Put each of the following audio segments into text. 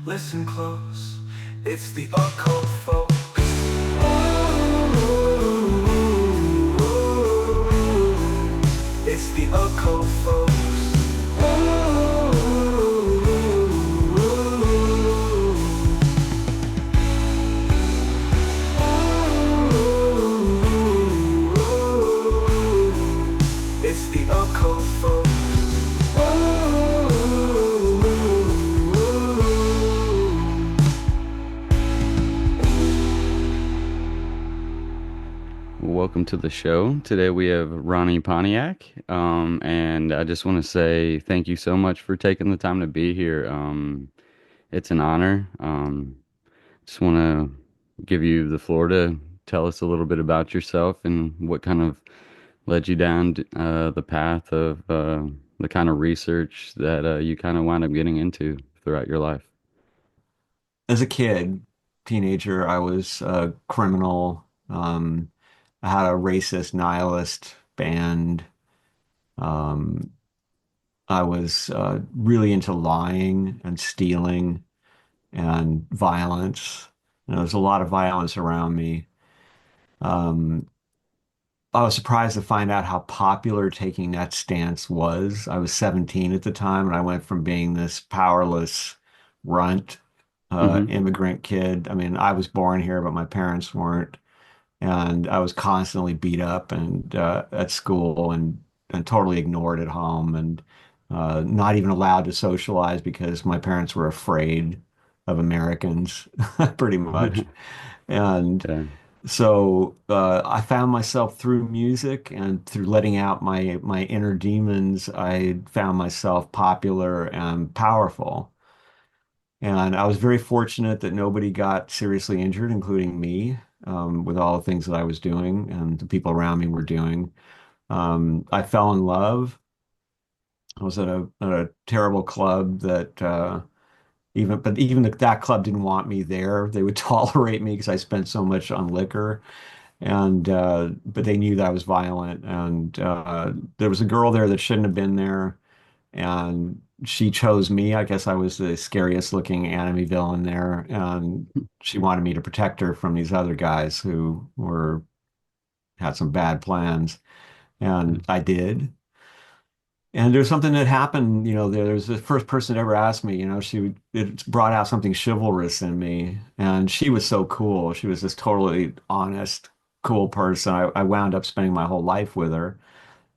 Listen close, it's the occult folks. It's the occult folks. It's the occult folks. Welcome to the show. Today we have Ronnie Pontiac. And I just want to say thank you so much for taking the time to be here. It's an honor. Just want to give you the floor to tell us a little bit about yourself and what kind of led you down the path of the kind of research that you kind of wound up getting into throughout your life. As a kid, teenager, I was a criminal. I had a racist, nihilist band. Um, I was really into lying and stealing and violence. There was a lot of violence around me. Um, I was surprised to find out how popular taking that stance was. I was 17 at the time, and I went from being this powerless runt, Mm-hmm. immigrant kid. I mean, I was born here, but my parents weren't. And I was constantly beat up and at school and totally ignored at home and not even allowed to socialize because my parents were afraid of Americans, pretty much. And Yeah. so I found myself through music and through letting out my inner demons. I found myself popular and powerful. And I was very fortunate that nobody got seriously injured, including me, with all the things that I was doing and the people around me were doing. I fell in love. I was at a terrible club that even that club didn't want me there. They would tolerate me because I spent so much on liquor, and but they knew that I was violent. And there was a girl there that shouldn't have been there, and she chose me. I guess I was the scariest looking enemy villain there, and she wanted me to protect her from these other guys who were had some bad plans, and I did. And there's something that happened, there's the first person that ever asked me, it brought out something chivalrous in me. And she was so cool. She was this totally honest, cool person. I wound up spending my whole life with her.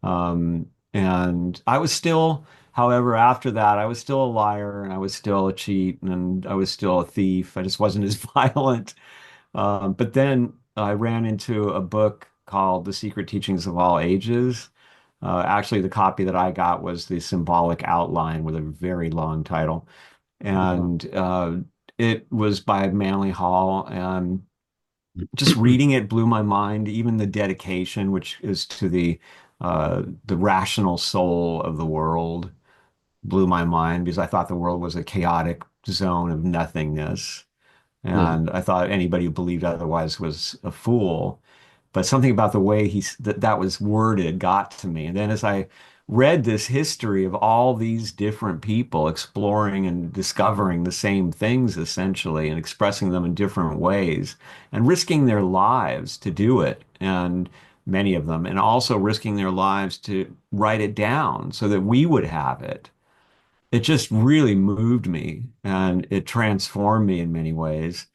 And I was still, however, after that, I was still a liar and I was still a cheat and I was still a thief. I just wasn't as violent. But then I ran into a book called The Secret Teachings of All Ages. Actually, the copy that I got was the symbolic outline with a very long title. Wow. And it was by Manly Hall. And just reading it blew my mind. Even the dedication, which is to the rational soul of the world, blew my mind because I thought the world was a chaotic zone of nothingness. Yeah. And I thought anybody who believed otherwise was a fool. But something about the way that was worded got to me. And then as I read this history of all these different people exploring and discovering the same things essentially and expressing them in different ways and risking their lives to do it, and many of them, and also risking their lives to write it down so that we would have it. It just really moved me and it transformed me in many ways.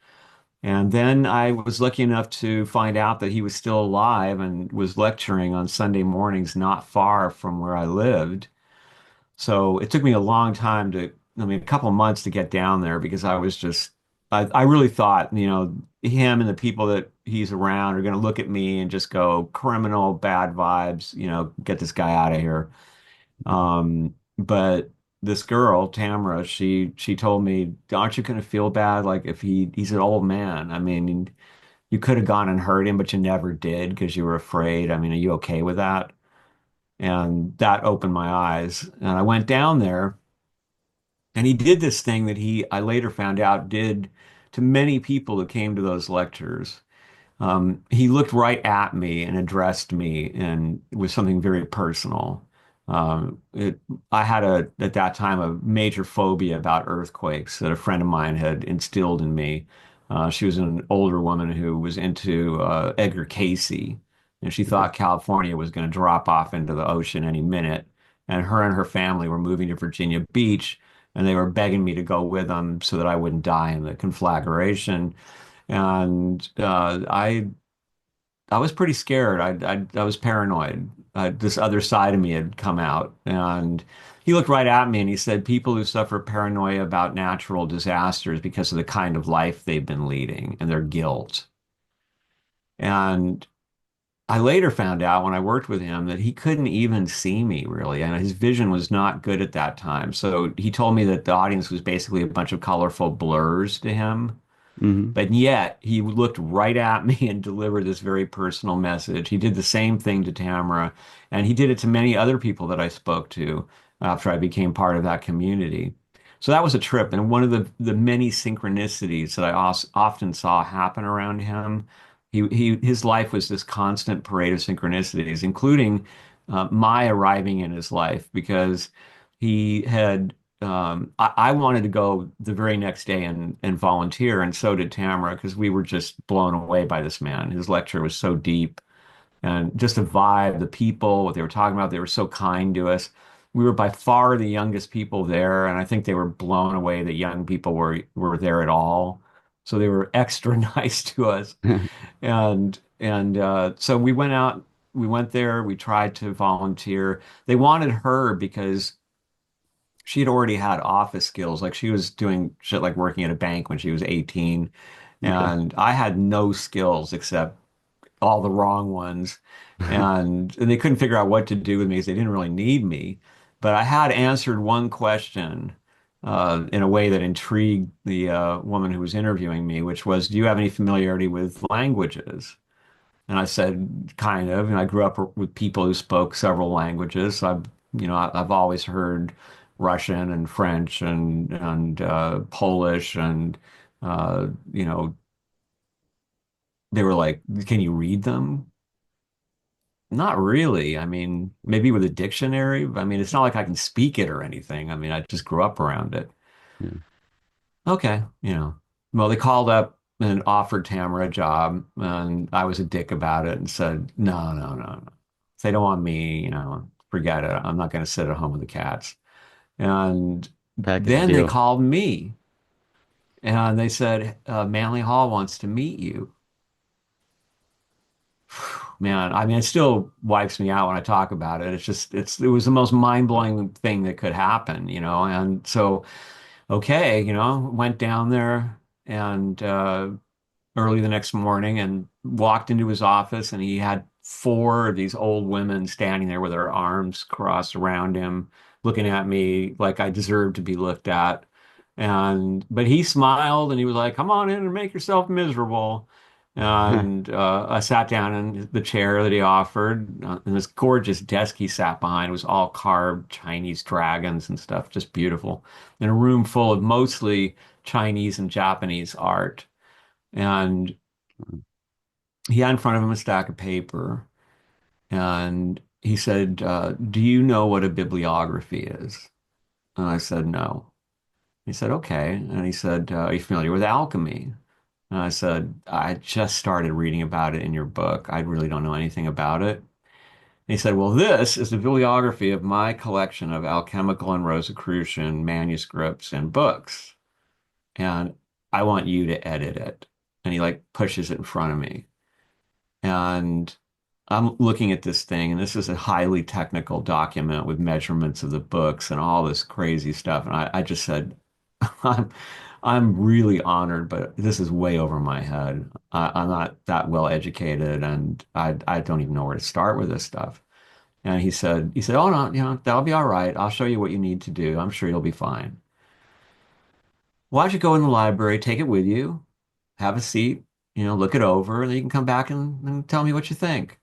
And then I was lucky enough to find out that he was still alive and was lecturing on Sunday mornings not far from where I lived. So it took me a long time a couple of months to get down there because I really thought, him and the people that he's around are going to look at me and just go criminal, bad vibes, get this guy out of here. But this girl, Tamara, she told me, "Aren't you going to feel bad? Like if he's an old man. I mean, you could have gone and hurt him, but you never did because you were afraid. I mean, are you okay with that?" And that opened my eyes. And I went down there, and he did this thing that I later found out did to many people that came to those lectures. He looked right at me and addressed me and with something very personal. It, I had at that time a major phobia about earthquakes that a friend of mine had instilled in me. She was an older woman who was into Edgar Cayce, and she Okay. thought California was going to drop off into the ocean any minute. And her family were moving to Virginia Beach, and they were begging me to go with them so that I wouldn't die in the conflagration. And I was pretty scared. I was paranoid. This other side of me had come out, and he looked right at me and he said, "People who suffer paranoia about natural disasters because of the kind of life they've been leading and their guilt." And I later found out when I worked with him that he couldn't even see me really, and his vision was not good at that time. So he told me that the audience was basically a bunch of colorful blurs to him. Hmm. But yet he looked right at me and delivered this very personal message. He did the same thing to Tamara, and he did it to many other people that I spoke to after I became part of that community. So that was a trip, and one of the many synchronicities that often saw happen around him. His life was this constant parade of synchronicities, including my arriving in his life because he had I wanted to go the very next day and volunteer, and so did Tamara, because we were just blown away by this man. His lecture was so deep, and just the vibe, the people, what they were talking about, they were so kind to us. We were by far the youngest people there, and I think they were blown away that young people were there at all. So they were extra nice to us, and so we went out. We went there. We tried to volunteer. They wanted her because she had already had office skills. Like she was doing shit like working at a bank when she was 18. Okay. And I had no skills except all the wrong ones. And they couldn't figure out what to do with me because they didn't really need me. But I had answered one question in a way that intrigued the woman who was interviewing me, which was, do you have any familiarity with languages? And I said, kind of. And I grew up with people who spoke several languages. So I've always heard Russian and French and Polish and you know, they were like, "Can you read them?" Not really. I mean, maybe with a dictionary. I mean, it's not like I can speak it or anything. I mean, I just grew up around it. Yeah. Okay, Well, they called up and offered Tamara a job, and I was a dick about it and said, no, no, no, no. If they don't want me, forget it. I'm not going to sit at home with the cats. And Package then they deal. called me and they said, Manly Hall wants to meet you. Man, I mean, it still wipes me out when I talk about it. It was the most mind-blowing thing that could happen, And so, okay, went down there and early the next morning and walked into his office, and he had four of these old women standing there with their arms crossed around him, looking at me like I deserved to be looked at. But he smiled and he was like, "Come on in and make yourself miserable." And I sat down in the chair that he offered, and this gorgeous desk he sat behind was all carved Chinese dragons and stuff, just beautiful, in a room full of mostly Chinese and Japanese art. And he had in front of him a stack of paper, and he said, "Do you know what a bibliography is?" And I said, "No." He said, "Okay." And he said, "Are you familiar with alchemy?" And I said, "I just started reading about it in your book. I really don't know anything about it." And he said, "Well, this is the bibliography of my collection of alchemical and Rosicrucian manuscripts and books, and I want you to edit it." And he like pushes it in front of me. And I'm looking at this thing, and this is a highly technical document with measurements of the books and all this crazy stuff. And I just said, I'm, I'm really honored, but this is way over my head. I'm not that well educated, and I don't even know where to start with this stuff. And he said, "Oh no, that'll be all right. I'll show you what you need to do. I'm sure you'll be fine. Why don't you go in the library, take it with you, have a seat, look it over, and then you can come back and tell me what you think."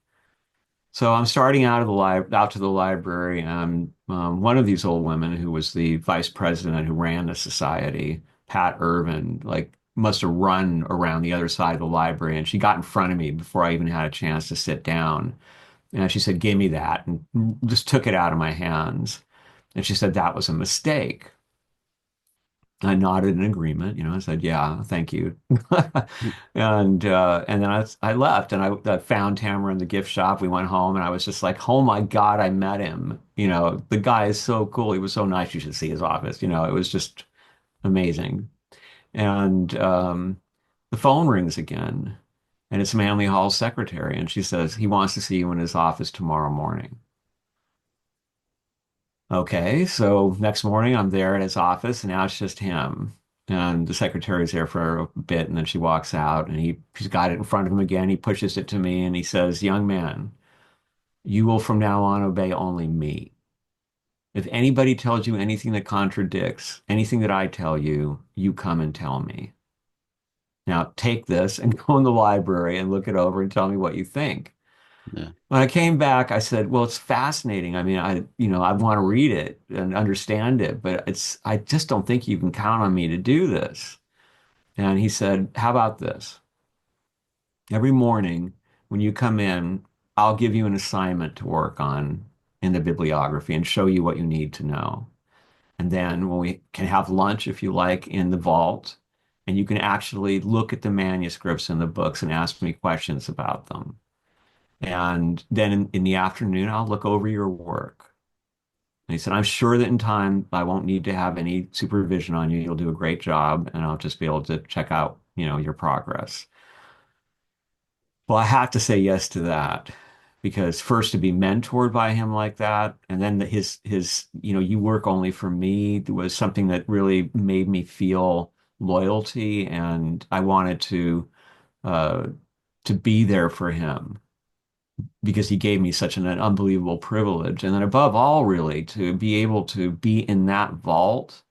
So I'm starting out to the library, and one of these old women who was the vice president who ran the society, Pat Irvin, like must have run around the other side of the library, and she got in front of me before I even had a chance to sit down. And she said, give me that, and just took it out of my hands. And she said, that was a mistake. I nodded in agreement, I said, yeah, thank you. And then I left and I found Tamara in the gift shop. We went home and I was just like, oh my God, I met him. The guy is so cool. He was so nice. You should see his office. It was just amazing. And the phone rings again, and it's Manly Hall's secretary. And she says, he wants to see you in his office tomorrow morning. Okay, so next morning I'm there at his office, and now it's just him. And the secretary's there for a bit, and then she walks out, and he's got it in front of him again. He pushes it to me, and he says, young man, you will from now on obey only me. If anybody tells you anything that contradicts anything that I tell you, you come and tell me. Now take this and go in the library and look it over and tell me what you think. Yeah. When I came back, I said, well, it's fascinating. I mean, I want to read it and understand it, but I just don't think you can count on me to do this. And he said, how about this? Every morning when you come in, I'll give you an assignment to work on in the bibliography and show you what you need to know. And then when we can have lunch, if you like, in the vault, and you can actually look at the manuscripts and the books and ask me questions about them. And then in the afternoon, I'll look over your work. And he said, I'm sure that in time, I won't need to have any supervision on you. You'll do a great job, and I'll just be able to check out, your progress. Well, I have to say yes to that because first to be mentored by him like that, and then his, you work only for me was something that really made me feel loyalty, and I wanted uh, to be there for him because he gave me such an unbelievable privilege. And then above all, really, to be able to be in that vault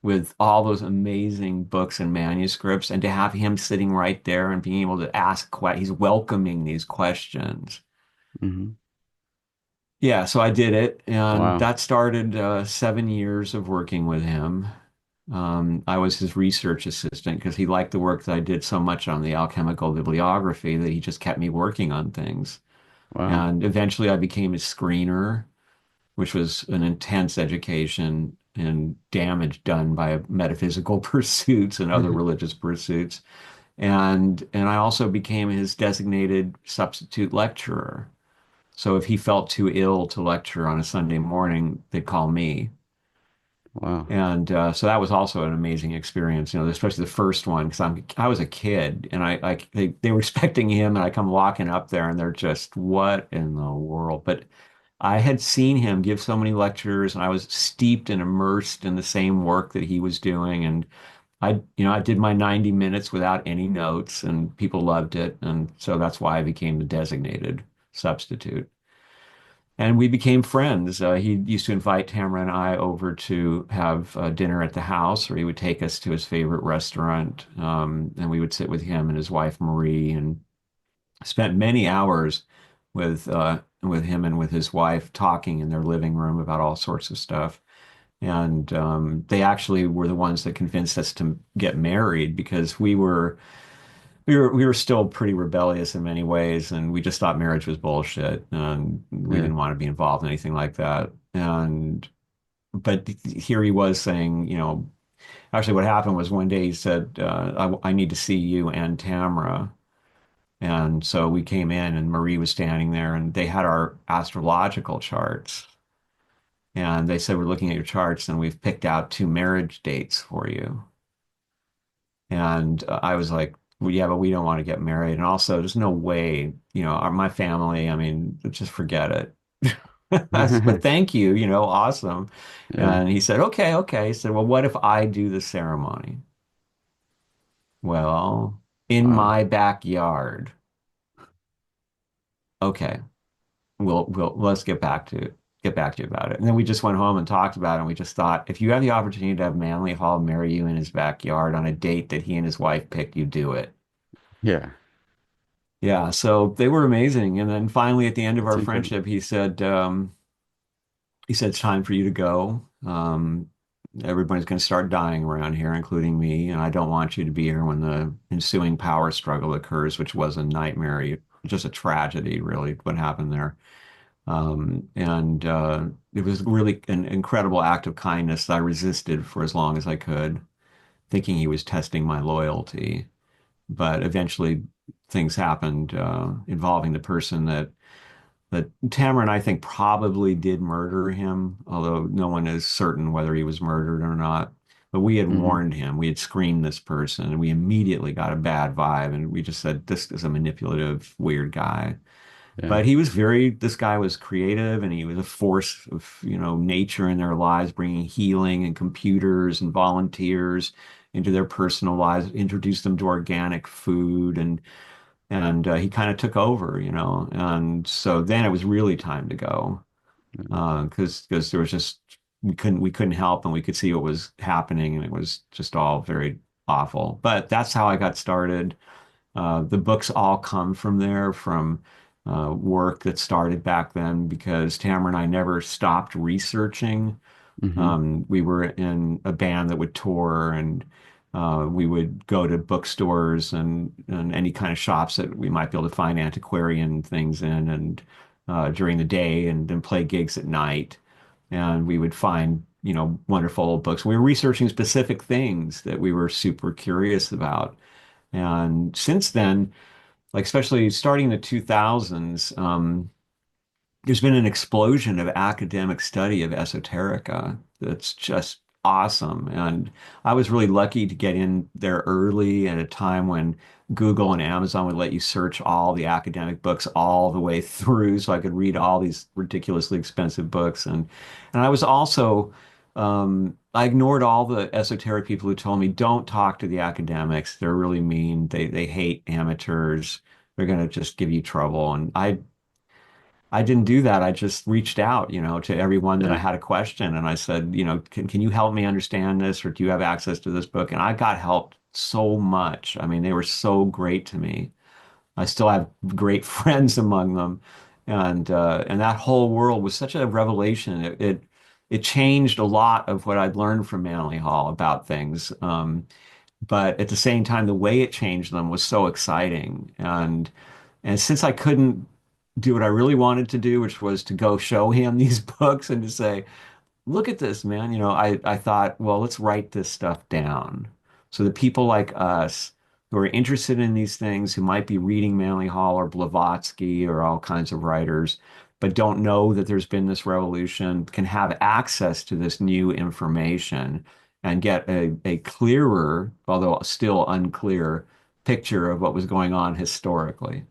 with all those amazing books and manuscripts and to have him sitting right there and being able to ask, he's welcoming these questions. Hmm. Yeah, so I did it, and Wow. that started 7 years of working with him. I was his research assistant because he liked the work that I did so much on the alchemical bibliography that he just kept me working on things. Wow. And eventually I became his screener, which was an intense education and damage done by metaphysical pursuits and other religious pursuits. And I also became his designated substitute lecturer. So if he felt too ill to lecture on a Sunday morning, they'd call me. Wow. And so that was also an amazing experience, especially the first one, because I was a kid and they were expecting him, and I come walking up there and they're just, what in the world? But I had seen him give so many lectures, and I was steeped and immersed in the same work that he was doing. And I did my 90 minutes without any notes, and people loved it. And so that's why I became the designated substitute. And we became friends. He used to invite Tamara and I over to have dinner at the house, or he would take us to his favorite restaurant. And we would sit with him and his wife, Marie, and spent many hours with him and with his wife talking in their living room about all sorts of stuff. And they actually were the ones that convinced us to get married because we were still pretty rebellious in many ways, and we just thought marriage was bullshit, and we Yeah. didn't want to be involved in anything like that. And but here he was saying, actually, what happened was one day he said, I need to see you and Tamara. And so we came in, and Marie was standing there, and they had our astrological charts. And they said, we're looking at your charts, and we've picked out two marriage dates for you. And I was like, well, yeah, but we don't want to get married. And also, there's no way, my family, I mean, just forget it. But thank you, awesome. Yeah. And he said, okay, okay. He said, well, what if I do the ceremony? Well, in Wow. my backyard. Okay, let's get back to you about it. And then we just went home and talked about it. And we just thought, if you have the opportunity to have Manly Hall marry you in his backyard on a date that he and his wife picked, you do it. Yeah. Yeah, so they were amazing. And then finally, at the end of That's our incredible. friendship, he said, it's time for you to go. Everybody's going to start dying around here, including me, and I don't want you to be here when the ensuing power struggle occurs, which was a nightmare. just a tragedy, really, what happened there. And it was really an incredible act of kindness that I resisted for as long as I could, thinking he was testing my loyalty. But eventually, things happened involving the person that Tamara, I think, probably did murder him, although no one is certain whether he was murdered or not. But we had Hmm. warned him, we had screened this person, and we immediately got a bad vibe, and we just said, this is a manipulative, weird guy. Yeah. But this guy was creative and he was a force of, nature in their lives, bringing healing and computers and volunteers into their personal lives, introduced them to organic food and he kind of took over, and so then it was really time to go because there was just we couldn't help and we could see what was happening and it was just all very awful. But that's how I got started. The books all come from there, from work that started back then because Tamara and I never stopped researching. Hmm. We were in a band that would tour and we would go to bookstores and any kind of shops that we might be able to find antiquarian things in and during the day and then play gigs at night. And we would find, wonderful old books. We were researching specific things that we were super curious about. And since then, like especially starting in the 2000s, there's been an explosion of academic study of esoterica that's just awesome. And I was really lucky to get in there early at a time when Google and Amazon would let you search all the academic books all the way through, so I could read all these ridiculously expensive books. And I was also I ignored all the esoteric people who told me don't talk to the academics. They're really mean. They hate amateurs. They're going to just give you trouble. And I didn't do that. I just reached out, to everyone that I Yeah. had a question and I said, can you help me understand this or do you have access to this book? And I got helped so much. I mean, they were so great to me. I still have great friends among them. And that whole world was such a revelation. It changed a lot of what I'd learned from Manly Hall about things. But at the same time, the way it changed them was so exciting. And since I couldn't do what I really wanted to do, which was to go show him these books and to say, look at this, man. I thought, well, let's write this stuff down so that people like us who are interested in these things, who might be reading Manly Hall or Blavatsky or all kinds of writers, but don't know that there's been this revolution, can have access to this new information and get a clearer, although still unclear, picture of what was going on historically.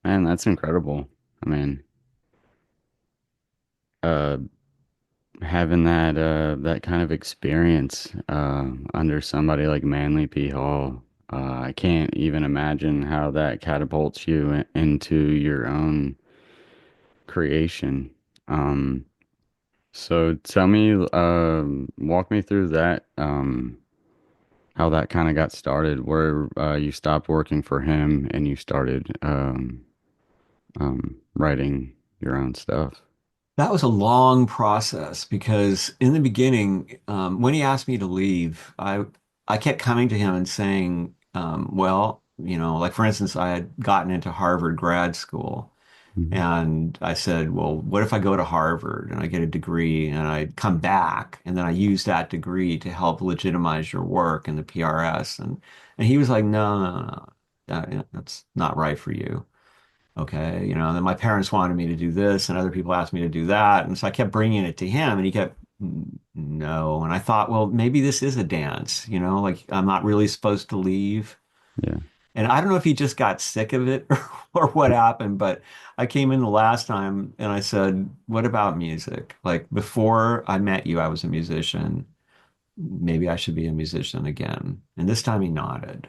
Man, that's incredible. I mean, uh, having that kind of experience under somebody like Manly P. Hall, I can't even imagine how that catapults you into your own creation. Um, so tell me, walk me through that, how that kind of got started, where you stopped working for him and you started writing your own stuff. That was a long process because in the beginning, when he asked me to leave, I kept coming to him and saying, well, like for instance, I had gotten into Harvard grad school, Hmm. and I said, well, what if I go to Harvard and I get a degree and I come back and then I use that degree to help legitimize your work in the PRS? And he was like, no, no, no, that's not right for you. Okay, and then my parents wanted me to do this and other people asked me to do that. And so I kept bringing it to him and he kept, No. And I thought, well, maybe this is a dance, like I'm not really supposed to leave. Yeah. And I don't know if he just got sick of it or what happened, but I came in the last time and I said, what about music? Like before I met you, I was a musician. Maybe I should be a musician again. And this time he nodded,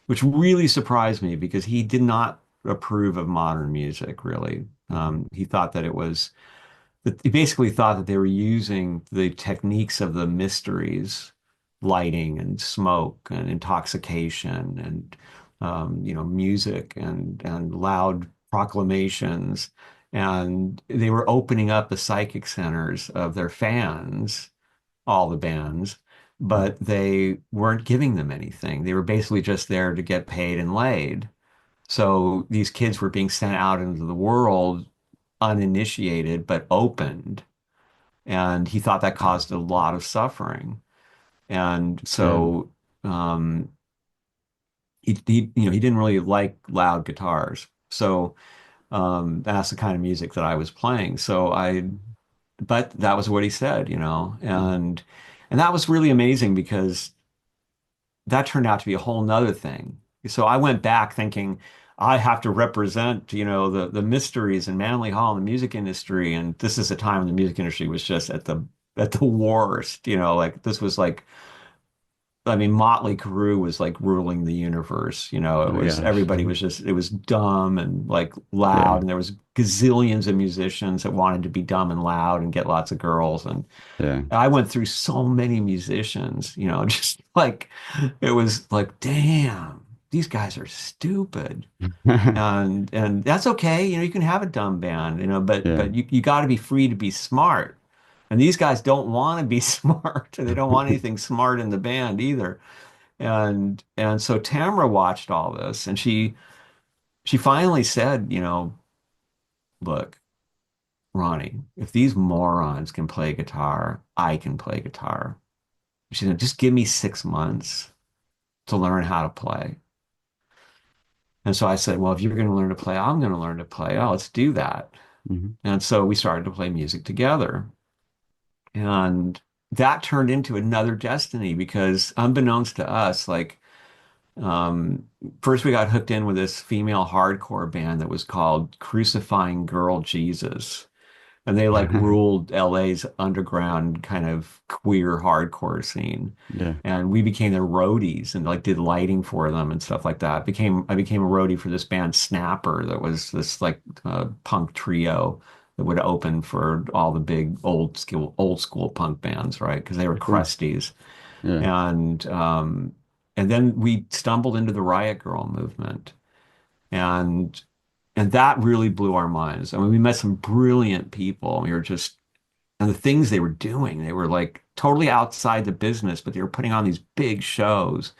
which really surprised me because he did not approve of modern music, really. He thought that he basically thought that they were using the techniques of the mysteries, lighting and smoke and intoxication and, music and loud proclamations. And they were opening up the psychic centers of their fans, all the bands, but they weren't giving them anything. They were basically just there to get paid and laid. So these kids were being sent out into the world uninitiated but opened. And he thought that caused a lot of suffering. And Yeah. so um, he didn't really like loud guitars. So that's the kind of music that I was playing. But that was what he said, Mhm. and that was really amazing because that turned out to be a whole nother thing. So I went back thinking I have to represent, the mysteries in Manly Hall in the music industry. And this is a time when the music industry was just at the worst, like this was like, I mean, Motley Crue was like ruling the universe. It Oh my was gosh. everybody was just, it was dumb and like Yeah. loud, and there was gazillions of musicians that wanted to be dumb and loud and get lots of girls. And Yeah. I went through so many musicians, just like it was like, damn, these guys are stupid. And that's okay. You can have a dumb band, but Yeah. you got to be free to be smart. And these guys don't want to be smart. They don't want anything smart in the band either. And so Tamara watched all this, and she finally said, look, Ronnie, if these morons can play guitar, I can play guitar. She said, just give me 6 months to learn how to play. And so I said, well, if you're going to learn to play, I'm going to learn to play. Oh, let's do that. Mhm. And so we started to play music together. And that turned into another destiny because unbeknownst to us, like, um, first we got hooked in with this female hardcore band that was called Crucifying Girl Jesus. And they like ruled LA's underground kind of queer hardcore scene. Yeah. And we became their roadies and like did lighting for them and stuff like that. I became a roadie for this band Snapper that was this like punk trio that would open for all the big old school punk bands, right? Because they were Cool. crusties. Yeah. And then we stumbled into the Riot Girl movement. And and that really blew our minds. I mean, we met some brilliant people. We were just, and the things they were doing, they were like totally outside the business, but they were putting on these big shows,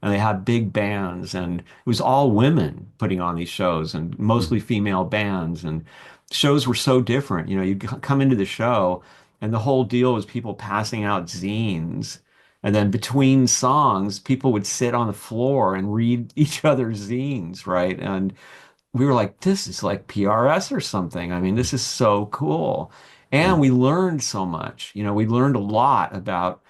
and they had big bands, and it was all women putting on these shows and Mhm. mostly female bands. And shows were so different. You'd come into the show, and the whole deal was people passing out zines. And then between songs, people would sit on the floor and read each other's zines, right? And we were like, this is like PRS or something. I mean, this is so cool. Yeah. And we learned so much. We learned a lot about,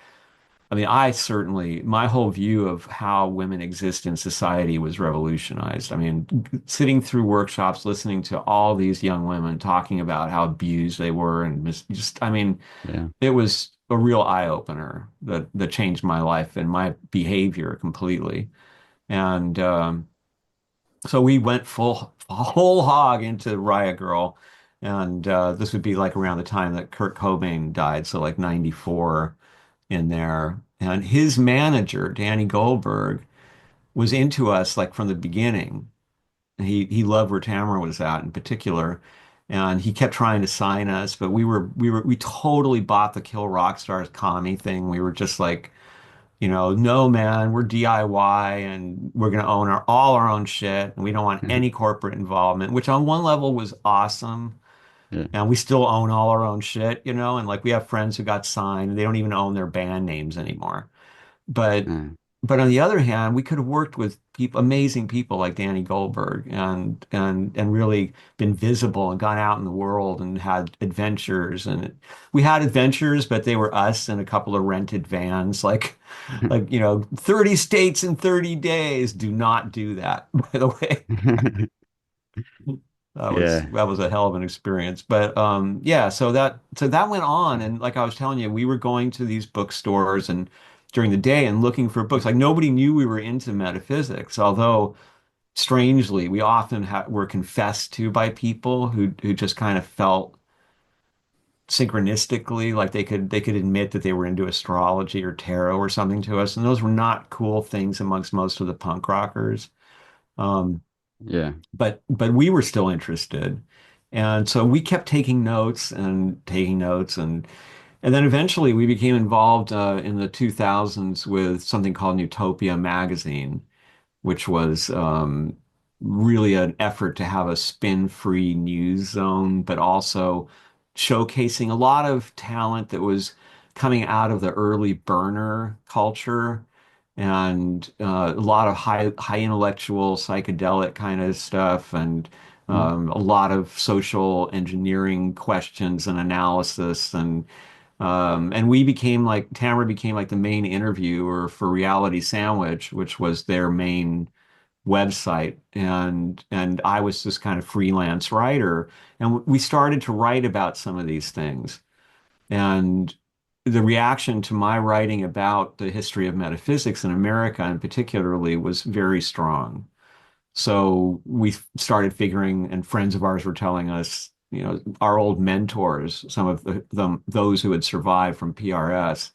I mean, I certainly, my whole view of how women exist in society was revolutionized. I mean, sitting through workshops, listening to all these young women talking about how abused they were and just, I mean, Yeah. it was a real eye opener that changed my life and my behavior completely. And, so we went full whole hog into Riot Girl, and this would be like around the time that Kurt Cobain died, so like 94 in there. And his manager, Danny Goldberg, was into us like from the beginning. He loved where Tamara was at in particular. And he kept trying to sign us, but we totally bought the Kill Rock Stars commie thing. We were just like, no, man, we're DIY and we're going to own all our own shit. And we don't want any corporate involvement, which on one level was awesome. Yeah. And we still own all our own shit, and like we have friends who got signed and they don't even own their band names anymore. But Yeah. but on the other hand, we could have worked with people, amazing people like Danny Goldberg, and really been visible and gone out in the world and had adventures. And we had adventures, but they were us and a couple of rented vans, like 30 states in 30 days. Do not do that, by the way. That was Yeah. that was a hell of an experience. But yeah, so that went on, and like I was telling you, we were going to these bookstores and during the day and looking for books. Like nobody knew we were into metaphysics, although strangely, we often were confessed to by people who just kind of felt synchronistically like they could admit that they were into astrology or tarot or something to us, and those were not cool things amongst most of the punk rockers. Um, Yeah. but we were still interested. And so we kept taking notes and taking notes, and then eventually we became involved in the 2000s with something called Utopia magazine, which was really an effort to have a spin-free news zone, but also showcasing a lot of talent that was coming out of the early burner culture and a lot of high intellectual psychedelic kind of stuff and Mm, a lot of social engineering questions and analysis and we became like Tamara became like the main interviewer for Reality Sandwich, which was their main website, and I was this kind of freelance writer, and we started to write about some of these things, and the reaction to my writing about the history of metaphysics in America, and particularly, was very strong. So we started figuring, and friends of ours were telling us, our old mentors, some of those who had survived from PRS,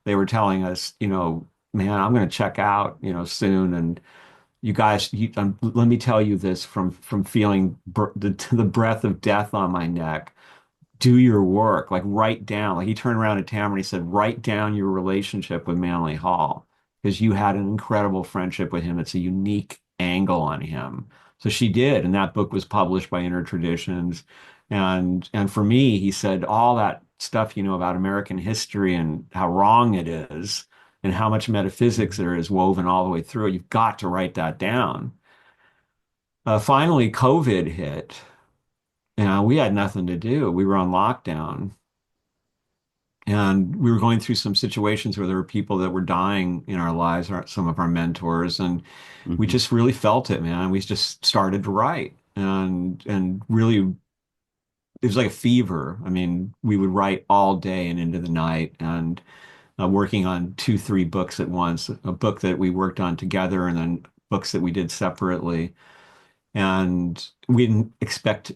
they were telling us, man, I'm going to check out, soon. And you guys, let me tell you this from feeling the breath of death on my neck. Do your work, like write down. Like he turned around to Tamara and he said, write down your relationship with Manly Hall because you had an incredible friendship with him. It's a unique angle on him. So she did, and that book was published by Inner Traditions. And for me, he said all that stuff about American history and how wrong it is and how much metaphysics there is woven all the way through it. You've got to write that down. Finally, COVID hit. We had nothing to do. We were on lockdown. And we were going through some situations where there were people that were dying in our lives, some of our mentors, and we mhm. just really felt it, man. We just started to write, and really, it was like a fever. I mean, we would write all day and into the night, and working on two, three books at once. A book that we worked on together, and then books that we did separately. And we didn't expect,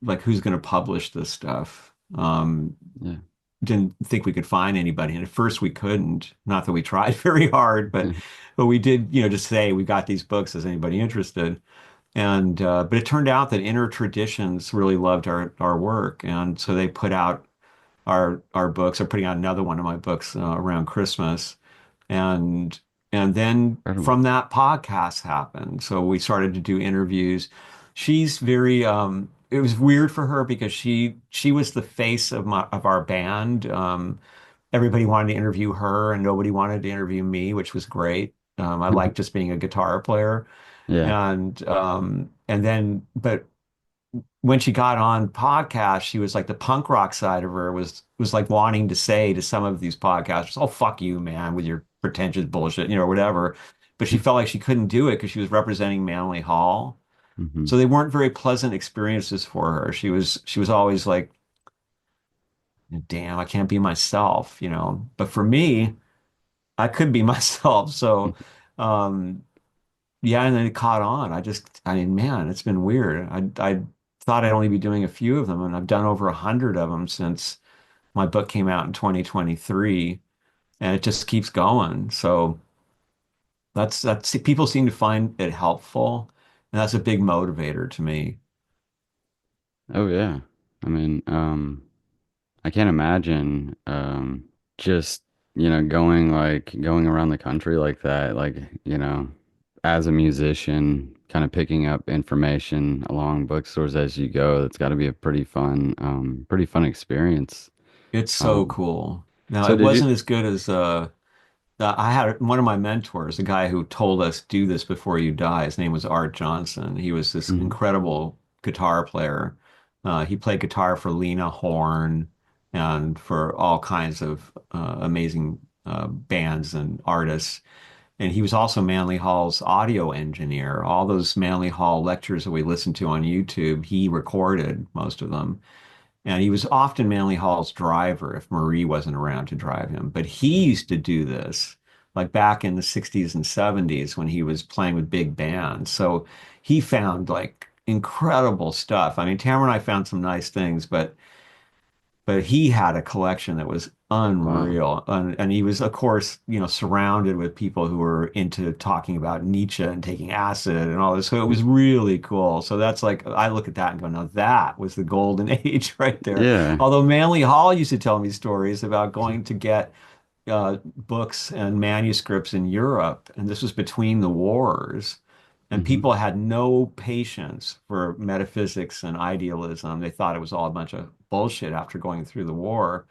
like who's going to publish this stuff. Yeah. Didn't think we could find anybody. And at first we couldn't. Not that we tried very hard, but we did, just say we got these books. Is anybody interested? And but it turned out that Inner Traditions really loved our work, and so they put out our books. They're putting out another one of my books around Christmas, and and then Incredible. from that podcast happened. So we started to do interviews. She's very it was weird for her because she was the face of our band. Everybody wanted to interview her and nobody wanted to interview me, which was great. I like just being a guitar player. Yeah. And then but when she got on podcasts, she was like the punk rock side of her was like wanting to say to some of these podcasters, "Oh, fuck you, man, with your pretentious bullshit," whatever. But she felt like she couldn't do it because she was representing Manly Hall. Hmm. So they weren't very pleasant experiences for her. She was always like, "Damn, I can't be myself." But for me, I could be myself. So, um, yeah, and then it caught on. I mean, man, it's been weird. I thought I'd only be doing a few of them, and I've done over 100 of them since my book came out in 2023, and it just keeps going. So that's people seem to find it helpful, and that's a big motivator to me. Oh yeah. I mean, I can't imagine just, going around the country like that, as a musician, kind of picking up information along bookstores as you go. It's got to be a pretty fun experience. It's so Um, cool. Now, so it did you? wasn't as good as I had one of my mentors, the guy who told us do this before you die. His name was Art Johnson. He was this Mhm. incredible guitar player. He played guitar for Lena Horne and for all kinds of amazing bands and artists. And he was also Manly Hall's audio engineer. All those Manly Hall lectures that we listened to on YouTube, he recorded most of them. And he was often Manly Hall's driver if Marie wasn't around to drive him. But he used to do this like back in the 60s and 70s when he was playing with big bands. So he found like incredible stuff. I mean, Tamara and I found some nice things, but he had a collection that was Wow. unreal. And he was, of course, surrounded with people who were into talking about Nietzsche and taking acid and all this. So it was really cool. So that's like, I look at that and go, now that was the golden age right there. Yeah. Although Manly Hall used to tell me stories about going to get books and manuscripts in Europe. And this was between the wars. And Mm-hmm. people had no patience for metaphysics and idealism. They thought it was all a bunch of bullshit after going through the war.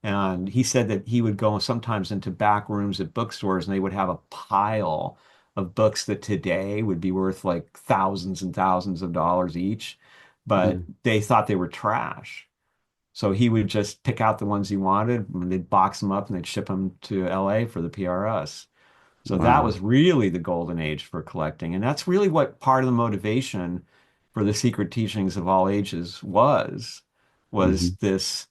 And he said that he would go sometimes into back rooms at bookstores and they would have a pile of books that today would be worth like thousands and thousands of dollars each, Yeah. but they thought they were trash. So he would just pick out the ones he wanted and they'd box them up and they'd ship them to LA for the PRS. So that Wow. was really the golden age for collecting. And that's really what part of the motivation for the secret teachings of all ages was Mm-hmm. this.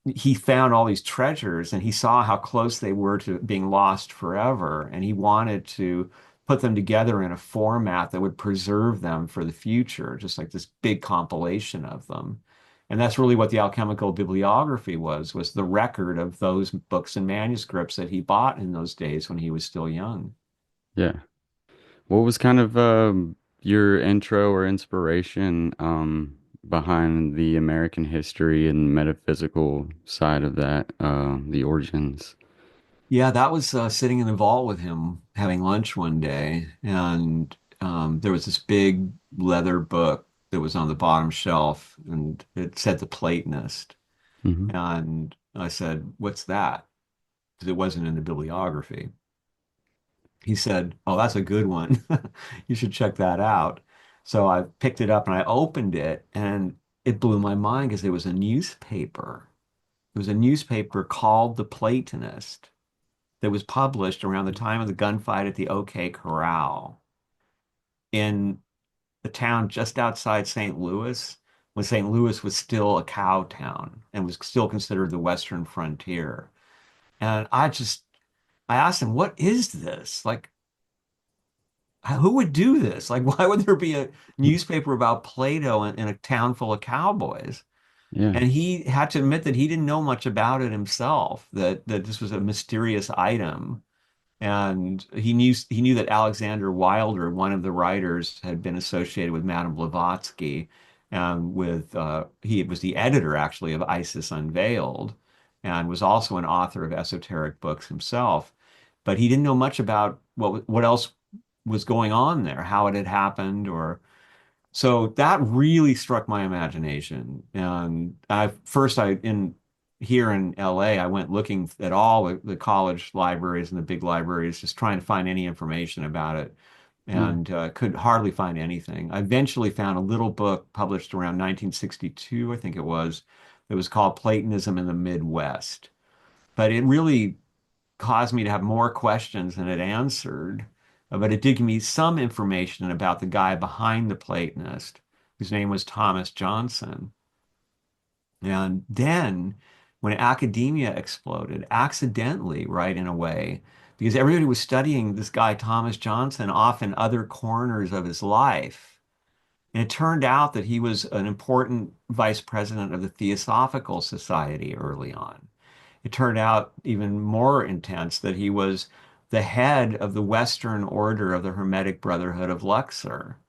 He found all these treasures and he saw how close they were to being lost forever. And he wanted to put them together in a format that would preserve them for the future, just like this big compilation of them. And that's really what the alchemical bibliography was the record of those books and manuscripts that he bought in those days when he was still young. Yeah. What was kind of your intro or inspiration behind the American history and metaphysical side of that, the origins? Yeah, that was sitting in the vault with him having lunch one day, and there was this big leather book that was on the bottom shelf, and it said The Platonist. Hmm. And I said, "What's that?" Because it wasn't in the bibliography. He said, "Oh, that's a good one. You should check that out." So I picked it up and I opened it, and it blew my mind because it was a newspaper. It was a newspaper called The Platonist that was published around the time of the gunfight at the OK Corral in a town just outside St. Louis, when St. Louis was still a cow town and was still considered the Western frontier. And I asked him, what is this? Like, who would do this? Like, why would there be a newspaper about Plato in a town full of cowboys? Yeah. And he had to admit that he didn't know much about it himself, that this was a mysterious item. And he knew that Alexander Wilder, one of the writers, had been associated with Madame Blavatsky, and he was the editor actually of Isis Unveiled, and was also an author of esoteric books himself. But he didn't know much about what else was going on there, how it had happened, or so that really struck my imagination. And I first I in here in LA, I went looking at all the college libraries and the big libraries, just trying to find any information about it, Yeah. and could hardly find anything. I eventually found a little book published around 1962, I think it was, that was called Platonism in the Midwest. But it really caused me to have more questions than it answered. But it did give me some information about the guy behind the Platonist, whose name was Thomas Johnson. And then when academia exploded, accidentally, right, in a way, because everybody was studying this guy, Thomas Johnson, off in other corners of his life. And it turned out that he was an important vice president of the Theosophical Society early on. It turned out even more intense that he was the head of the Western Order of the Hermetic Brotherhood of Luxor.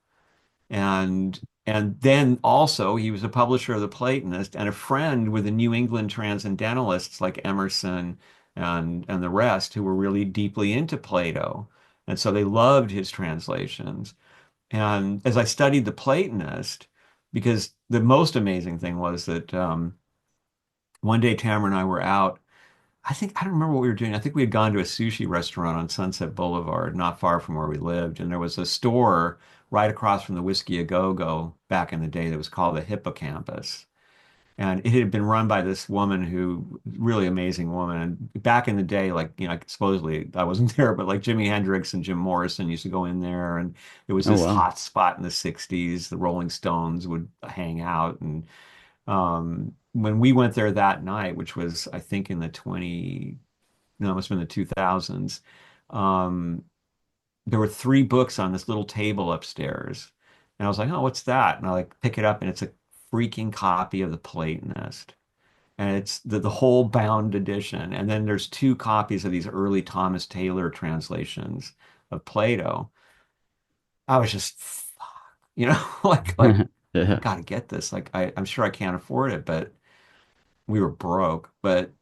And then also he was a publisher of the Platonist and a friend with the New England transcendentalists like Emerson and the rest who were really deeply into Plato. And so they loved his translations. And as I studied the Platonist, because the most amazing thing was that one day Tamara and I were out. I don't remember what we were doing. I think we had gone to a sushi restaurant on Sunset Boulevard, not far from where we lived. And there was a store right across from the Whiskey A Go-Go back in the day that was called the Hippocampus. And it had been run by this woman who, really amazing woman. And back in the day, like, supposedly I wasn't there, but like Jimi Hendrix and Jim Morrison used to go in there. And it was Oh this wow. hot spot in the 60s. The Rolling Stones would hang out. And when we went there that night, which was, I think, in the 20, no, it must have been the 2000s. Um, there were three books on this little table upstairs. And I was like, oh, what's that? And I like pick it up and it's a freaking copy of The Platonist. And it's the whole bound edition. And then there's two copies of these early Thomas Taylor translations of Plato. I was just, like, Yeah. gotta get this. Like, I'm sure I can't afford it, but we were broke. But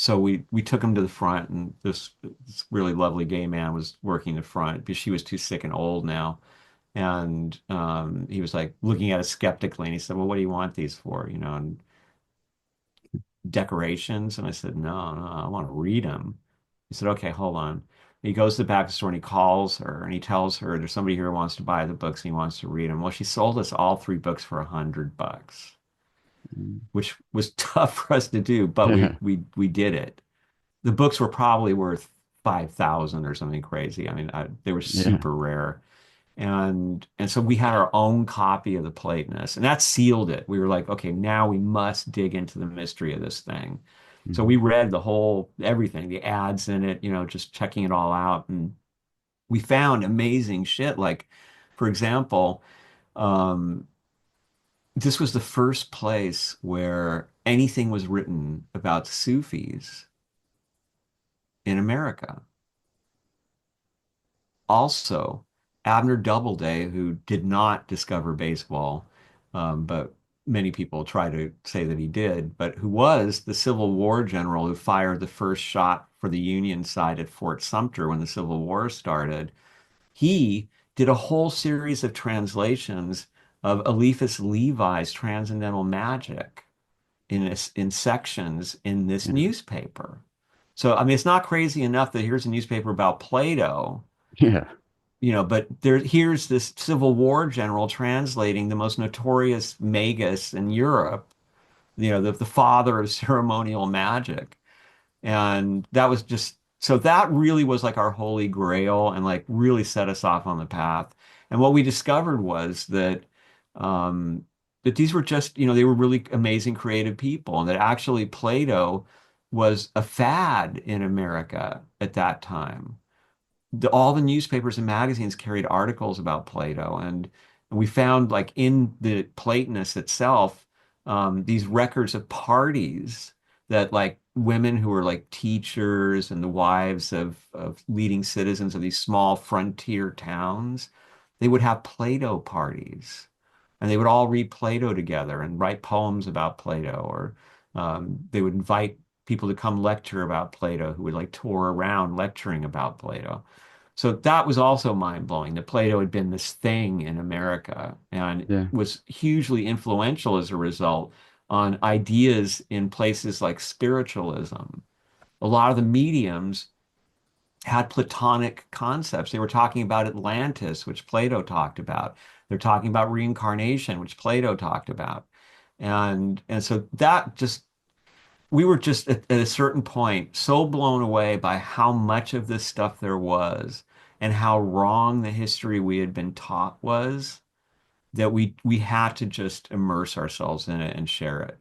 So we took him to the front, and this really lovely gay man was working the front because she was too sick and old now. And he was like looking at us skeptically, and he said, "Well, what do you want these for? You know, and decorations?" And I said, "No, no, I want to read them." He said, "Okay, hold on." He goes to the back of the store and he calls her and he tells her there's somebody here who wants to buy the books and he wants to read them. Well, she sold us all three books for $100, Mm. which was tough for us to do, but Yeah. we did it. The books were probably worth 5,000 or something crazy. I mean, they were Yeah. super rare. And so we had our own copy of the Platonist, and that sealed it. We were like, okay, now we must dig into the mystery of this thing. So we Mhm. read the whole everything, the ads in it, just checking it all out, and we found amazing shit. Like, for example, um, this was the first place where anything was written about Sufis in America. Also, Abner Doubleday, who did not discover baseball, but many people try to say that he did, but who was the Civil War general who fired the first shot for the Union side at Fort Sumter when the Civil War started. He did a whole series of translations of Eliphas Levi's Transcendental Magic in sections in this Yeah. newspaper. So, I mean, it's not crazy enough that here's a newspaper about Plato, Yeah. but here's this Civil War general translating the most notorious magus in Europe, the father of ceremonial magic. And that was just, so that really was like our holy grail and like really set us off on the path. And what we discovered was um, that these were just, they were really amazing creative people, and that actually Plato was a fad in America at that time. All the newspapers and magazines carried articles about Plato, and we found like in the Platonist itself, these records of parties that like women who were like teachers and the wives of leading citizens of these small frontier towns, they would have Plato parties, and they would all read Plato together and write poems about Plato, or they would invite people to come lecture about Plato who would like tour around lecturing about Plato. So that was also mind-blowing that Plato had been this thing in America and Yeah. was hugely influential as a result on ideas in places like spiritualism. A lot of the mediums had Platonic concepts. They were talking about Atlantis, which Plato talked about. They're talking about reincarnation, which Plato talked about. And so that just we were just at a certain point so blown away by how much of this stuff there was and how wrong the history we had been taught was, that we had to just immerse ourselves in it and share it.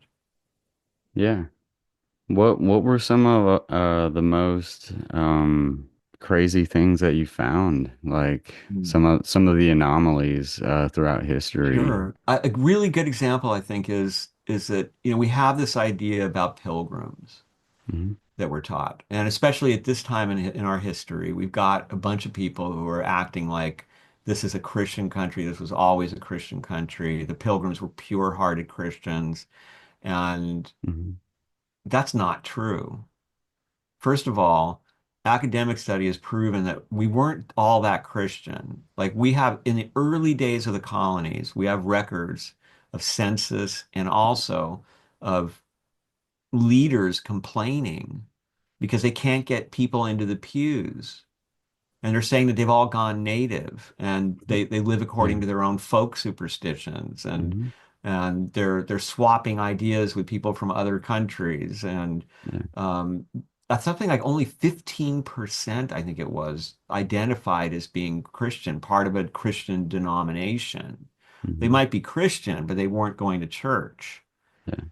Yeah. What were some of the most crazy things that you found? Like Hmm. some of the anomalies throughout history. Sure. A really good example, I think, is that we have this idea about pilgrims Hmm. that we're taught. And especially at this time in our history, we've got a bunch of people who are acting like this is a Christian country. This was always a Christian country. The Pilgrims were pure-hearted Christians. And Hmm. that's not true. First of all, academic study has proven that we weren't all that Christian. Like we have in the early days of the colonies, we have records of census and also of leaders complaining because they can't get people into the pews. And they're saying that they've all gone native and they live Yeah. according to their own folk superstitions, Hmm. and they're swapping ideas with people from other countries. And Yeah. um, that's something like only 15%, I think it was, identified as being Christian, part of a Christian denomination. They Hmm. might be Christian, but they weren't going to church. Yeah.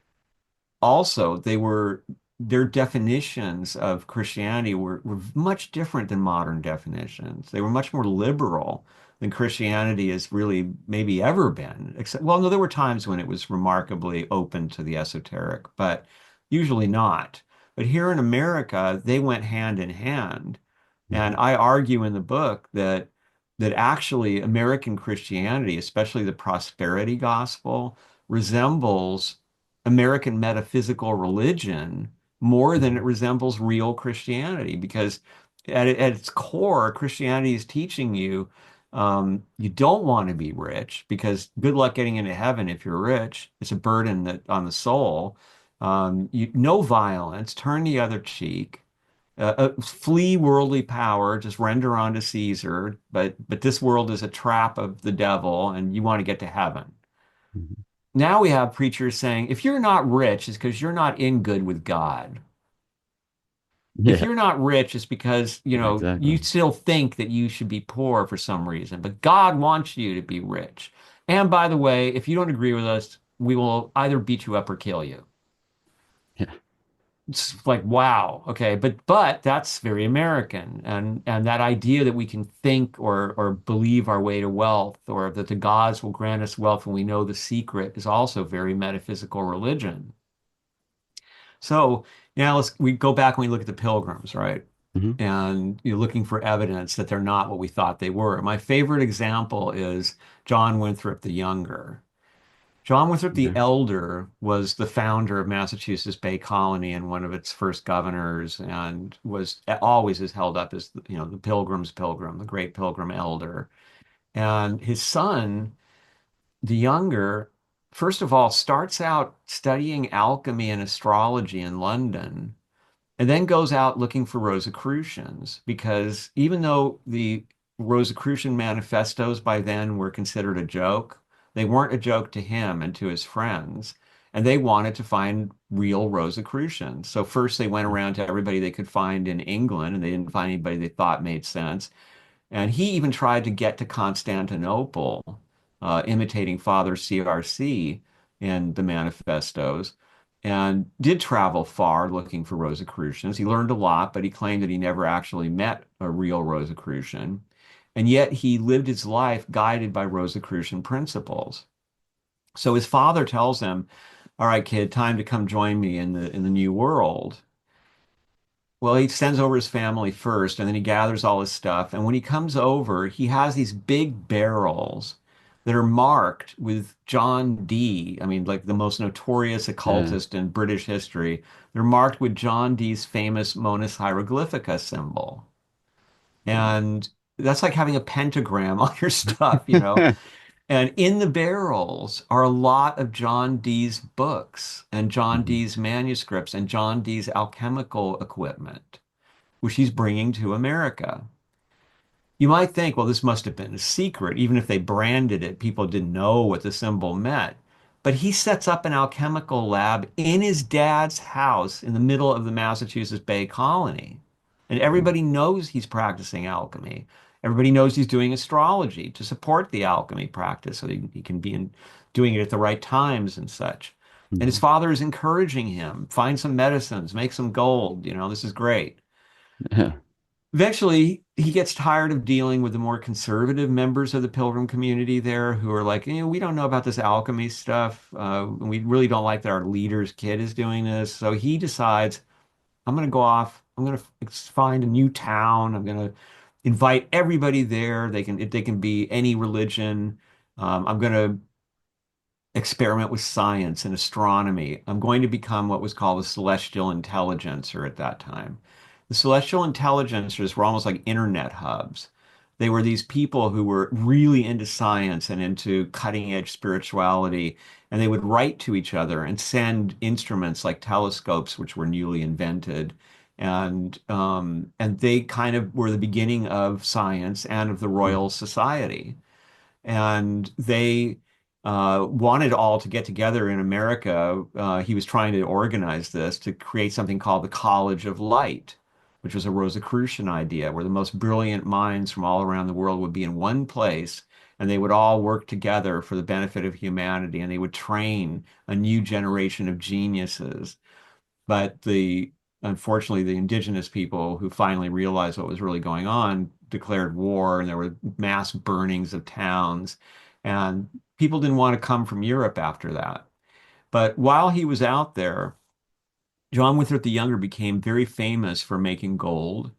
Also, their definitions of Christianity were much different than modern definitions. They were much more liberal than Christianity has really maybe ever been. Except, well, no, there were times when it was remarkably open to the esoteric, but usually not. But here in America, they went hand in hand. And Hmm. I argue in the book that actually American Christianity, especially the prosperity gospel, resembles American metaphysical religion more than it resembles real Christianity, because at its core, Christianity is teaching you you don't want to be rich because good luck getting into heaven if you're rich. It's a burden that on the soul. No violence, turn the other cheek, flee worldly power, just render unto Caesar. But this world is a trap of the devil, and you want to get to heaven. Mhm. Now we have preachers saying, if you're not rich, it's because you're not in good with God. If Yeah, you're not rich, it's because, you exactly. still think that you should be poor for some reason, but God wants you to be rich. And by the way, if you don't agree with us, we will either beat you up or kill you. Yeah. It's like, wow, okay, but that's very American. And that idea that we can think or believe our way to wealth, or that the gods will grant us wealth when we know the secret, is also very metaphysical religion. So now we go back and we look at the pilgrims, right? Hmm. And you're looking for evidence that they're not what we thought they were. My favorite example is John Winthrop the Younger. John Winthrop the Okay. Elder was the founder of Massachusetts Bay Colony and one of its first governors, and was always is held up as, the Pilgrim's Pilgrim, the great Pilgrim Elder. And his son, the Younger, first of all, starts out studying alchemy and astrology in London, and then goes out looking for Rosicrucians, because even though the Rosicrucian manifestos by then were considered a joke, they weren't a joke to him and to his friends. And they wanted to find real Rosicrucians. So first they went around to everybody they could find in England, and they didn't find anybody they thought made sense. And he even tried to get to Constantinople, imitating Father CRC in the manifestos, and did travel far looking for Rosicrucians. He learned a lot, but he claimed that he never actually met a real Rosicrucian. And yet he lived his life guided by Rosicrucian principles. So his father tells him, "All right, kid, time to come join me in the new world." Well, he sends over his family first, and then he gathers all his stuff. And when he comes over, he has these big barrels that are marked with John Dee. I mean, like the most notorious Yeah. occultist in British history. They're marked with John Dee's famous Monas Hieroglyphica symbol. And that's like having a pentagram on your stuff, you know? And in the barrels are a lot of John Dee's books and John Mhm. Dee's manuscripts and John Dee's alchemical equipment, which he's bringing to America. You might think, well, this must have been a secret. Even if they branded it, people didn't know what the symbol meant. But he sets up an alchemical lab in his dad's house in the middle of the Massachusetts Bay Colony. And everybody knows he's practicing alchemy. Everybody knows he's doing astrology to support the alchemy practice so he can be doing it at the right times and such. And his Mhm. father is encouraging him, find some medicines, make some gold. This is great. Yeah. Eventually, he gets tired of dealing with the more conservative members of the pilgrim community there, who are like, we don't know about this alchemy stuff. We really don't like that our leader's kid is doing this. So he decides, I'm going to go off. I'm going to find a new town. I'm going to invite everybody there. They can be any religion. I'm going to experiment with science and astronomy. I'm going to become what was called a celestial intelligencer at that time. The celestial intelligencers were almost like internet hubs. They were these people who were really into science and into cutting edge spirituality, and they would write to each other and send instruments like telescopes, which were newly invented. And they kind of were the beginning of science and of the Royal Society, and they wanted all to get together in America. He was trying to organize this to create something called the College of Light, which was a Rosicrucian idea, where the most brilliant minds from all around the world would be in one place, and they would all work together for the benefit of humanity, and they would train a new generation of geniuses. But unfortunately, the indigenous people who finally realized what was really going on declared war, and there were mass burnings of towns, and people didn't want to come from Europe after that. But while he was out there, John Winthrop the Younger became very famous for making gold.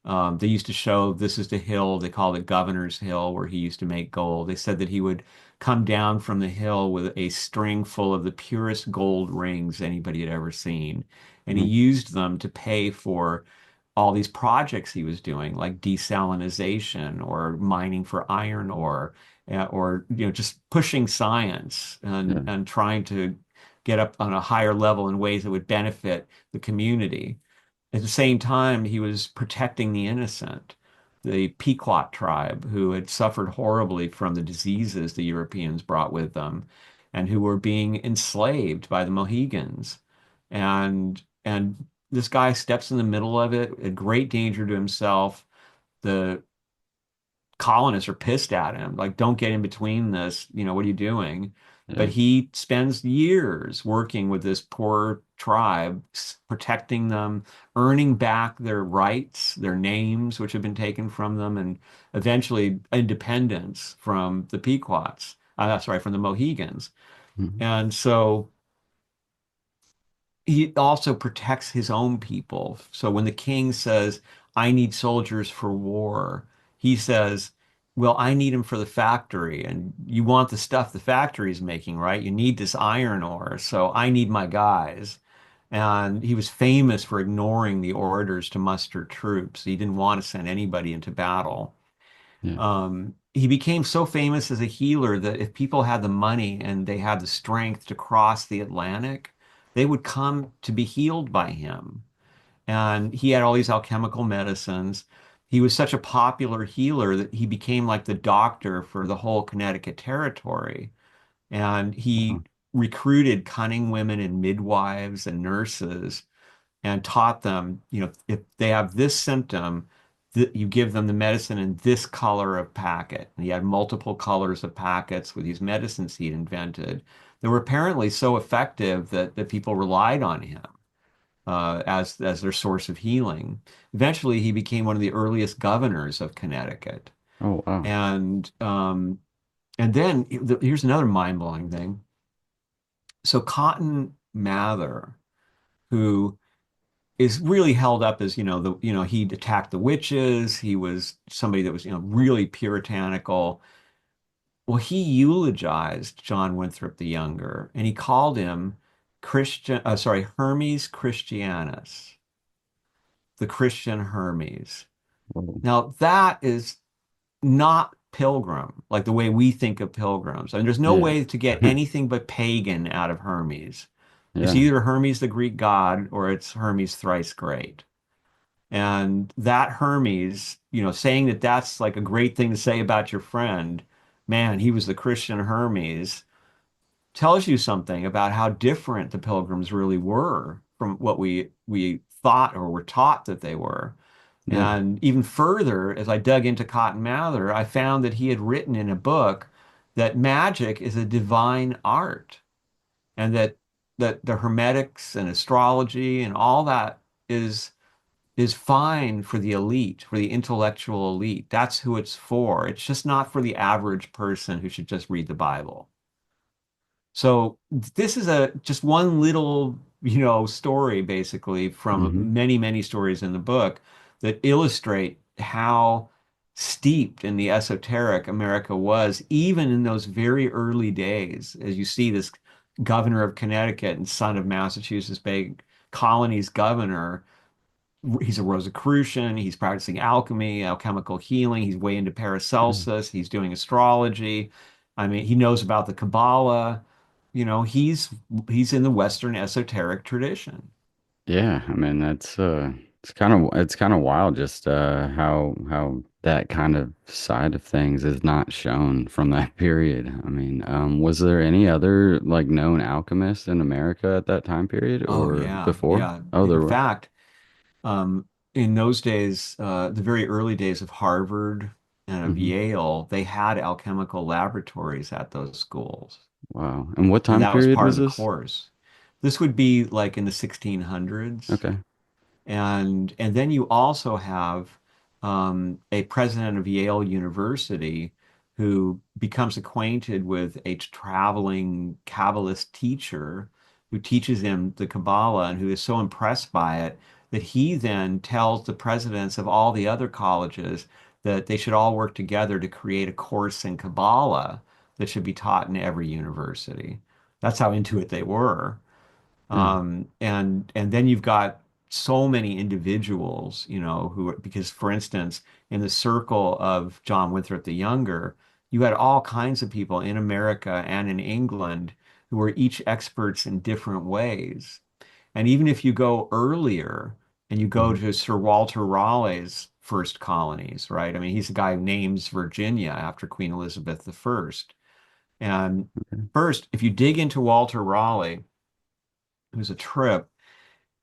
They used to show this is the hill, they called it Governor's Hill, where he used to make gold. They said that he would come down from the hill with a string full of the purest gold rings anybody had ever seen. And he Mm. used them to pay for all these projects he was doing, like desalinization or mining for iron ore, or just pushing science and Yeah. trying to get up on a higher level in ways that would benefit the community. At the same time, he was protecting the innocent, the Pequot tribe, who had suffered horribly from the diseases the Europeans brought with them, and who were being enslaved by the Mohegans. And this guy steps in the middle of it, at great danger to himself. The colonists are pissed at him, like, don't get in between this, what are you doing? But Yeah. he spends years working with this poor tribe, protecting them, earning back their rights, their names, which have been taken from them, and eventually independence from the Pequots. Sorry, from the Mohegans. Mhm. And so he also protects his own people. So when the king says, I need soldiers for war, he says, well, I need them for the factory. And you want the stuff the factory is making, right? You need this iron ore. So I need my guys. And he was famous for ignoring the orders to muster troops. He didn't want to send anybody into battle. Yeah. He became so famous as a healer that if people had the money and they had the strength to cross the Atlantic, they would come to be healed by him. And he had all these alchemical medicines. He was such a popular healer that he became like the doctor for the whole Connecticut territory. And he Wow. recruited cunning women and midwives and nurses and taught them, if they have this symptom, that you give them the medicine in this color of packet. And he had multiple colors of packets with these medicines he'd invented that were apparently so effective that people relied on him as their source of healing. Eventually, he became one of the earliest governors of Connecticut. Oh, wow. And then here's another mind-blowing thing. So Cotton Mather, who is really held up as, he attacked the witches. He was somebody that was, really puritanical. Well, he eulogized John Winthrop the Younger, and he called him Hermes Christianus, the Christian Hermes. Whoa. Now, that is not pilgrim, like the way we think of pilgrims. I mean, there's no Yeah. way to get anything but pagan out of Hermes. It's Yeah. either Hermes the Greek god or it's Hermes thrice great. And that Hermes, saying that that's like a great thing to say about your friend, man, he was the Christian Hermes, tells you something about how different the pilgrims really were from what we thought or were taught that they were. Yeah. And even further, as I dug into Cotton Mather, I found that he had written in a book that magic is a divine art, and that the hermetics and astrology and all that is fine for the elite, for the intellectual elite. That's who it's for. It's just not for the average person who should just read the Bible. So this is a just one little, story basically Hmm. from many, many stories in the book that illustrate how steeped in the esoteric America was, even in those very early days. As you see this governor of Connecticut and son of Massachusetts Bay Colony's governor, he's a Rosicrucian. He's practicing alchemy, alchemical healing. He's way into Paracelsus. He's doing astrology. I mean, he knows about the Kabbalah. He's in the Western esoteric tradition. Yeah. I mean, it's kind of wild just how that kind of side of things is not shown from that period. I mean, was there any other like known alchemists in America at that time period Oh or yeah, before? yeah. Oh, In there were. fact, in those days, the very early days of Harvard and of Hmm. Yale, they had alchemical laboratories at those schools, Wow. And what and time that was period part was of the this? course. This would be like in the 1600s. Okay. And then you also have a president of Yale University who becomes acquainted with a traveling Kabbalist teacher who teaches him the Kabbalah and who is so impressed by it that he then tells the presidents of all the other colleges that they should all work together to create a course in Kabbalah that should be taught in every university. That's how into it they were. Yeah. And then you've got so many individuals, because for instance, in the circle of John Winthrop the Younger, you had all kinds of people in America and in England who were each experts in different ways. And even if you go earlier and you go Mhm. to Sir Walter Raleigh's first colonies, right? I mean, he's the guy who names Virginia after Queen Elizabeth I. And first, if you dig into Walter Raleigh, it was a trip.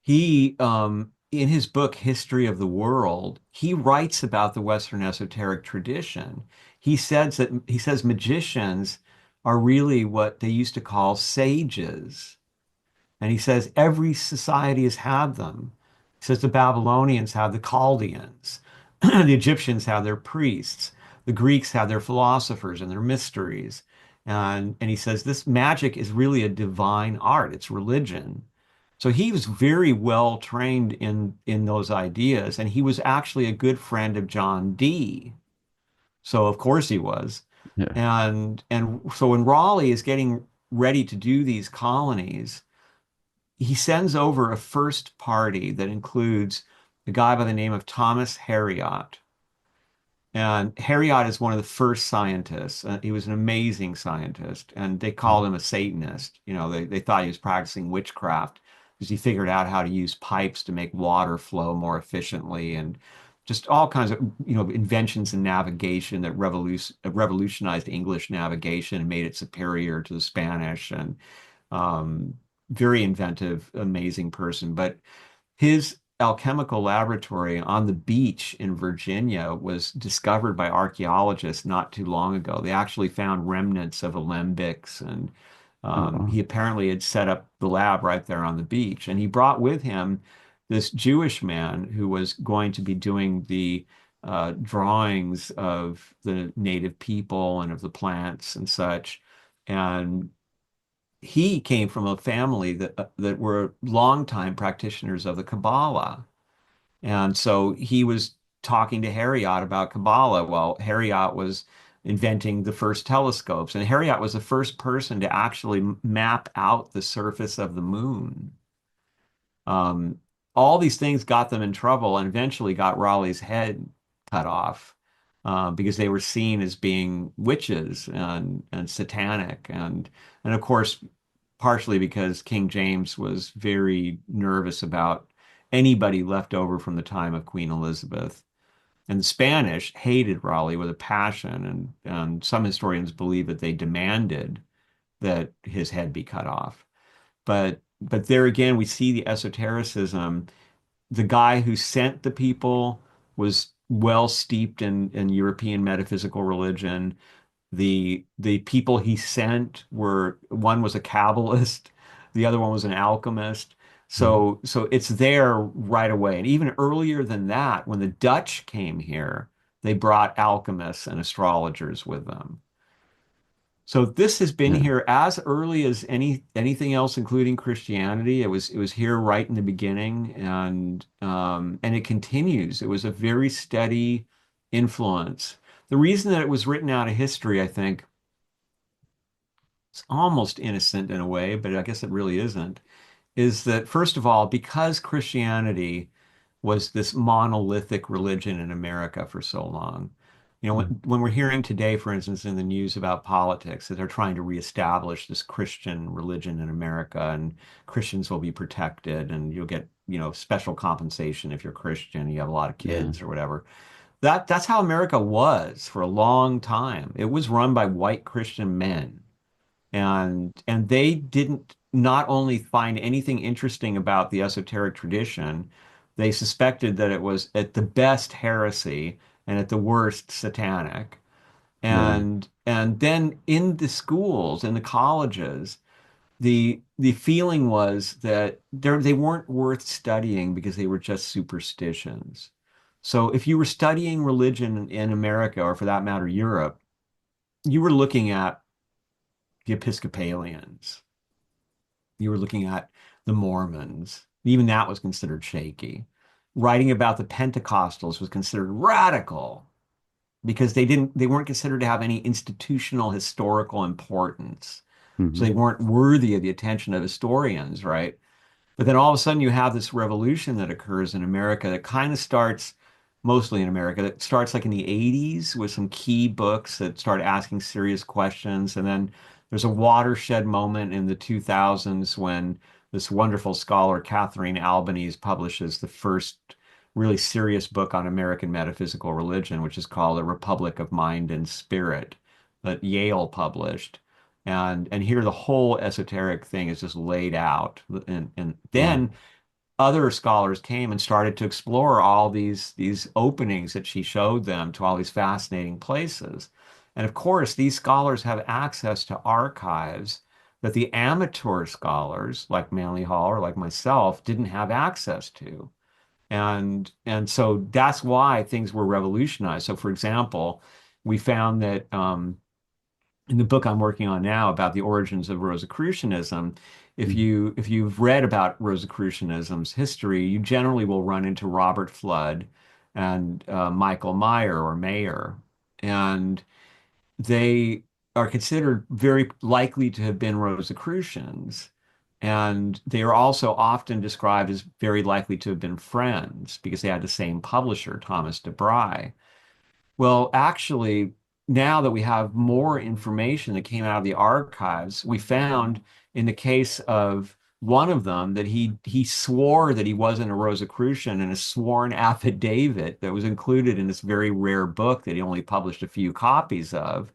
He, in his book, History of the World, he writes about the Western esoteric tradition. He says magicians are really what they used to call sages. And he says every society has had them. He says the Babylonians have the Chaldeans, the Egyptians have their priests, the Greeks have their philosophers and their mysteries. And he says this magic is really a divine art, it's religion. So he was very well trained in those ideas, and he was actually a good friend of John Dee. So of course he was. Yeah. And so when Raleigh is getting ready to do these colonies, he sends over a first party that includes a guy by the name of Thomas Harriot. And Harriot is one of the first scientists. He was an amazing scientist, and they called him a Satanist. They thought he was practicing witchcraft because he figured out how to use pipes to make water flow more efficiently, and just all kinds of inventions in navigation that revolutionized English navigation and made it superior to the Spanish. And um, very inventive, amazing person. But his alchemical laboratory on the beach in Virginia was discovered by archaeologists not too long ago. They actually found remnants of alembics, and Oh, wow. he apparently had set up the lab right there on the beach. And he brought with him this Jewish man who was going to be doing the drawings of the native people and of the plants and such. And he came from a family that were longtime practitioners of the Kabbalah. And so he was talking to Harriot about Kabbalah while Harriot was inventing the first telescopes. And Harriot was the first person to actually map out the surface of the moon. Um, all these things got them in trouble and eventually got Raleigh's head cut off because they were seen as being witches and satanic. And of course, partially because King James was very nervous about anybody left over from the time of Queen Elizabeth. And the Spanish hated Raleigh with a passion, and some historians believe that they demanded that his head be cut off. But there again, we see the esotericism. The guy who sent the people was well steeped in European metaphysical religion. The people he sent were, one was a Kabbalist, the other one was an alchemist. Mhm. So it's there right away. And even earlier than that, when the Dutch came here, they brought alchemists and astrologers with them. So this has been Yeah. here as early as anything else, including Christianity. It was here right in the beginning, and it continues. It was a very steady influence. The reason that it was written out of history, I think, it's almost innocent in a way, but I guess it really isn't, is that first of all, because Christianity was this monolithic religion in America for so long. Mhm. When we're hearing today, for instance, in the news about politics, that they're trying to reestablish this Christian religion in America, and Christians will be protected, and you'll get, special compensation if you're Christian, you have a lot of Yeah. kids or whatever. That's how America was for a long time. It was run by white Christian men. And they didn't not only find anything interesting about the esoteric tradition, they suspected that it was at the best heresy and at the worst satanic. Yeah. And then in the schools, in the colleges, the feeling was that they weren't worth studying because they were just superstitions. So if you were studying religion in America, or for that matter, Europe, you were looking at the Episcopalians. You were looking at the Mormons. Even that was considered shaky. writing about the Pentecostals was considered radical because they weren't considered to have any institutional historical importance. So Hmm. they weren't worthy of the attention of historians, right? But then all of a sudden you have this revolution that occurs in America that kind of starts mostly in America that starts like in the 80s with some key books that start asking serious questions. And then there's a watershed moment in the 2000s when this wonderful scholar, Catherine Albanese, publishes the first really serious book on American metaphysical religion, which is called A Republic of Mind and Spirit, that Yale published. And here the whole esoteric thing is just laid out. And Wow. then other scholars came and started to explore all these openings that she showed them to all these fascinating places. And of course, these scholars have access to archives that the amateur scholars like Manly Hall or like myself didn't have access to. And so that's why things were revolutionized. So for example, we found that in the book I'm working on now about the origins of Rosicrucianism, Mhm. if you've read about Rosicrucianism's history, you generally will run into Robert Flood and Michael Meyer or Mayer, and they are considered very likely to have been Rosicrucians. And they are also often described as very likely to have been friends because they had the same publisher, Thomas DeBry. Well, actually, now that we have more information that came out of the archives, we found in the case of one of them that he swore that he wasn't a Rosicrucian in a sworn affidavit that was included in this very rare book that he only published a few copies of.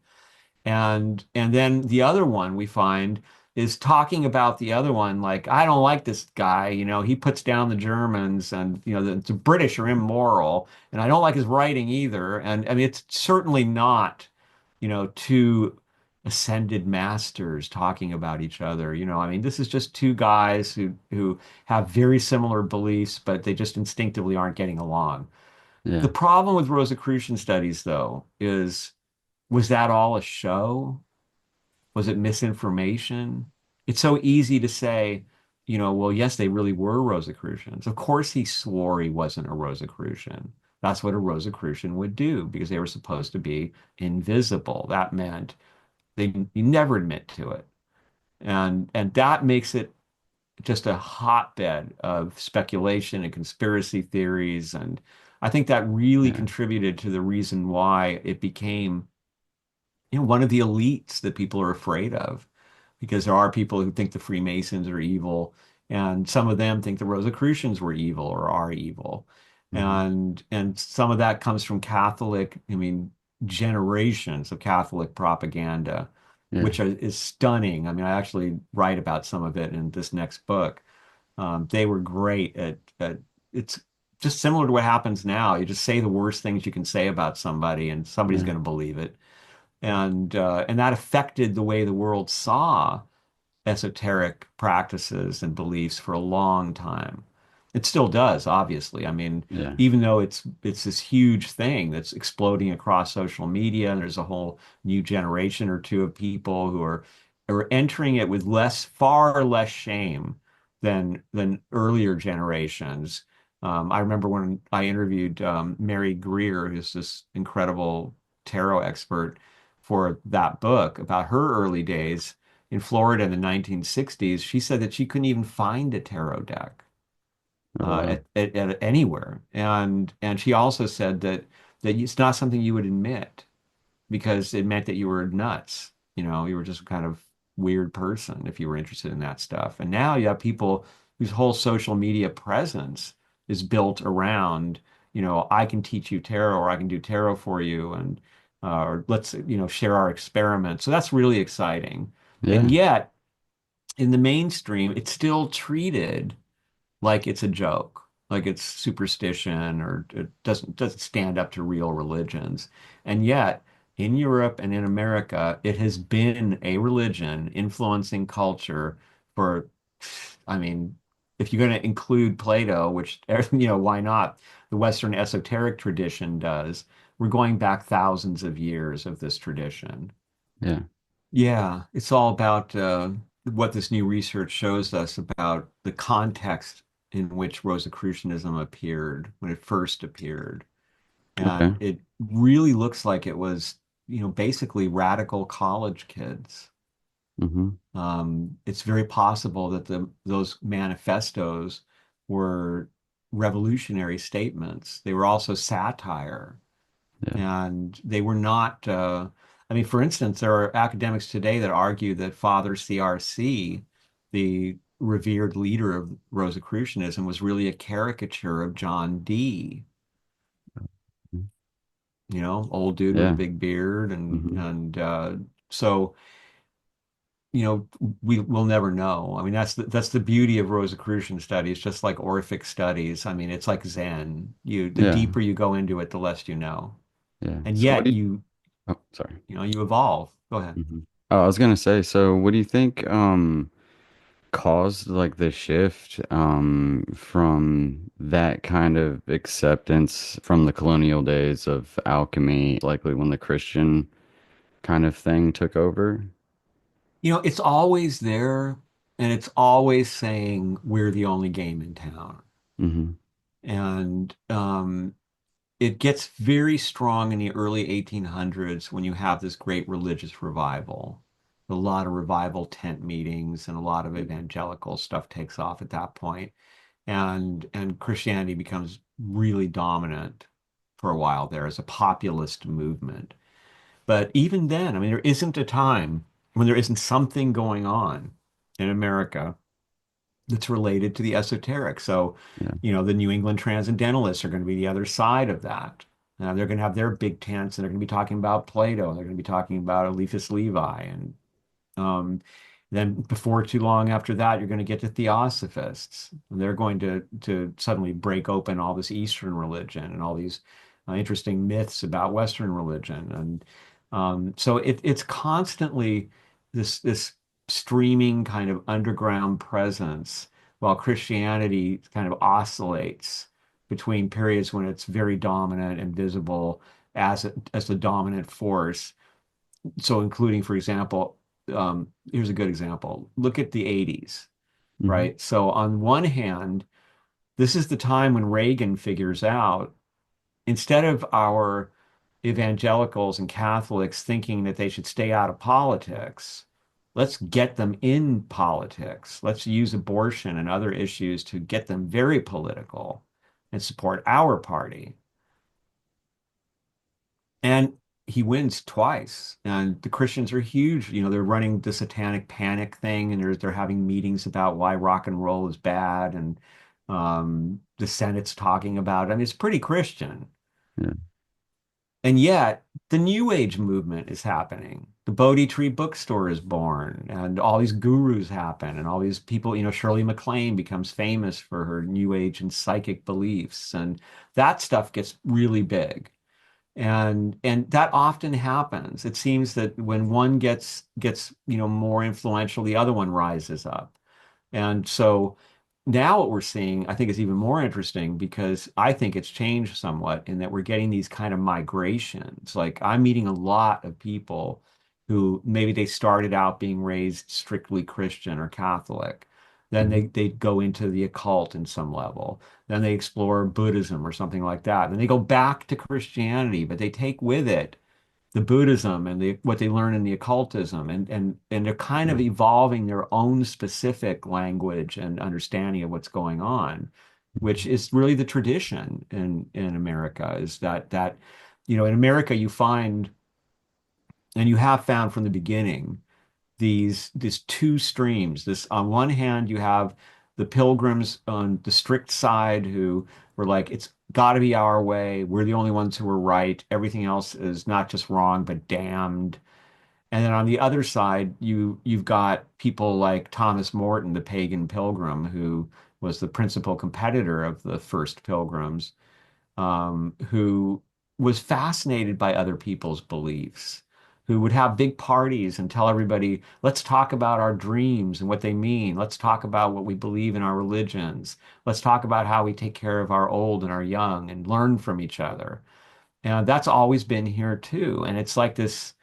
And then the other one we find is talking about the other one like I don't like this guy, he puts down the Germans and the British are immoral and I don't like his writing either. And I mean it's certainly not, two ascended masters talking about each other. I mean this is just two guys who have very similar beliefs, but they just instinctively aren't getting along. The Yeah. problem with Rosicrucian studies though is was that all a show? Was it misinformation? It's so easy to say, well, yes, they really were Rosicrucians. Of course, he swore he wasn't a Rosicrucian. That's what a Rosicrucian would do because they were supposed to be invisible. That meant you never admit to it. And that makes it just a hotbed of speculation and conspiracy theories. And I think that really Yeah. contributed to the reason why it became one of the elites that people are afraid of because there are people who think the Freemasons are evil, and some of them think the Rosicrucians were evil or are evil. Hmm. And some of that comes from Catholic, I mean, generations of Catholic propaganda, Yeah. which is stunning. I mean, I actually write about some of it in this next book. They were great at it's just similar to what happens now. You just say the worst things you can say about somebody, and somebody's Yeah. going to believe it and that affected the way the world saw esoteric practices and beliefs for a long time. It still does, obviously. I mean, Yeah. even though it's this huge thing that's exploding across social media, and there's a whole new generation or two of people who are entering it with far less shame than earlier generations. I remember when I interviewed Mary Greer, who's this incredible tarot expert, for that book about her early days in Florida in the 1960s. She said that she couldn't even find a tarot deck Oh, wow. at anywhere, and she also said that it's not something you would admit because it meant that you were nuts. You were just kind of weird person if you were interested in that stuff. And now you have people whose whole social media presence is built around, I can teach you tarot or I can do tarot for you and or let's, share our experiments. So that's really exciting. And Yeah. yet, in the mainstream, it's still treated like it's a joke, like it's superstition or it doesn't stand up to real religions. And yet, in Europe and in America, it has been a religion influencing culture for, I mean, if you're going to include Plato, which, why not? The Western esoteric tradition does. We're going back thousands of years of this tradition. Yeah. Yeah, it's all about what this new research shows us about the context in which Rosicrucianism appeared when it first appeared. Okay. And it really looks like it was, basically radical college kids. Mm-hmm. It's very possible that those manifestos were revolutionary statements. They were also satire, Yeah. and they were not. I mean, for instance, there are academics today that argue that Father CRC, the revered leader of Rosicrucianism, was really a caricature of John Dee. Old dude with a Yeah. big beard, and Mm-hmm. so we will never know. I mean, that's the beauty of Rosicrucian studies, just like Orphic studies. I mean, it's like Zen. The Yeah. deeper you go into it, the less you know. Yeah. And So what yet do you, oh, sorry. you evolve. Go ahead. Mm-hmm. Oh, I was gonna say, so what do you think caused like the shift from that kind of acceptance from the colonial days of alchemy, likely when the Christian kind of thing took over? It's always there, and it's always saying we're the only game in town. Mm-hmm. And it gets very strong in the early 1800s when you have this great religious revival. A lot of revival tent meetings and a lot of evangelical stuff takes off at that point, and Christianity becomes really dominant for a while there as a populist movement. But even then, I mean, there isn't a time when there isn't something going on in America that's related to the esoteric. So, Yeah. the New England Transcendentalists are going to be the other side of that. They're going to have their big tents, and they're going to be talking about Plato. They're going to be talking about Eliphas Levi, and um, then before too long after that, you're going to get to Theosophists. And they're going to suddenly break open all this Eastern religion and all these interesting myths about Western religion. And so it's constantly this streaming kind of underground presence, while Christianity kind of oscillates between periods when it's very dominant and visible as the dominant force. So including, for example, here's a good example. Look at the 80s, Mm-hmm. right? So on one hand, this is the time when Reagan figures out, instead of our evangelicals and Catholics thinking that they should stay out of politics, let's get them in politics. Let's use abortion and other issues to get them very political and support our party. And he wins twice. And the Christians are huge. They're running the satanic panic thing, and they're having meetings about why rock and roll is bad, and the Senate's talking about it. I mean, it's pretty Christian. Yeah. And yet, the New Age movement is happening. The Bodhi Tree Bookstore is born, and all these gurus happen, and all these people, Shirley MacLaine becomes famous for her New Age and psychic beliefs, and that stuff gets really big. And that often happens. It seems that when one gets more influential, the other one rises up. And so now what we're seeing, I think, is even more interesting because I think it's changed somewhat in that we're getting these kind of migrations. Like I'm meeting a lot of people who maybe they started out being raised strictly Christian or Catholic. Then Mm-hmm. they go into the occult in some level. Then they explore Buddhism or something like that. Then they go back to Christianity, but they take with it the Buddhism and what they learn in the occultism, and they're kind of Yeah. evolving their own specific language and understanding of what's going on, which is really the tradition in America. Is that in America you find, and you have found from the beginning, these two streams. This, on one hand, you have the pilgrims on the strict side who were like, it's got to be our way. We're the only ones who are right. Everything else is not just wrong, but damned. And then on the other side, you've got people like Thomas Morton, the pagan pilgrim, who was the principal competitor of the first pilgrims, who was fascinated by other people's beliefs, who would have big parties and tell everybody, let's talk about our dreams and what they mean. Let's talk about what we believe in our religions. Let's talk about how we take care of our old and our young and learn from each other. And that's always been here too. And it's like this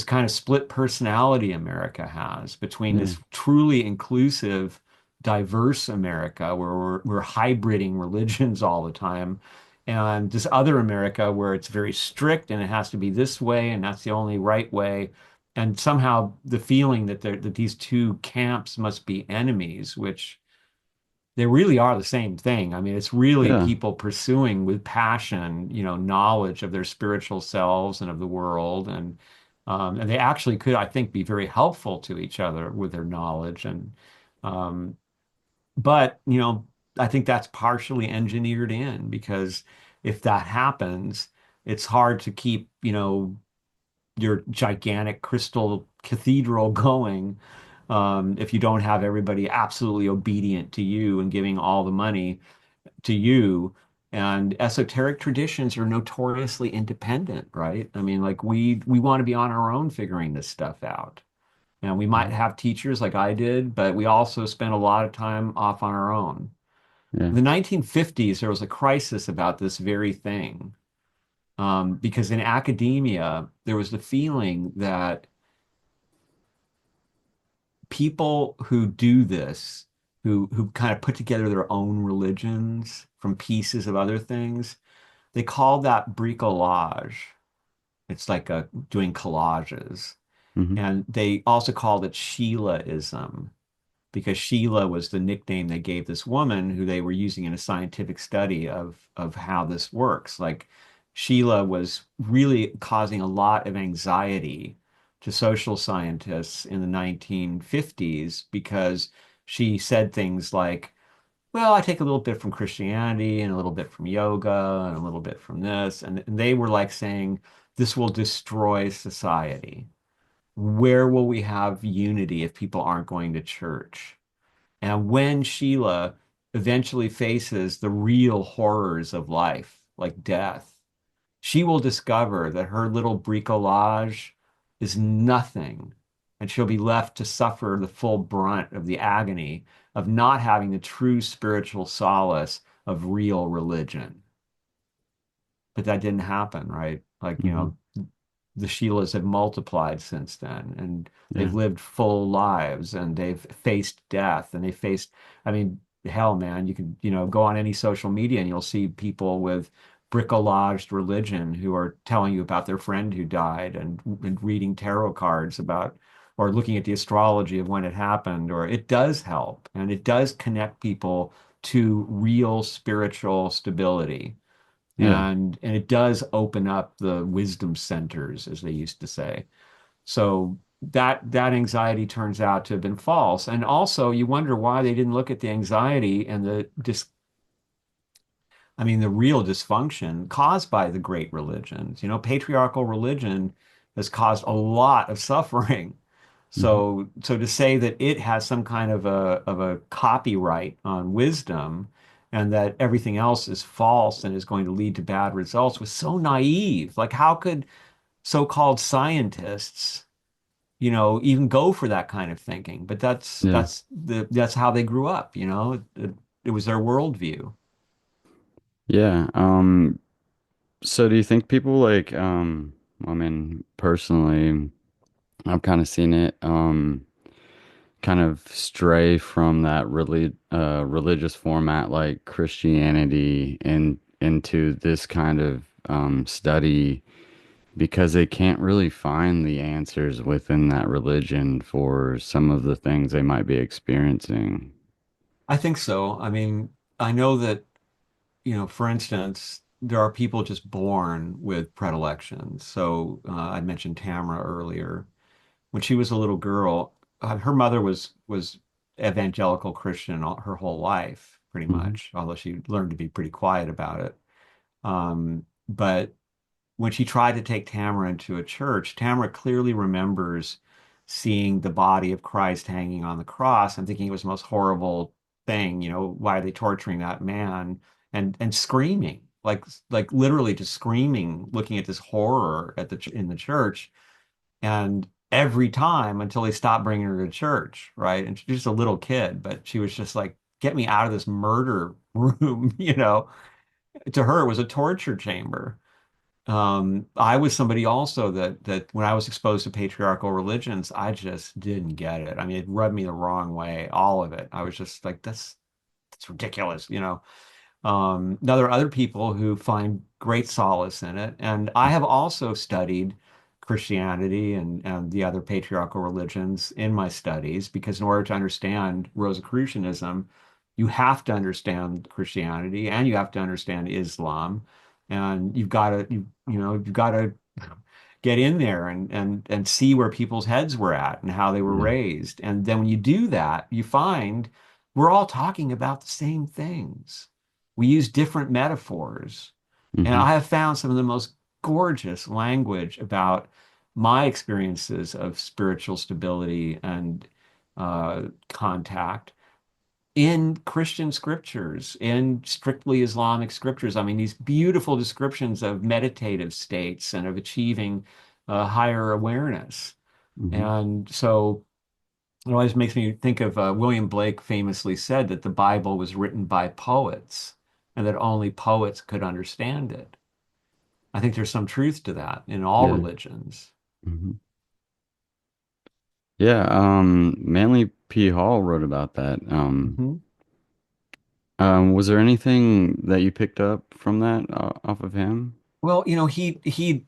kind of split personality America has between Yeah. this truly inclusive diverse America where we're hybriding religions all the time, and this other America where it's very strict and it has to be this way and that's the only right way. And somehow the feeling that that these two camps must be enemies, which they really are the same thing. I mean, it's really Yeah. people pursuing with passion, knowledge of their spiritual selves and of the world, and they actually could, I think, be very helpful to each other with their knowledge. And um, but I think that's partially engineered in because if that happens, it's hard to keep, your gigantic crystal cathedral going if you don't have everybody absolutely obedient to you and giving all the money to you. And esoteric traditions are notoriously independent, right? I mean, like we want to be on our own figuring this stuff out. And we might Mhm. have teachers like I did, but we also spent a lot of time off on our own. Yeah. In the 1950s, there was a crisis about this very thing. Because in academia, there was the feeling that people who do this, who kind of put together their own religions from pieces of other things, they call that bricolage. It's like doing collages. Hmm. And they also called it Sheilaism because Sheila was the nickname they gave this woman who they were using in a scientific study of how this works. Like Sheila was really causing a lot of anxiety to social scientists in the 1950s because she said things like, well, I take a little bit from Christianity and a little bit from yoga and a little bit from this. And they were like saying, this will destroy society. Where will we have unity if people aren't going to church? And when Sheila eventually faces the real horrors of life, like death, she will discover that her little bricolage is nothing. And she'll be left to suffer the full brunt of the agony of not having the true spiritual solace of real religion. But that didn't happen, right? Like, Hmm. the Sheilas have multiplied since then, and they've Yeah. lived full lives, and they've faced death, and they faced, I mean, hell, man, you can, go on any social media and you'll see people with bricolaged religion who are telling you about their friend who died and reading tarot cards about, or looking at the astrology of when it happened, or it does help, and it does connect people to real spiritual stability. Yeah. And it does open up the wisdom centers, as they used to say. So that anxiety turns out to have been false. And also you wonder why they didn't look at the anxiety and the dis I mean the real dysfunction caused by the great religions. Patriarchal religion has caused a lot of suffering. Hmm. So to say that it has some kind of a copyright on wisdom and that everything else is false and is going to lead to bad results was so naive. Like how could so-called scientists, even go for that kind of thinking? But that's Yeah. that's how they grew up, it was their worldview. Yeah. So do you think people like, I mean, personally, I've kind of seen it, kind of stray from that really, religious format like Christianity and into this kind of, study because they can't really find the answers within that religion for some of the things they might be experiencing. I think so. I mean, I know that for instance, there are people just born with predilections. So I mentioned Tamara earlier. When she was a little girl, her mother was evangelical Christian her whole life, pretty Hmm. much, although she learned to be pretty quiet about it. But when she tried to take Tamara into a church, Tamara clearly remembers seeing the body of Christ hanging on the cross and thinking it was the most horrible thing. Why are they torturing that man? And screaming, like literally just screaming, looking at this horror in the church. And every time until they stopped bringing her to church, right? And she's just a little kid, but she was just like, "Get me out of this murder room," To her, it was a torture chamber. I was somebody also that when I was exposed to patriarchal religions, I just didn't get it. I mean, it rubbed me the wrong way, all of it. I was just like, that's ridiculous, you know. Now there are other people who find great solace in it, and I have also studied Christianity and the other patriarchal religions in my studies because in order to understand Rosicrucianism, you have to understand Christianity and you have to understand Islam, and you've got to get in there and see where people's heads were at and how they were Yeah. raised, and then when you do that, you find we're all talking about the same things. We use different metaphors. And Hmm. I have found some of the most gorgeous language about my experiences of spiritual stability and contact in Christian scriptures, in strictly Islamic scriptures. I mean, these beautiful descriptions of meditative states and of achieving higher awareness. Hmm. And so it always makes me think of William Blake famously said that the Bible was written by poets and that only poets could understand it. I think there's some truth to that in all Yeah. religions. Hmm. Yeah. Manly P. Hall wrote about that. Hmm. Was there anything that you picked up from that off of him? Well, he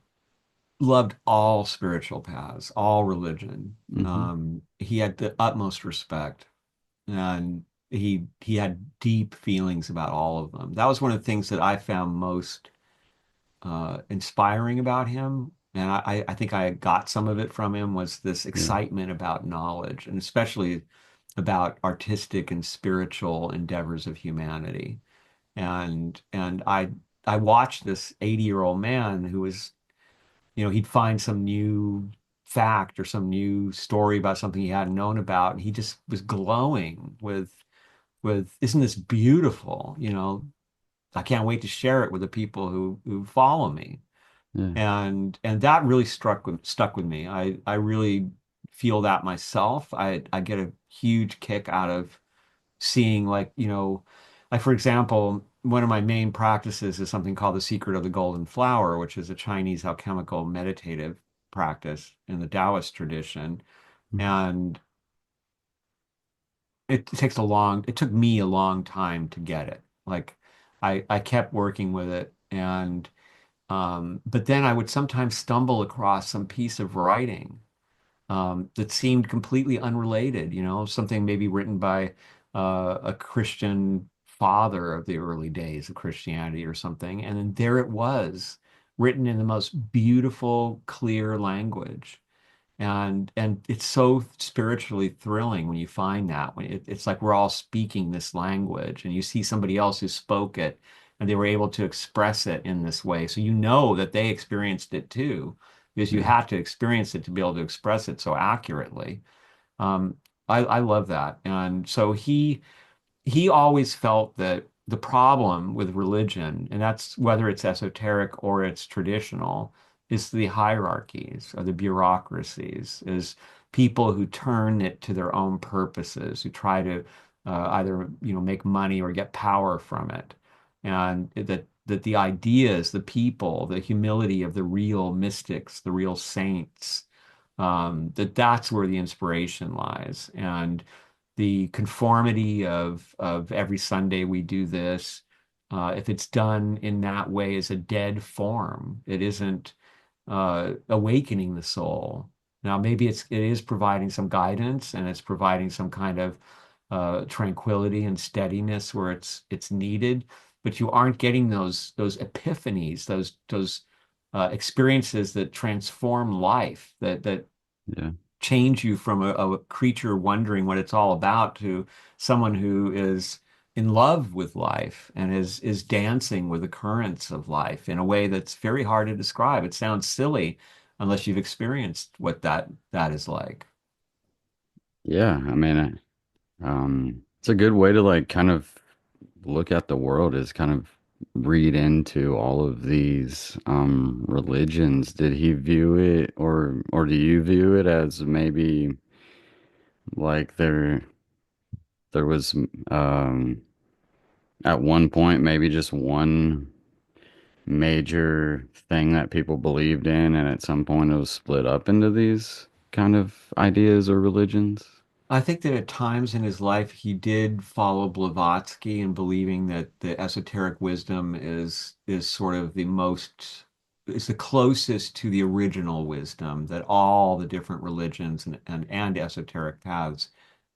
loved all spiritual paths, all religion. Hmm. He had the utmost respect, and he had deep feelings about all of them. That was one of the things that I found most inspiring about him. And I think I got some of it from him was this Yeah. excitement about knowledge and especially about artistic and spiritual endeavors of humanity. And I watched this 80-year-old man who was, he'd find some new fact or some new story about something he hadn't known about. And he just was glowing with, isn't this beautiful? I can't wait to share it with the people who follow me. Yeah. And that really stuck with me. I really feel that myself. I get a huge kick out of seeing like for example, one of my main practices is something called the Secret of the Golden Flower, which is a Chinese alchemical meditative practice in the Taoist tradition. Mhm. And it took me a long time to get it. Like I kept working with it and but then I would sometimes stumble across some piece of writing that seemed completely unrelated, something maybe written by a Christian father of the early days of Christianity or something. And then there it was, written in the most beautiful, clear language. And it's so spiritually thrilling when you find that when it's like we're all speaking this language and you see somebody else who spoke it and they were able to express it in this way. So you know that they experienced it too, because you Yeah. had to experience it to be able to express it so accurately. Um, I love that. And so he always felt that the problem with religion, and that's whether it's esoteric or it's traditional, is the hierarchies or the bureaucracies, is people who turn it to their own purposes, who try to either make money or get power from it, and that the ideas, the people, the humility of the real mystics, the real saints, that's where the inspiration lies, and the conformity of every Sunday we do this. If it's done in that way as a dead form, it isn't awakening the soul. Now, maybe it is providing some guidance and it's providing some kind of tranquility and steadiness where it's needed, but you aren't getting those epiphanies, those experiences that transform life, that Yeah. change you from a creature wondering what it's all about to someone who is in love with life and is dancing with the currents of life in a way that's very hard to describe. It sounds silly unless you've experienced what that is like. Yeah. I mean, it's a good way to like kind of look at the world is kind of read into all of these religions. Did he view it or do you view it as maybe like there was at one point maybe just one major thing that people believed in, and at some point it was split up into these kind of ideas or religions? I think that at times in his life he did follow Blavatsky in believing that the esoteric wisdom is sort of the most is the closest to the original wisdom that all the different religions and esoteric paths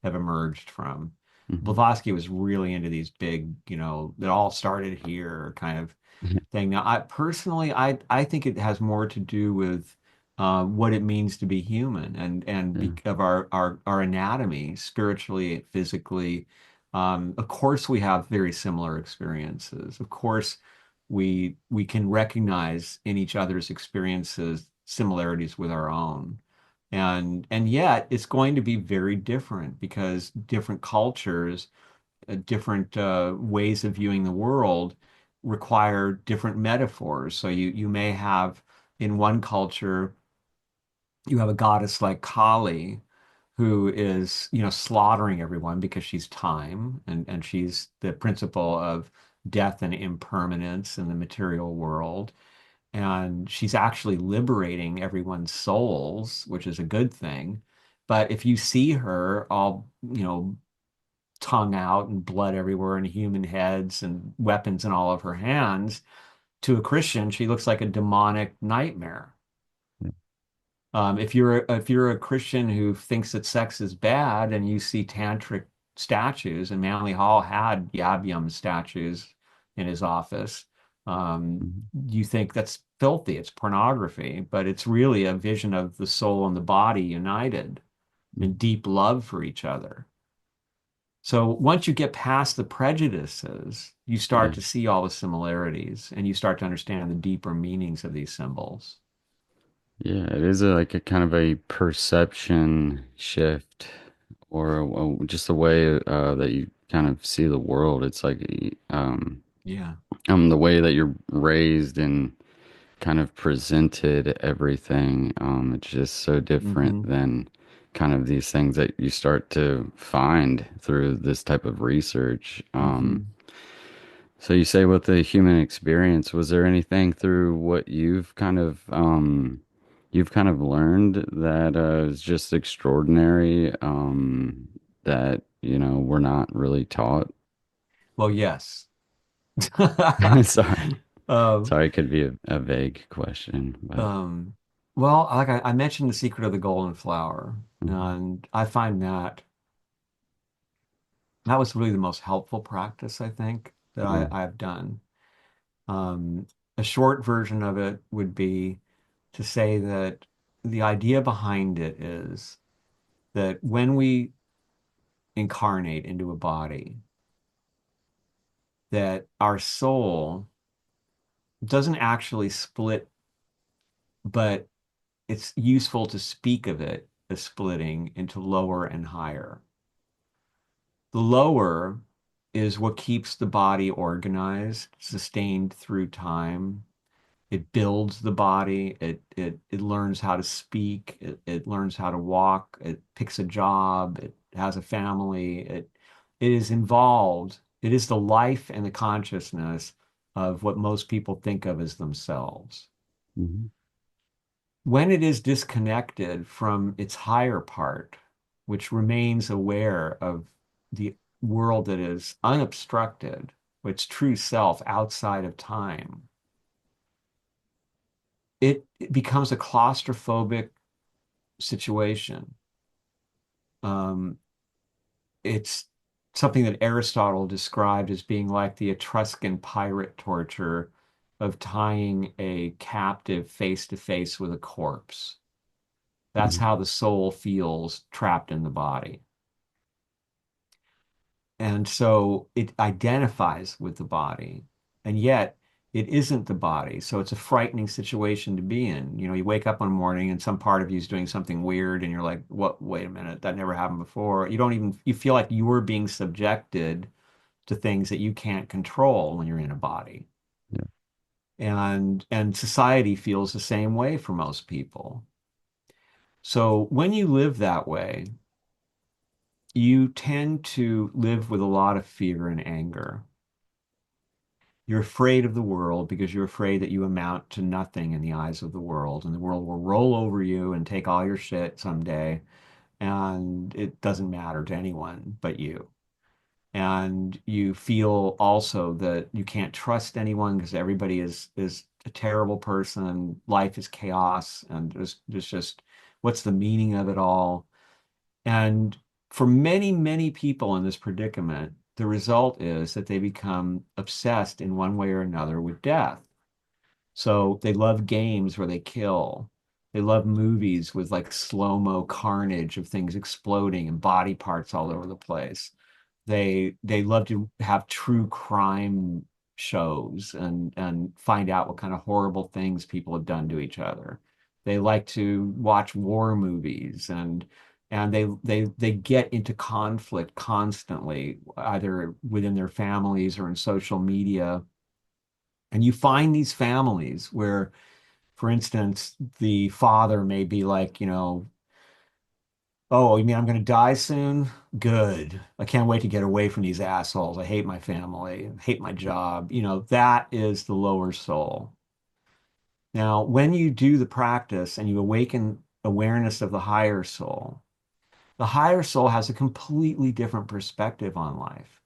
have emerged from. Hmm. Blavatsky was really into these big, that all started here kind of thing. Now, I personally, I think it has more to do with what it means to be human and Yeah. of our anatomy, spiritually, physically. Of course, we have very similar experiences. Of course, we can recognize in each other's experiences similarities with our own. And yet it's going to be very different because different cultures different ways of viewing the world require different metaphors. So you may have in one culture, you have a goddess like Kali who is, slaughtering everyone because she's time and she's the principle of death and impermanence in the material world. And she's actually liberating everyone's souls, which is a good thing. But if you see her all, tongue out and blood everywhere and human heads and weapons in all of her hands. To a Christian, she looks like a demonic nightmare. If you're a Christian who thinks that sex is bad and you see tantric statues, and Manly Hall had Yab Yum statues in his office, Mhm. you think that's filthy, it's pornography, but it's really a vision of the soul and the body united in Mhm. deep love for each other. So once you get past the prejudices, you start Yeah. to see all the similarities and you start to understand the deeper meanings of these symbols. Yeah, it is like a kind of a perception shift or just the way that you kind of see the world. It's like Yeah. the way that you're raised and kind of presented everything. It's just so different Hmm. than kind of these things that you start to find through this type of research. Hmm. So you say with the human experience, was there anything through what you've kind of learned that is just extraordinary that we're not really taught? Well, yes. Sorry. Um, Sorry, it could be a vague question, but um, well, like I mentioned, the secret of the golden flower, mhm, and I find that was really the most helpful practice I think that yeah, I've done. Um, a short version of it would be to say that the idea behind it is that when we incarnate into a body, that our soul doesn't actually split, but it's useful to speak of it as splitting into lower and higher. The lower is what keeps the body organized, sustained through time. It builds the body. It learns how to speak. It learns how to walk. It picks a job. It has a family. It is involved. It is the life and the consciousness of what most people think of as themselves. mhm, When it is disconnected from its higher part, which remains aware of the world that is unobstructed, its true self outside of time, it becomes a claustrophobic situation. Um, it's something that Aristotle described as being like the Etruscan pirate torture of tying a captive face to face with a corpse. That's mhm, how the soul feels trapped in the body. And so it identifies with the body, and yet it isn't the body. So it's a frightening situation to be in. You wake up one morning and some part of you is doing something weird, and you're like, what? Wait a minute, that never happened before. You feel like you are being subjected to things that you can't control when you're in a body. yeah, And society feels the same way for most people. So when you live that way, you tend to live with a lot of fear and anger. You're afraid of the world because you're afraid that you amount to nothing in the eyes of the world, and the world will roll over you and take all your shit someday, and it doesn't matter to anyone but you. And you feel also that you can't trust anyone because everybody is a terrible person. Life is chaos, and there's just what's the meaning of it all? And for many, many people in this predicament, the result is that they become obsessed in one way or another with death. So they love games where they kill. They love movies with like slow-mo carnage of things exploding and body parts all over the place. They love to have true crime shows and find out what kind of horrible things people have done to each other. They like to watch war movies and they get into conflict constantly, either within their families or in social media. And you find these families where, for instance, the father may be like, oh, you mean I'm going to die soon? Good. I can't wait to get away from these assholes. I hate my family, I hate my job. That is the lower soul. Now, when you do the practice and you awaken awareness of the higher soul has a completely different perspective on life.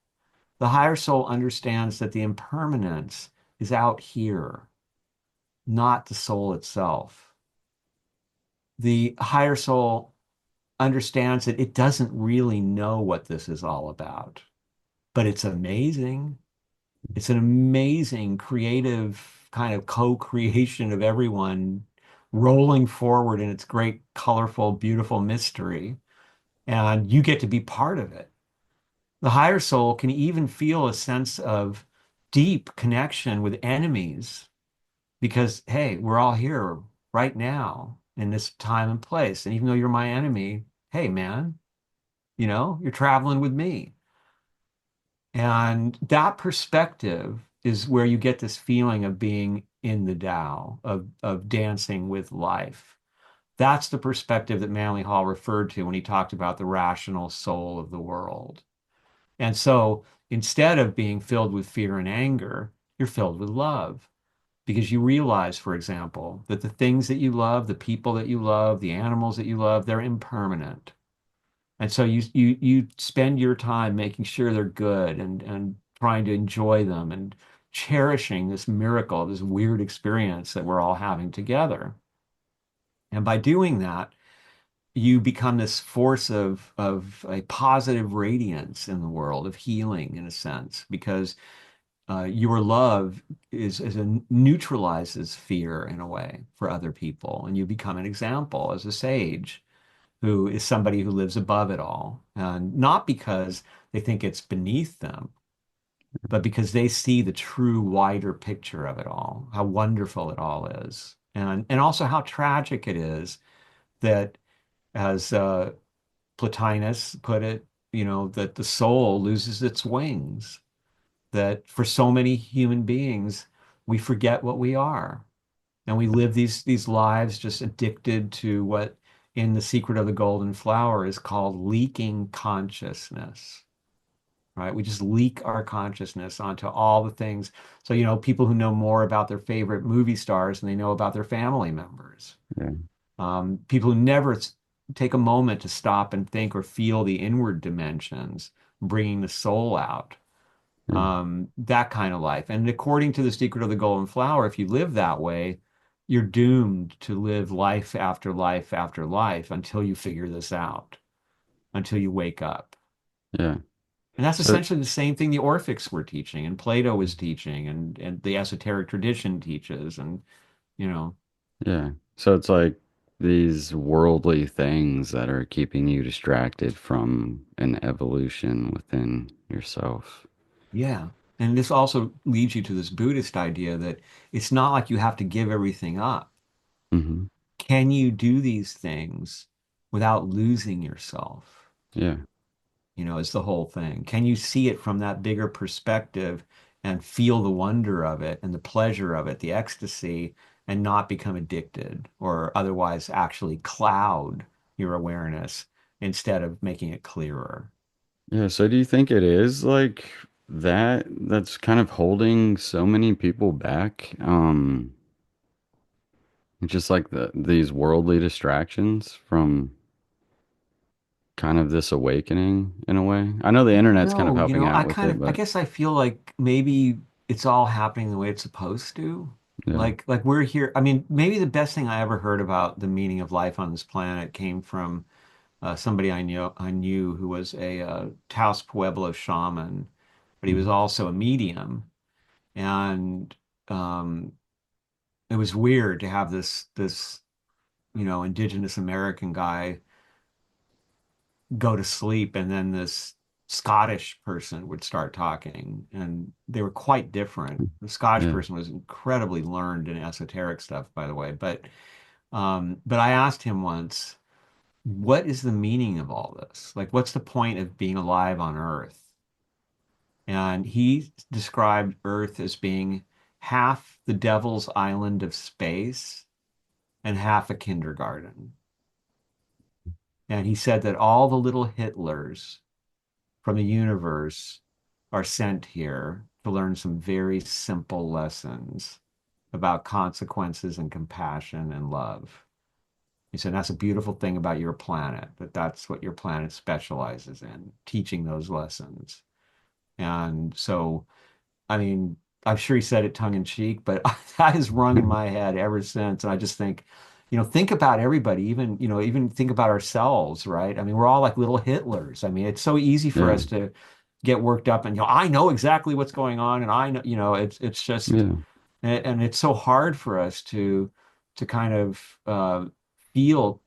The higher soul understands that the impermanence is out here, not the soul itself. The higher soul understands that it doesn't really know what this is all about, but it's amazing. It's an amazing creative kind of co-creation of everyone rolling forward in its great, colorful, beautiful mystery. And you get to be part of it. The higher soul can even feel a sense of deep connection with enemies because, hey, we're all here right now in this time and place. And even though you're my enemy, hey, man, you're traveling with me. And that perspective is where you get this feeling of being in the Tao, of dancing with life. That's the perspective that Manly Hall referred to when he talked about the rational soul of the world. And so instead of being filled with fear and anger, you're filled with love because you realize, for example, that the things that you love, the people that you love, the animals that you love, they're impermanent. And so you spend your time making sure they're good and trying to enjoy them and cherishing this miracle, this weird experience that we're all having together. And by doing that, you become this force of a positive radiance in the world of healing in a sense, because your love is a neutralizes fear in a way for other people, and you become an example as a sage who is somebody who lives above it all, and not because they think it's beneath them, but because they see the true wider picture of it all, how wonderful it all is, and also how tragic it is that, as Plotinus put it, that the soul loses its wings, that for so many human beings, we forget what we are. And we live these lives just addicted to what in The Secret of the Golden Flower is called leaking consciousness, right? We just leak our consciousness onto all the things. So, people who know more about their favorite movie stars than they know about their family members. Yeah. People who never take a moment to stop and think or feel the inward dimensions, bringing the soul out, Yeah. that kind of life. And according to The Secret of the Golden Flower, if you live that way, you're doomed to live life after life after life until you figure this out, until you wake up. Yeah. And that's So, essentially the same thing the Orphics were teaching, and Plato was teaching, and the esoteric tradition teaches, and you know, yeah. So it's like these worldly things that are keeping you distracted from an evolution within yourself. yeah. And this also leads you to this Buddhist idea that it's not like you have to give everything up. Hmm. Can you do these things without losing yourself? Yeah. Is the whole thing. Can you see it from that bigger perspective and feel the wonder of it and the pleasure of it, the ecstasy, and not become addicted or otherwise actually cloud your awareness instead of making it clearer? Yeah. So do you think it is like that's kind of holding so many people back. It's just like these worldly distractions from kind of this awakening in a way. I know the internet's kind of No, helping out I with kind it, of, I but guess I feel like maybe it's all happening the way it's supposed to. yeah. Like we're here. I mean, maybe the best thing I ever heard about the meaning of life on this planet came from somebody I knew who was a Taos Pueblo shaman, but he was Mhm. also a medium, and um, it was weird to have this indigenous American guy go to sleep, and then this Scottish person would start talking, and they were quite different. The Scottish Yeah. person was incredibly learned in esoteric stuff, by the way, but I asked him once, what is the meaning of all this? Like, what's the point of being alive on Earth? And he described Earth as being half the devil's island of space and half a kindergarten. And he said that all the little Hitlers from the universe are sent here to learn some very simple lessons about consequences and compassion and love. He said that's a beautiful thing about your planet, that that's what your planet specializes in, teaching those lessons. And so, I mean, I'm sure he said it tongue in cheek, but that has rung in my head ever since. And I just think, think about everybody, even think about ourselves, right? I mean, we're all like little Hitlers. I mean, it's so easy for Yeah. us to get worked up and, I know exactly what's going on. And I know, it's just, Yeah. and it's so hard for us to kind of feel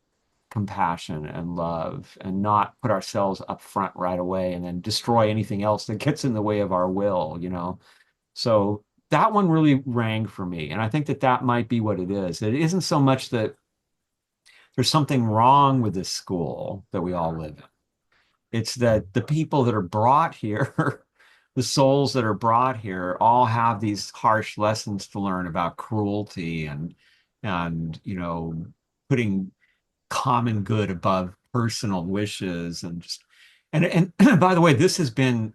compassion and love and not put ourselves up front right away and then destroy anything else that gets in the way of our will. So that one really rang for me. And I think that that might be what it is. It isn't so much that there's something wrong with this school that we all live in. It's that the people that are brought here, the souls that are brought here, all have these harsh lessons to learn about cruelty and putting common good above personal wishes and just and by the way, this has been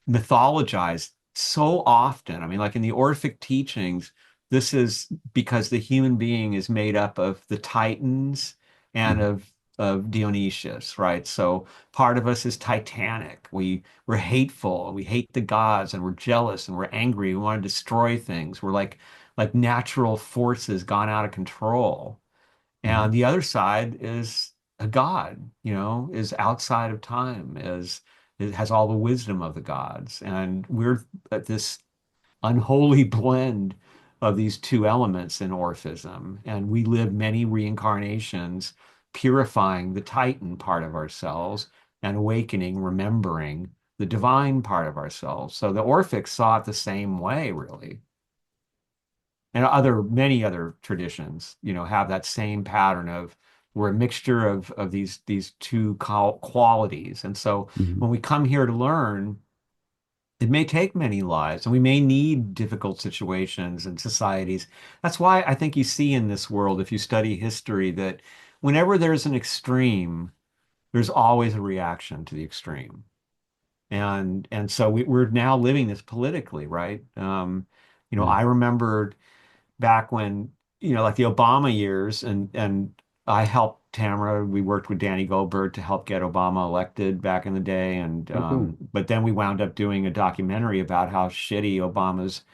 mythologized so often. I mean, like in the Orphic teachings, this is because the human being is made up of the Titans and Mhm. of Dionysius, right? So part of us is titanic. We're hateful, we hate the gods, and we're jealous and we're angry. We want to destroy things. We're like natural forces gone out of control. Mhm. And the other side is a God, is outside of time, it has all the wisdom of the gods. And we're at this unholy blend of these two elements in Orphism. And we live many reincarnations purifying the Titan part of ourselves and awakening, remembering the divine part of ourselves. So the Orphics saw it the same way, really, and many other traditions, have that same pattern of we're a mixture of these two qualities. And so Mhm. when we come here to learn, it may take many lives, and we may need difficult situations and societies. That's why I think you see in this world, if you study history, that whenever there's an extreme, there's always a reaction to the extreme. And so we're now living this politically, right? Yeah. I remember back when, like the Obama years, and I helped Tamara. We worked with Danny Goldberg to help get Obama elected back in the day, and Oh, cool. but then we wound up doing a documentary about how shitty Obama's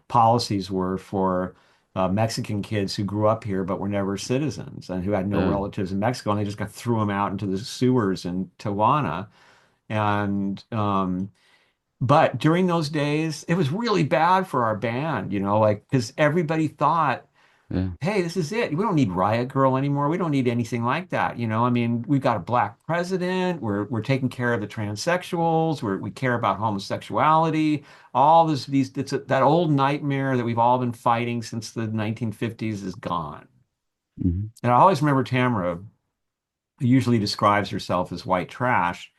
policies were for Mexican kids who grew up here but were never citizens and who had no Yeah. relatives in Mexico, and they just got threw them out into the sewers in Tijuana. And but during those days, it was really bad for our band, like because everybody thought, Yeah. hey, this is it. We don't need Riot Girl anymore. We don't need anything like that. I mean, we've got a black president. We're taking care of the transsexuals. We care about homosexuality. All that old nightmare that we've all been fighting since the 1950s is gone. Mhm. And I always remember Tamara, who usually describes herself as white trash,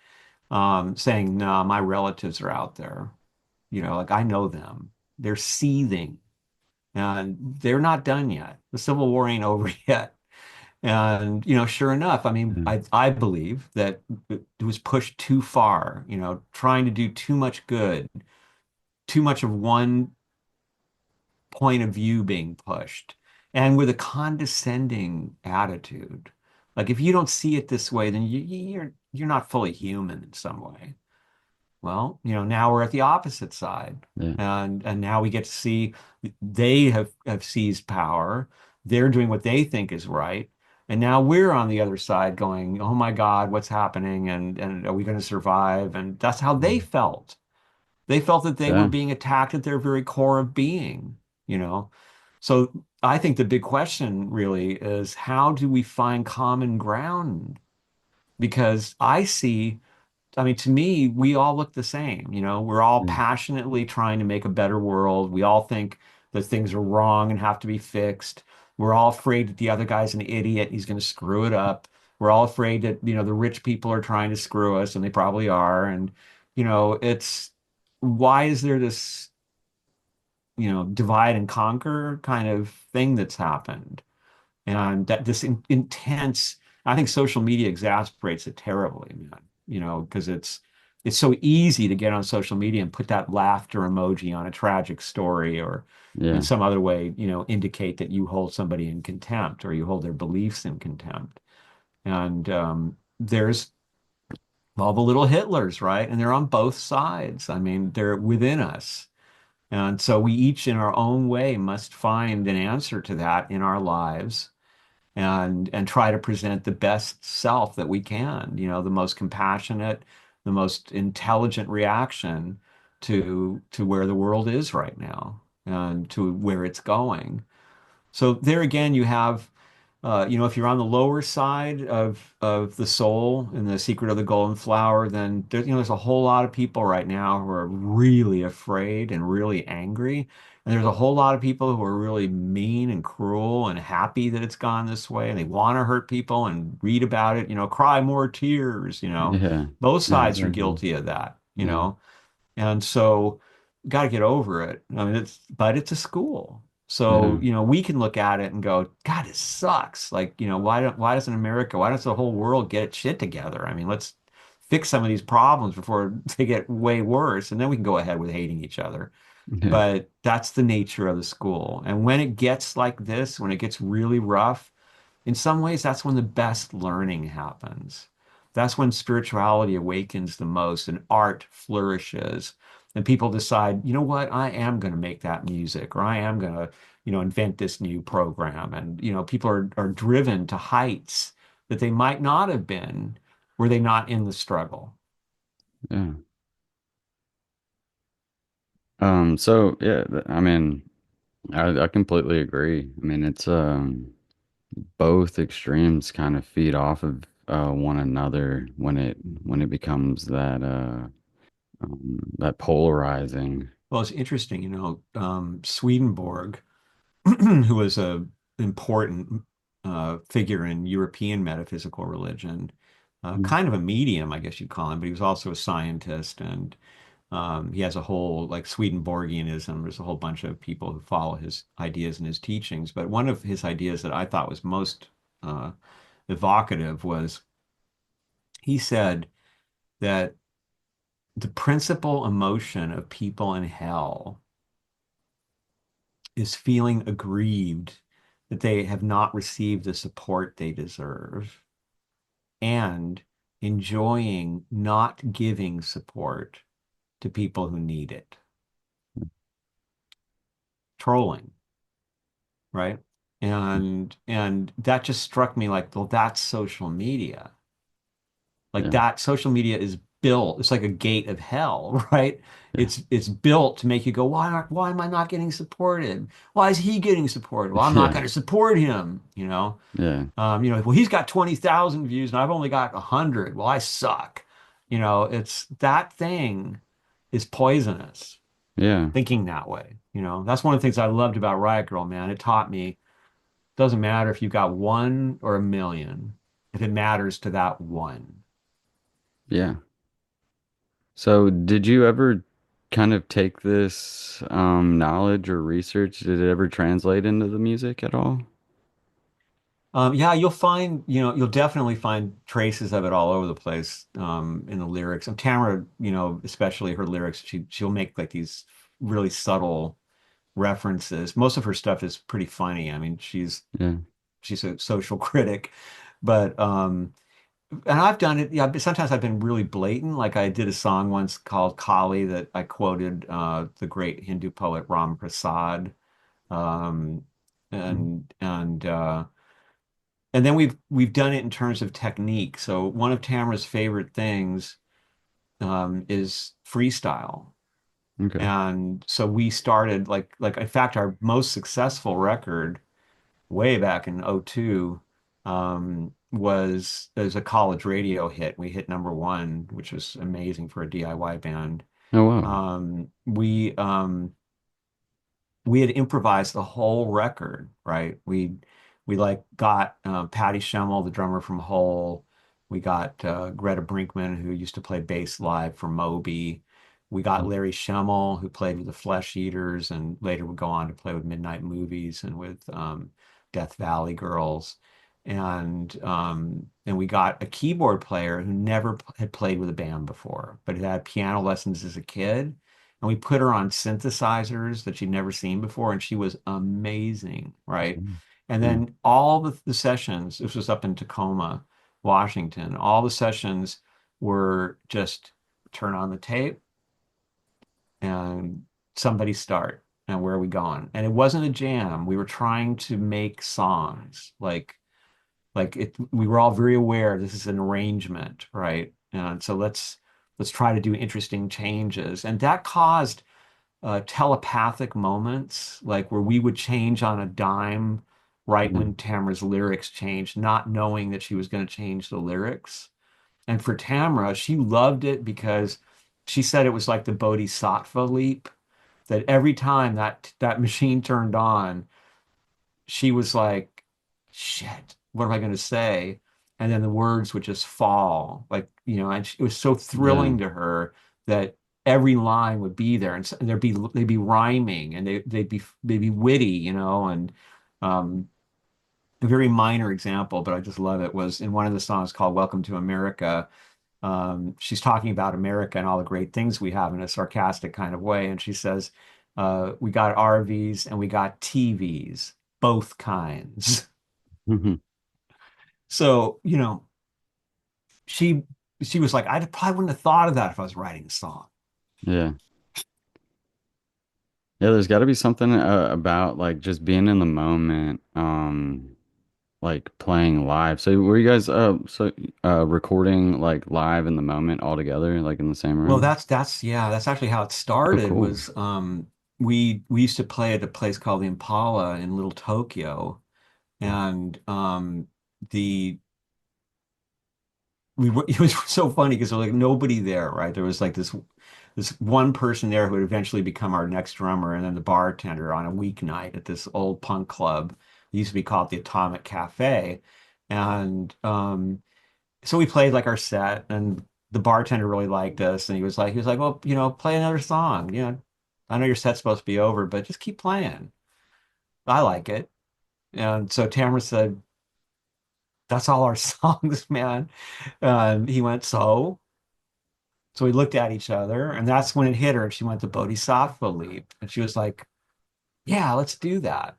saying, "No, my relatives are out there. Like I know them. They're seething, and they're not done yet. The Civil War ain't over yet." And, sure enough, I mean, Yeah. I believe that it was pushed too far, trying to do too much good, too much of one point of view being pushed, and with a condescending attitude. Like if you don't see it this way, then you're not fully human in some way. Well, now we're at the opposite side. Yeah. And now we get to see they have seized power. They're doing what they think is right. And now we're on the other side going, oh my God, what's happening? And are we going to survive? And that's how they felt. They felt that they were Yeah. being attacked at their very core of being, you know? So I think the big question really is how do we find common ground? Because I mean, to me, we all look the same. We're all Yeah. passionately trying to make a better world. We all think that things are wrong and have to be fixed. We're all afraid that the other guy's an idiot. He's going to screw it up. We're all afraid that, the rich people are trying to screw us, and they probably are. And, it's why is there this, divide and conquer kind of thing that's happened? And that this intense, I think social media exasperates it terribly, man. Because it's so easy to get on social media and put that laughter emoji on a tragic story or in Yeah. some other way, indicate that you hold somebody in contempt or you hold their beliefs in contempt. And there's all the little Hitlers, right? And they're on both sides. I mean, they're within us. And so we each in our own way must find an answer to that in our lives and try to present the best self that we can, the most compassionate, the most intelligent reaction to where the world is right now and to where it's going. So there again, you have, if you're on the lower side of the soul in the secret of the golden flower, then there's a whole lot of people right now who are really afraid and really angry. And there's a whole lot of people who are really mean and cruel and happy that it's gone this way, and they want to hurt people and read about it, cry more tears. Yeah. Both Yeah. sides are Exactly. guilty of that, you Yeah. know. And so got to get over it. I mean, but it's a school. So, Yeah. we can look at it and go, God, it sucks. Like, why doesn't America, why does the whole world get its shit together? I mean, let's fix some of these problems before they get way worse. And then we can go ahead with hating each other. Yeah. But that's the nature of the school. And when it gets like this, when it gets really rough, in some ways, that's when the best learning happens. That's when spirituality awakens the most and art flourishes. And people decide, you know what, I am going to make that music, or I am going to, invent this new program. And, people are driven to heights that they might not have been were they not in the struggle. Yeah. So yeah, I mean, I completely agree. I mean, it's both extremes kind of feed off of one another when it becomes that polarizing. Well, it's interesting, Swedenborg, who was a important figure in European metaphysical religion, kind of a medium, I guess you'd call him, but he was also a scientist, and he has a whole like Swedenborgianism. There's a whole bunch of people who follow his ideas and his teachings. But one of his ideas that I thought was most uh, evocative was he said that the principal emotion of people in hell is feeling aggrieved that they have not received the support they deserve and enjoying not giving support to people who need it. Trolling, right? And that just struck me like, well, that's social media. Like Yeah. that social media is built, it's like a gate of hell, right? Yeah. It's built to make you go, why am I not getting supported? Why is he getting supported? Well, I'm not Yeah. going to support him. Yeah. Well, he's got 20,000 views and I've only got 100. Well, I suck. It's that thing is poisonous, Yeah. thinking that way. That's one of the things I loved about Riot Girl, man. It taught me doesn't matter if you got one or a million, if it matters to that one. Yeah. So did you ever kind of take this knowledge or research? Did it ever translate into the music at all? Yeah, you'll find, you'll definitely find traces of it all over the place in the lyrics. And Tamara, especially her lyrics, she'll make like these really subtle references. Most of her stuff is pretty funny. I mean, Yeah. she's a social critic, but and I've done it. Yeah, but sometimes I've been really blatant. Like I did a song once called Kali that I quoted the great Hindu poet Ram Prasad. Um, Mm. and then we've done it in terms of technique. So one of Tamara's favorite things is freestyle. Okay. And so we started like in fact our most successful record way back in '02 was a college radio hit. We hit number one, which was amazing for a DIY band. Oh wow. Um, we um, we had improvised the whole record, right? We like got Patty Schemmel, the drummer from Hole. We got Greta Brinkman, who used to play bass live for Moby. We got Mm. Larry Schemmel, who played with the Flesh Eaters and later would go on to play with Midnight Movies and with Death Valley Girls. And we got a keyboard player who never had played with a band before, but had piano lessons as a kid, and we put her on synthesizers that she'd never seen before, and she was amazing, right? Mm. And Yeah. then all the sessions, this was up in Tacoma, Washington, all the sessions were just turn on the tape and somebody start. And where are we going? And it wasn't a jam. We were trying to make songs. We were all very aware this is an arrangement, right? And so let's try to do interesting changes. And that caused telepathic moments, like where we would change on a dime right Yeah. when Tamara's lyrics changed, not knowing that she was going to change the lyrics. And for Tamara, she loved it because she said it was like the Bodhisattva leap, that every time that machine turned on, she was like, shit, what am I going to say? And then the words would just fall, like, and it was so Yeah. thrilling to her that every line would be there, and they'd be rhyming, and they'd be witty, and um, a very minor example, but I just love it, was in one of the songs called Welcome to America. She's talking about America and all the great things we have in a sarcastic kind of way. And she says, we got RVs and we got TVs, both kinds. Mhm. So, she she was like, I probably wouldn't have thought of that if I was writing a song. Yeah. Yeah, there's got to be something about like just being in the moment, like playing live. So were you guys recording like live in the moment all together, like in the same Well, room? that's yeah, that's actually how it Oh, started. cool. Was we used to play at a place called the Impala in Little Tokyo, and the it was so funny because there was like nobody there, right? There was like this one person there who would eventually become our next drummer, and then the bartender on a weeknight at this old punk club. It used to be called the Atomic Cafe. And so we played like our set, and the bartender really liked us, and he was like, well, play another song. I know your set's supposed to be over, but just keep playing. I like it. And so Tamara said, that's all our songs, man. He went, so we looked at each other, and that's when it hit her. And she went the Bodhisattva leap. And she was like, yeah, let's do that.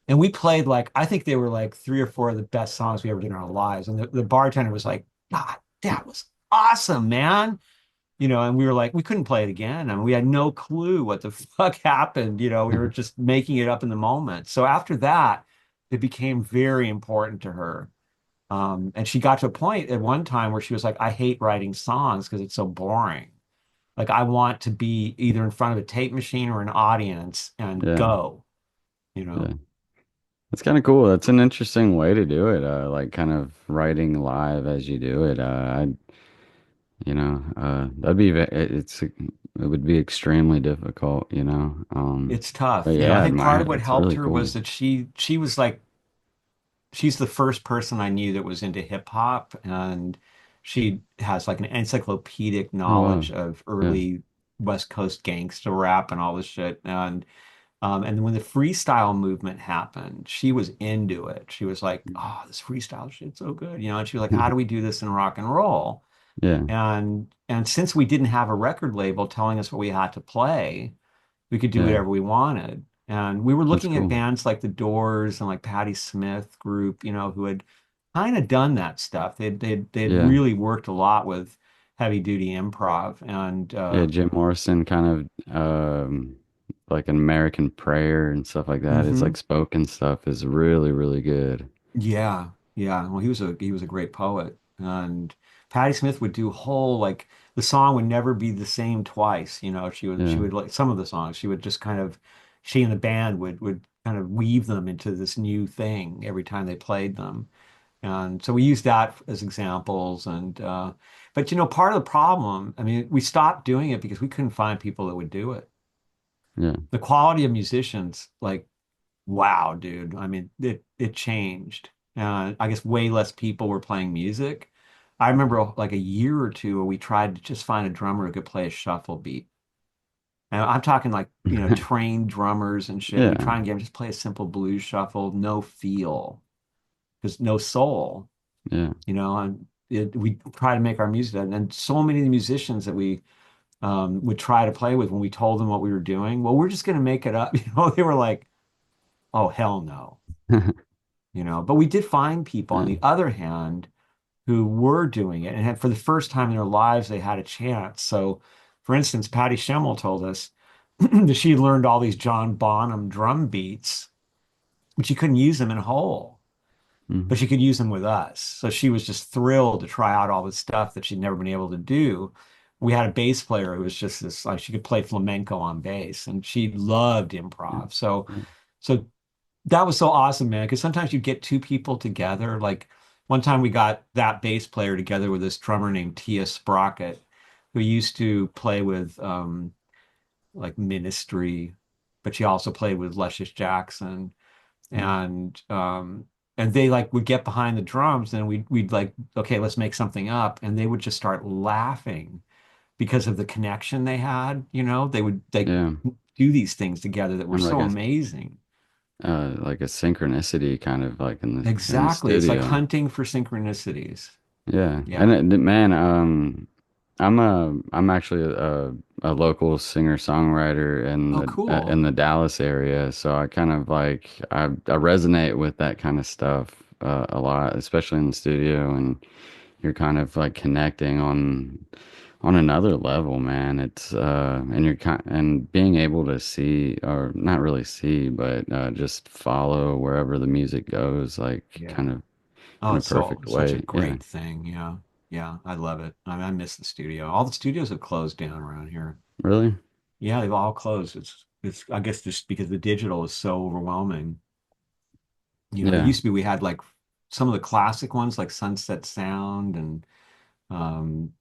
And we played like, I think they were like three or four of the best songs we ever did in our lives. And the bartender was like, God, that was awesome, man. And we were like, we couldn't play it again. I mean, we had no clue what the fuck happened. We were just making it up in the moment. So after that, it became very important to her. And she got to a point at one time where she was like, I hate writing songs because it's so boring. Like I want to be either in front of a tape machine or an audience and Yeah. go, you Yeah. know. That's kind of cool. That's an interesting way to do it. Like kind of writing live as you do it. That'd be, it would be extremely difficult, It's but tough. yeah, I I think part admire of it. what It's helped really her was cool. that she was like she's the first person I knew that was into hip hop, and she has like an encyclopedic Oh, wow. knowledge of Yeah. early West Coast gangsta rap and all this shit. And And then when the freestyle movement happened, she was into it. She was like, "Oh, this freestyle shit's so good," And she was like, "How do we do this in rock and roll?" Yeah, And since we didn't have a record label telling us what we had to play, we could do yeah, whatever we wanted. And we were that's looking at cool. bands like The Doors and like Patti Smith group, who had kind of done that stuff. They'd Yeah, really worked a lot with heavy duty improv. And yeah, Jim Morrison kind of like an American Prayer and stuff like that. His mhm. like spoken stuff is really, really good. Yeah, yeah. Well, he was a great poet, and Patti Smith would do whole like the song would never be the same twice. She Yeah. would like some of the songs. She would just kind of she and the band would kind of weave them into this new thing every time they played them, and so we used that as examples. But part of the problem, I mean, we stopped doing it because we couldn't find people that would do it. Yeah. The quality of musicians, like wow, dude. I mean, it changed. I guess way less people were playing music. I remember like a year or two we tried to just find a drummer who could play a shuffle beat. And I'm talking like, trained drummers and shit. We Yeah. try and get them just play a simple blues shuffle, no feel, because no soul, Yeah. and we try to make our music. And so many of the musicians that we would try to play with when we told them what we were doing, well, we're just going to make it up. They were like, oh, hell no. But we did find people on Yeah. the other hand who were doing it and had for the first time in their lives they had a chance. So, for instance, Patty Schemmel told us that she had learned all these John Bonham drum beats, but she couldn't use them in whole, but Hmm. she could use them with us. So she was just thrilled to try out all the stuff that she'd never been able to do. We had a bass player who was just this like she could play flamenco on bass and she loved Yeah. improv. So Yeah. so that was so awesome, man, because sometimes you get two people together. Like one time we got that bass player together with this drummer named Tia Sprocket, who used to play with like Ministry, but she also played with Luscious Jackson. And they like would get behind the drums and we'd like, okay, let's make something up. And they would just start laughing because of the connection they had, they would like Yeah. do these things together that were And so amazing. like a synchronicity kind of like in the Exactly. It's like studio. hunting for synchronicities. Yeah. And Yeah. man, I'm actually a local singer-songwriter Oh, in cool. the Dallas area, so I kind of like I resonate with that kind of stuff a lot, especially in the studio, and you're kind of like connecting on another level, man. It's and you're kind and being able to see or not really see, but just follow wherever the music goes, like Yeah. kind of Oh, in a it's so perfect such a way. Yeah. great thing. Yeah. Yeah. I love it. I miss the studio. All the studios have closed down around here. Really? Yeah, they've all closed. It's I guess just because the digital is so overwhelming. It Yeah. used to be we had like some of the classic ones like Sunset Sound and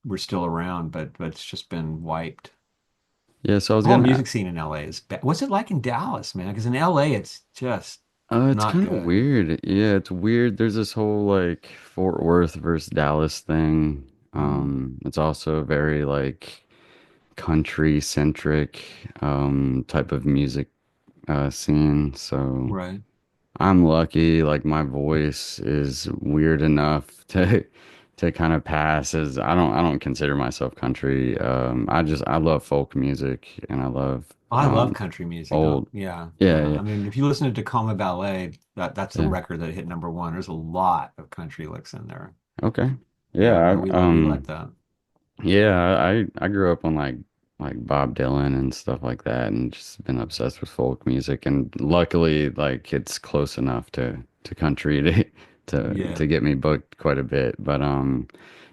we're still around, but it's just been wiped. Yeah, so I was The whole gonna music scene in LA is bad. What's it like in Dallas, man? Because in LA it's just it's not kind of good. weird. Yeah, it's weird. There's this whole like Fort Worth versus Dallas thing. Mm, It's also very like country centric type of music scene. So right. I'm lucky, like my voice is weird enough to kind of pass as I don't consider myself country. I love folk music and I love I love country music. Oh, old yeah, yeah, yeah. yeah, I mean, if you listen to Tacoma Ballet, that's the yeah. record that hit number one. There's a lot of country licks in there. Okay. Yeah, no, Yeah, we like that. yeah, I grew up on like Bob Dylan and stuff like that and just been obsessed with folk music and luckily like it's close enough to country to Yeah, get me booked quite a bit. But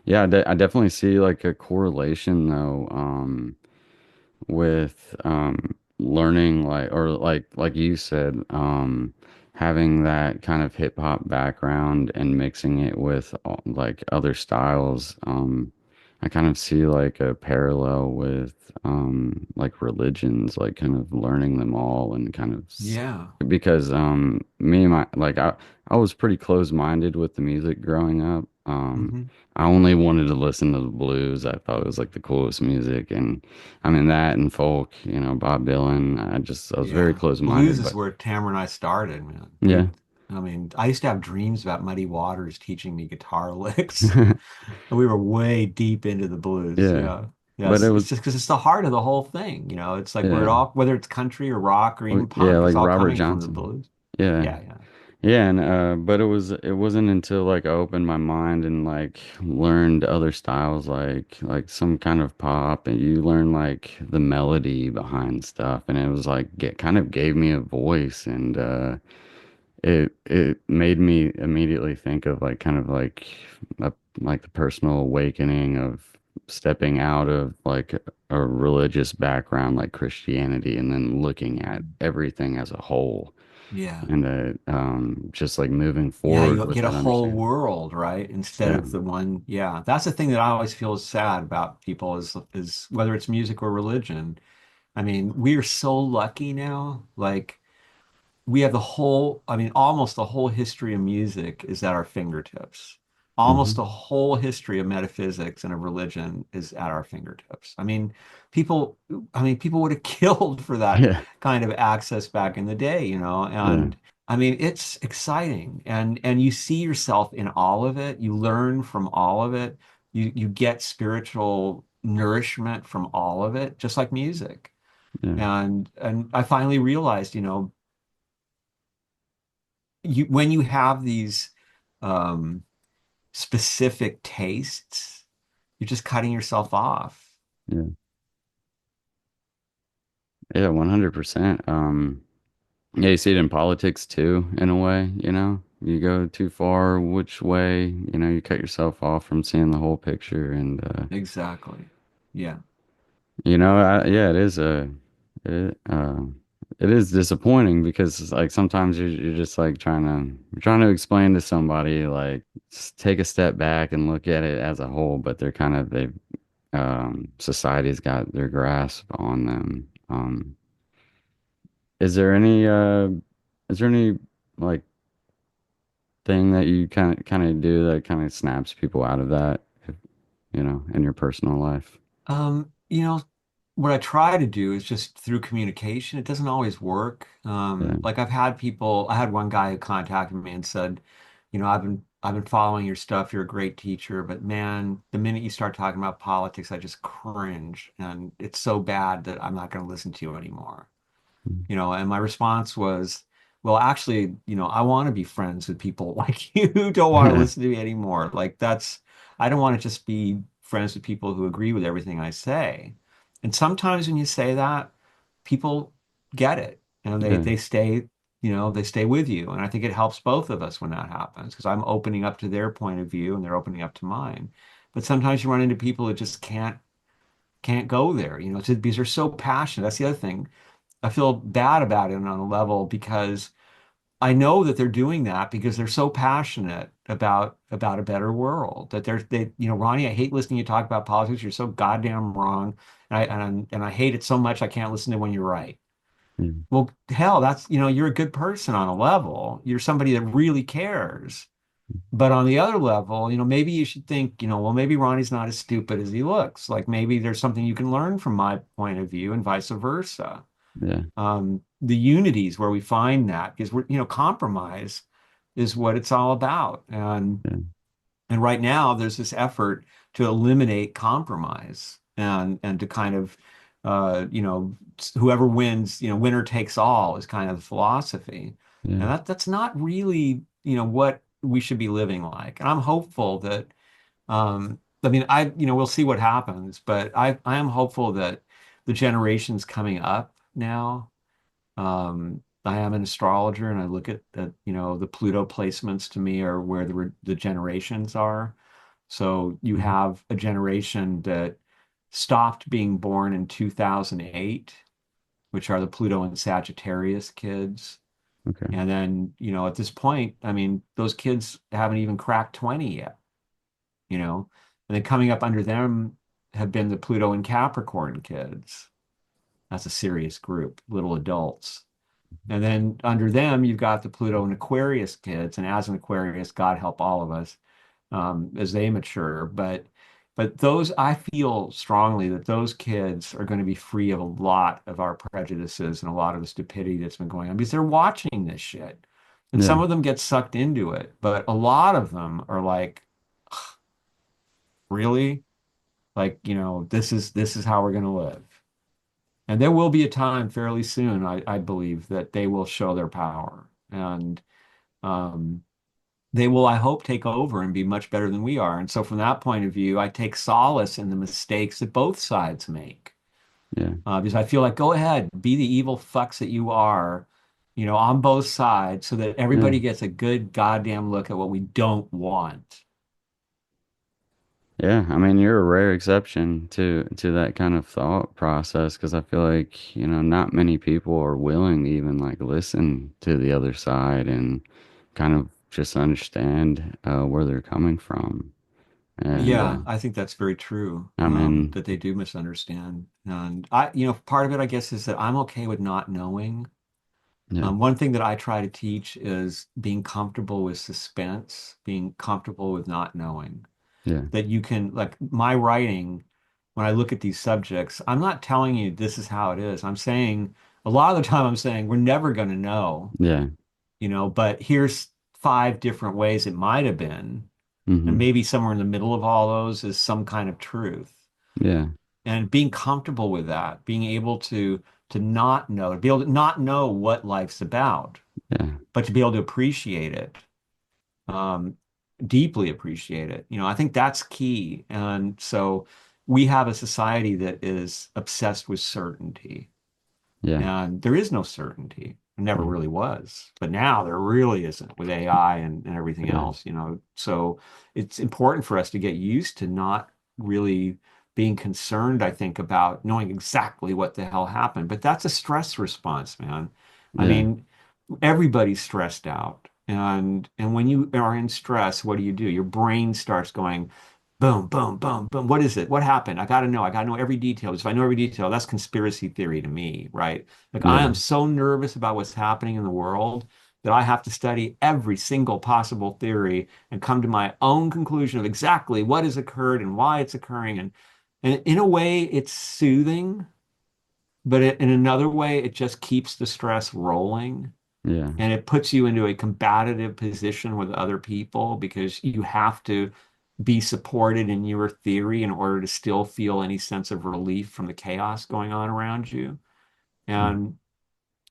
yeah, I definitely see like a correlation though with learning like you said having that kind of hip hop background and mixing it with like other styles. I kind of see like a parallel with like religions, like kind of learning them all and kind of yeah, because me and my like I was pretty close-minded with the music growing up. Hmm. I only wanted to listen to the blues. I thought it was like the coolest music, and I mean that and folk, Bob Dylan. I was very Yeah. Blues close-minded, is but where Tamara and I started, man. yeah, I mean, I used to have dreams about Muddy Waters teaching me guitar licks. And we were way deep into the blues. yeah. Yeah. But Yes. it It's was just because it's the heart of the whole thing. It's like where it yeah, all, whether it's country or rock or well, even yeah, punk, it's like all Robert coming from the Johnson. blues. Yeah. Yeah. Yeah. Yeah, and but it wasn't until like I opened my mind and like learned other styles like some kind of pop, and you learn like the melody behind stuff, and it was like kind of gave me a voice, and it made me immediately think of like kind of a, like the personal awakening of stepping out of like a religious background like Christianity and then looking at Mm. everything as a whole, Yeah. and just like moving Yeah. forward You with get a that whole understanding. world, right? Instead Yeah. of the one. Yeah. That's the thing that I always feel is sad about people is whether it's music or religion. I mean, we are so lucky now. Like, we have I mean, almost the whole history of music is at our fingertips. Almost the Hmm. whole history of metaphysics and of religion is at our fingertips. People, people would have killed for that Yeah. kind of access back in the day, Yeah. and it's exciting and you see yourself in all of it. You learn from all of it. You get spiritual nourishment from all of it, just like music. Yeah. And I finally realized, when you have these um, specific tastes, you're just cutting yourself off. Yeah. Yeah. 100%. Yeah, you see it in politics too, in a way, you go too far, which way, you cut yourself off from seeing the whole picture. And, Exactly. Yeah. yeah, it, uh, it is disappointing because like sometimes you're just like trying to explain to somebody, like just take a step back and look at it as a whole, but society's got their grasp on them. Is there any, is there any like thing that you kind of do that kind of snaps people out of that, in your personal life? Um, you know, what I try to do is just through communication. It doesn't always work. Yeah. Like I had one guy who contacted me and said, I've been following your stuff. You're a great teacher, but man, the minute you start talking about politics, I just cringe, and it's so bad that I'm not going to listen to you anymore. And my response was, well, actually, I want to be friends with people like you who don't want to Yeah. listen to me anymore. I don't want to just be friends with people who agree with everything I say. And sometimes when you say that, people get it and they, Yeah. they stay, they stay with you. And I think it helps both of us when that happens because I'm opening up to their point of view and they're opening up to mine. But sometimes you run into people that just can't go there, because they're so passionate. That's the other thing. I feel bad about it on a level because I know that they're doing that because they're so passionate about a better world that Ronnie, I hate listening to you talk about politics. You're so goddamn wrong. And I hate it so much I can't listen to when you're right. Yeah. Well, hell, you're a good person on a level. You're somebody that really cares. But on the other level, maybe you should think, well, maybe Ronnie's not as stupid as he looks. Like maybe there's something you can learn from my point of view and vice versa. Yeah. The unities where we find that because compromise is what it's all about. Yeah. And right now there's this effort to eliminate compromise and to kind of whoever wins, winner takes all is kind of the philosophy. Yeah. And that's not really, what we should be living like. And I'm hopeful that we'll see what happens, but I am hopeful that the generations coming up now, I am an astrologer and I look at that, the Pluto placements to me are where the generations are. So you Mhm. have a generation that stopped being born in 2008, which are the Pluto and Sagittarius kids. Okay. And then, at this point, I mean, those kids haven't even cracked 20 yet, you know. And then coming up under them have been the Pluto and Capricorn kids. That's a serious group, little adults. And then under them, you've got the Pluto and Aquarius kids. And as an Aquarius, God help all of us, as they mature. But those, I feel strongly that those kids are going to be free of a lot of our prejudices and a lot of the stupidity that's been going on because they're watching this shit. And Yeah. some of them get sucked into it, but a lot of them are like, really? Like, this is how we're going to live. And there will be a time fairly soon, I believe, that they will show their power. And um, they will, I hope, take over and be much better than we are. And so, from that point of view, I take solace in the mistakes that both sides make. Yeah. Because I feel like, go ahead, be the evil fucks that you are, on both sides, so that Yeah. everybody gets a good goddamn look at what we don't want. Yeah, I mean, you're a rare exception to that kind of thought process because I feel like, not many people are willing to even like listen to the other side and kind of just understand where they're coming from. And Yeah, I think that's very true. I mean, That they do misunderstand. And part of it, I guess, is that I'm okay with not knowing. yeah, One thing that I try to teach is being comfortable with suspense, being comfortable with not knowing. yeah, That you can, like my writing, when I look at these subjects, I'm not telling you this is how it is. I'm saying, a lot of the time, I'm saying we're never going to know, yeah, but here's five different ways it might have been. And mm-hmm, maybe somewhere in the middle of all those is some kind of truth. yeah, And being comfortable with that, being able to not know, to be able to not know what life's about, yeah, but to be able to appreciate it, um, deeply appreciate it. I think that's key. And so we have a society that is obsessed with certainty. yeah, And there is no certainty. There never yeah, really was. But now there really isn't with AI and everything yeah, else. So it's important for us to get used to not really being concerned, I think, about knowing exactly what the hell happened. But that's a stress response, man. I yeah, mean, everybody's stressed out. And when you are in stress, what do? Your brain starts going boom, boom, boom, boom. What is it? What happened? I got to know. I got to know every detail. Because if I know every detail, that's conspiracy theory to me, right? Like I yeah, am so nervous about what's happening in the world that I have to study every single possible theory and come to my own conclusion of exactly what has occurred and why it's occurring. And in a way, it's soothing, but in another way, it just keeps the stress rolling. yeah, And it puts you into a combative position with other people because you have to be supported in your theory in order to still feel any sense of relief from the chaos going on around you. And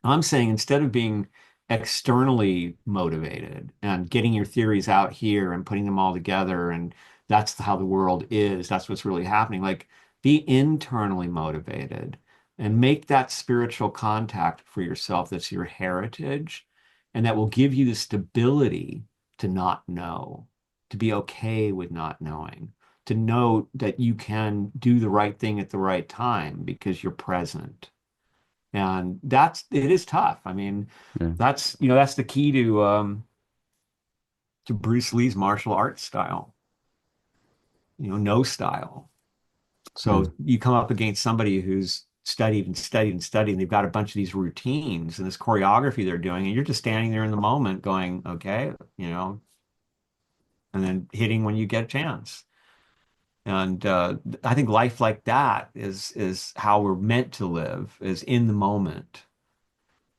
I'm saying instead of being externally motivated and getting your theories out here and putting them all together, and that's how the world is, that's what's really happening. Like, be internally motivated and make that spiritual contact for yourself that's your heritage, and that will give you the stability to not know, to be okay with not knowing, to know that you can do the right thing at the right time because you're present. And it is tough. I mean, yeah, that's the key to Bruce Lee's martial arts style, no style. yeah, So you come up against somebody who's studied and studied and studied, and they've got a bunch of these routines and this choreography they're doing, and you're just standing there in the moment going, okay, and then hitting when you get a chance. And I think life like that is how we're meant to live, is in the moment.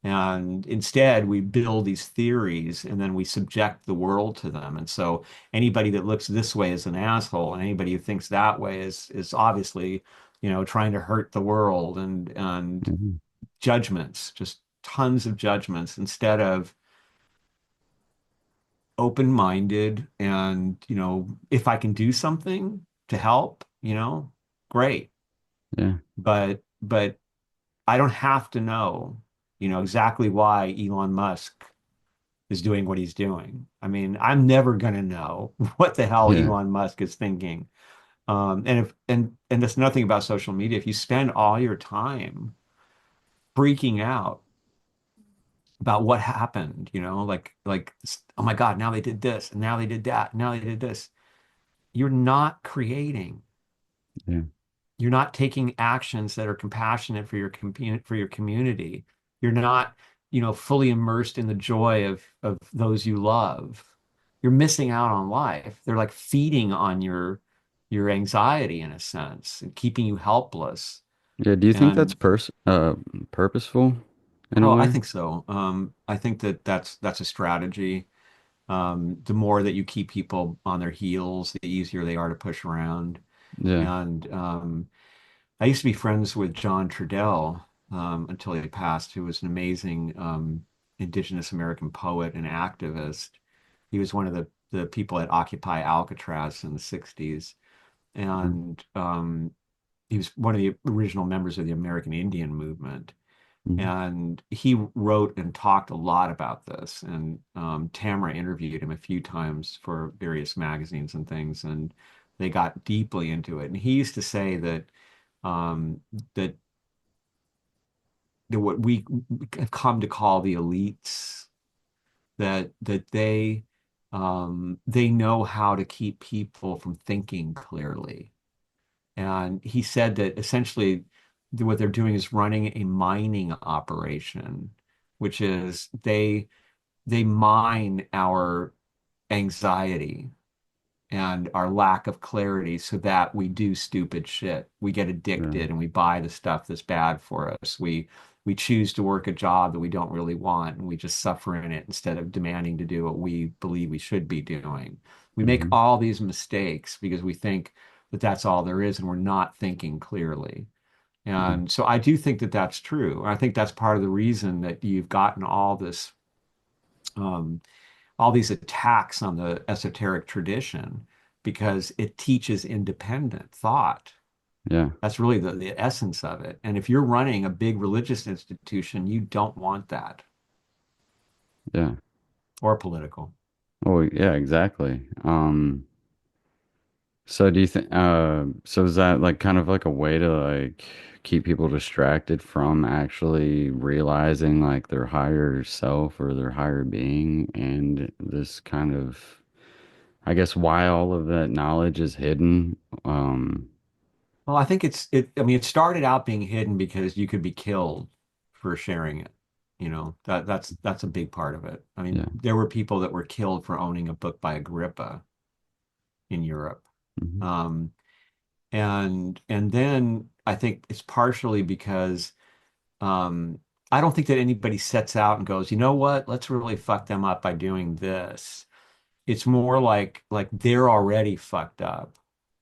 And instead, we build these theories and then we subject the world to them. And so anybody that looks this way is an asshole, and anybody who thinks that way is obviously, trying to hurt the world, and mhm, judgments, just tons of judgments instead of open-minded. And, if I can do something to help, great. yeah, But I don't have to know, exactly why Elon Musk is doing what he's doing. I mean, I'm never going to know what the hell yeah, Elon Musk is thinking. And that's nothing about social media. If you spend all your time freaking out about what happened, like, oh my God, now they did this, and now they did that, and now they did this, you're not creating. yeah, You're not taking actions that are compassionate for your community. You're not, fully immersed in the joy of those you love. you're missing out on life. They're like feeding on your anxiety in a sense and keeping you helpless. Yeah, do you think that's And purposeful in a oh, I way? think so. I think that that's a strategy. The more that you keep people on their heels, the easier they are to push around. Yeah. And I used to be friends with John Trudell until he passed, who was an amazing Indigenous American poet and activist. He was one of the people at Occupy Alcatraz in the 60s. And he was one of the original members of the American Indian movement. Mm-hmm. And he wrote and talked a lot about this. And Tamara interviewed him a few times for various magazines and things, and they got deeply into it. And he used to say that um, that what we have come to call the elites, that they know how to keep people from thinking clearly. And he said that essentially what they're doing is running a mining operation, which is they mine our anxiety and our lack of clarity so that we do stupid shit. We get Yeah. addicted and we buy the stuff that's bad for us. We choose to work a job that we don't really want and we just suffer in it instead of demanding to do what we believe we should be doing. We make Mm-hmm. all these mistakes because we think that that's all there is and we're not thinking clearly. Yeah. And so I do think that that's true. I think that's part of the reason that you've gotten um, all these attacks on the esoteric tradition because it teaches independent thought. Yeah. That's really the essence of it. And if you're running a big religious institution, you don't want that, Yeah. or political. Oh, yeah, exactly. So do you think so is that like kind of like a way to like keep people distracted from actually realizing like their higher self or their higher being and this kind of I guess why all of that knowledge is hidden? Well, I think I mean, it started out being hidden because you could be killed for sharing it. That's a big part of it. I mean, Yeah. there were people that were killed for owning a book by Agrippa in Europe. Hmm. Um, and then I think it's partially because um, I don't think that anybody sets out and goes, you know what, let's really fuck them up by doing this. It's more like they're already fucked up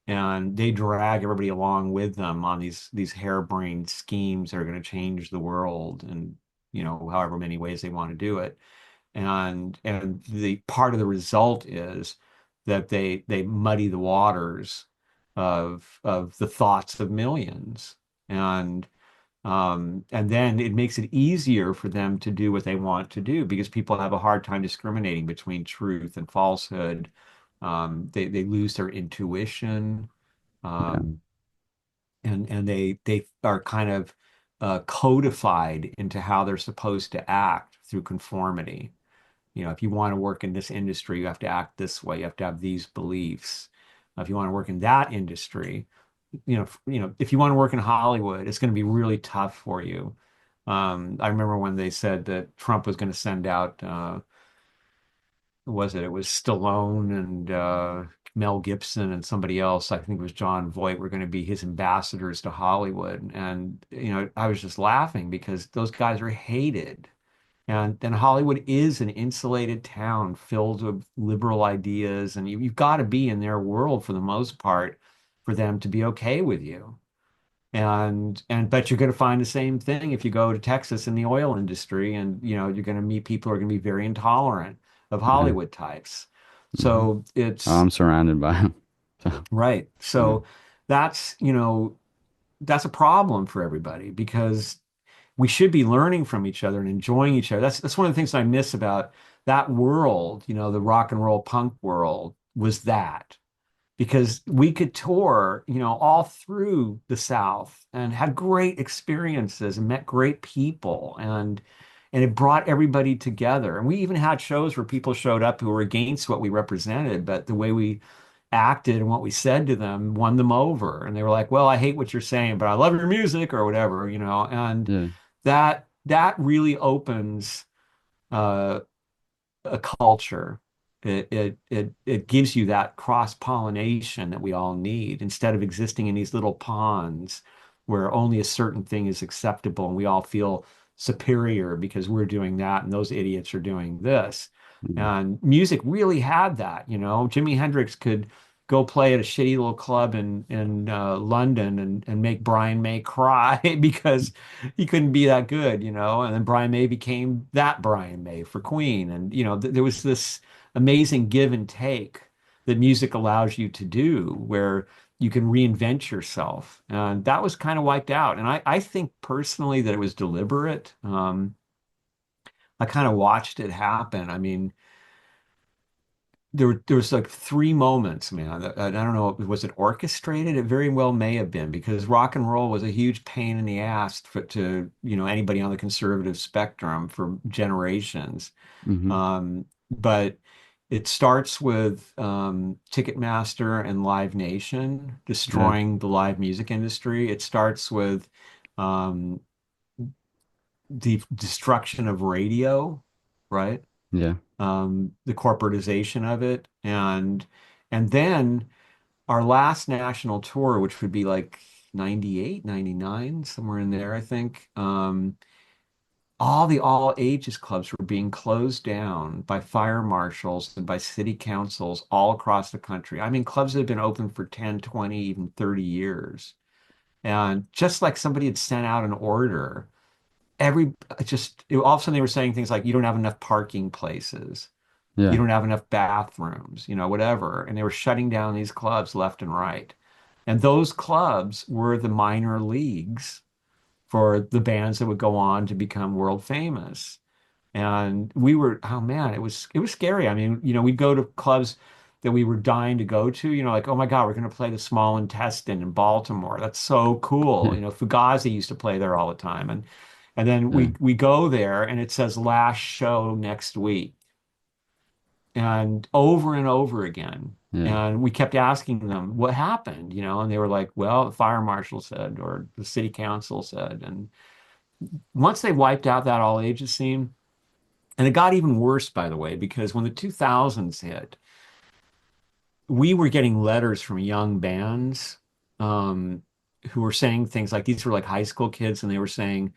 and they drag everybody along with them on these harebrained schemes that are going to change the world and however many ways they want to do it. And the part of the result is that they muddy the waters of the thoughts of millions. And then it makes it easier for them to do what they want to do because people have a hard time discriminating between truth and falsehood. They lose their intuition, Yeah. um, and they are kind of codified into how they're supposed to act through conformity. If you want to work in this industry, you have to act this way. You have to have these beliefs. If you want to work in that industry, if you want to work in Hollywood, it's going to be really tough for you. I remember when they said that Trump was going to send out, who was it? It was Stallone and Mel Gibson and somebody else. I think it was John Voight were going to be his ambassadors to Hollywood. And, I was just laughing because those guys are hated. And then Hollywood is an insulated town filled with liberal ideas, and you've got to be in their world for the most part for them to be okay with you. And but you're going to find the same thing if you go to Texas in the oil industry, and you're going to meet people who are going to be very intolerant of Yeah. Hollywood types. Hmm. So it's I'm surrounded by them. So, right. yeah. So that's, that's a problem for everybody because we should be learning from each other and enjoying each other. That's one of the things I miss about that world, the rock and roll punk world was that because we could tour, all through the South and had great experiences and met great people and it brought everybody together. And we even had shows where people showed up who were against what we represented, but the way we acted and what we said to them won them over. And they were like, "Well, I hate what you're saying, but I love your music," or whatever, and Yeah. that really opens uh, a culture. It gives you that cross-pollination that we all need instead of existing in these little ponds where only a certain thing is acceptable and we all feel superior because we're doing that and those idiots are doing this. Mm. And music really had that, you know. Jimi Hendrix could go play at a shitty little club in London and make Brian May cry because he couldn't be that good, you know. And then Brian May became that Brian May for Queen, and you know there was this amazing give and take that music allows you to do, where you can reinvent yourself, and that was kind of wiped out. And I think personally that it was deliberate. I kind of watched it happen. I mean, there was like three moments, man. I don't know, was it orchestrated? It very well may have been because rock and roll was a huge pain in the ass to, you know, anybody on the conservative spectrum for generations. Hmm. But it starts with Ticketmaster and Live Nation Yeah. destroying the live music industry. It starts with um, the destruction of radio, right? Yeah. The corporatization of it, and then our last national tour, which would be like 98, 99, somewhere in there, I think. All the all ages clubs were being closed down by fire marshals and by city councils all across the country. I mean, clubs that have been open for 10, 20, even 30 years. And just like somebody had sent out an order, all of a sudden they were saying things like, you don't have enough parking places. You Yeah. don't have enough bathrooms, you know, whatever. And they were shutting down these clubs left and right. And those clubs were the minor leagues for the bands that would go on to become world famous. And we were, oh man, it was scary. I mean, you know, we'd go to clubs that we were dying to go to, you know, like, oh my God, we're going to play the Small Intestine in Baltimore. That's so cool. You know, Fugazi used to play there all the time. And then Yeah. we go there and it says last show next week and over again. Yeah. And we kept asking them what happened, you know, and they were like, well, the fire marshal said, or the city council said. And once they wiped out that all ages scene, and it got even worse, by the way, because when the 2000s hit, we were getting letters from young bands who were saying things like these were like high school kids, and they were saying,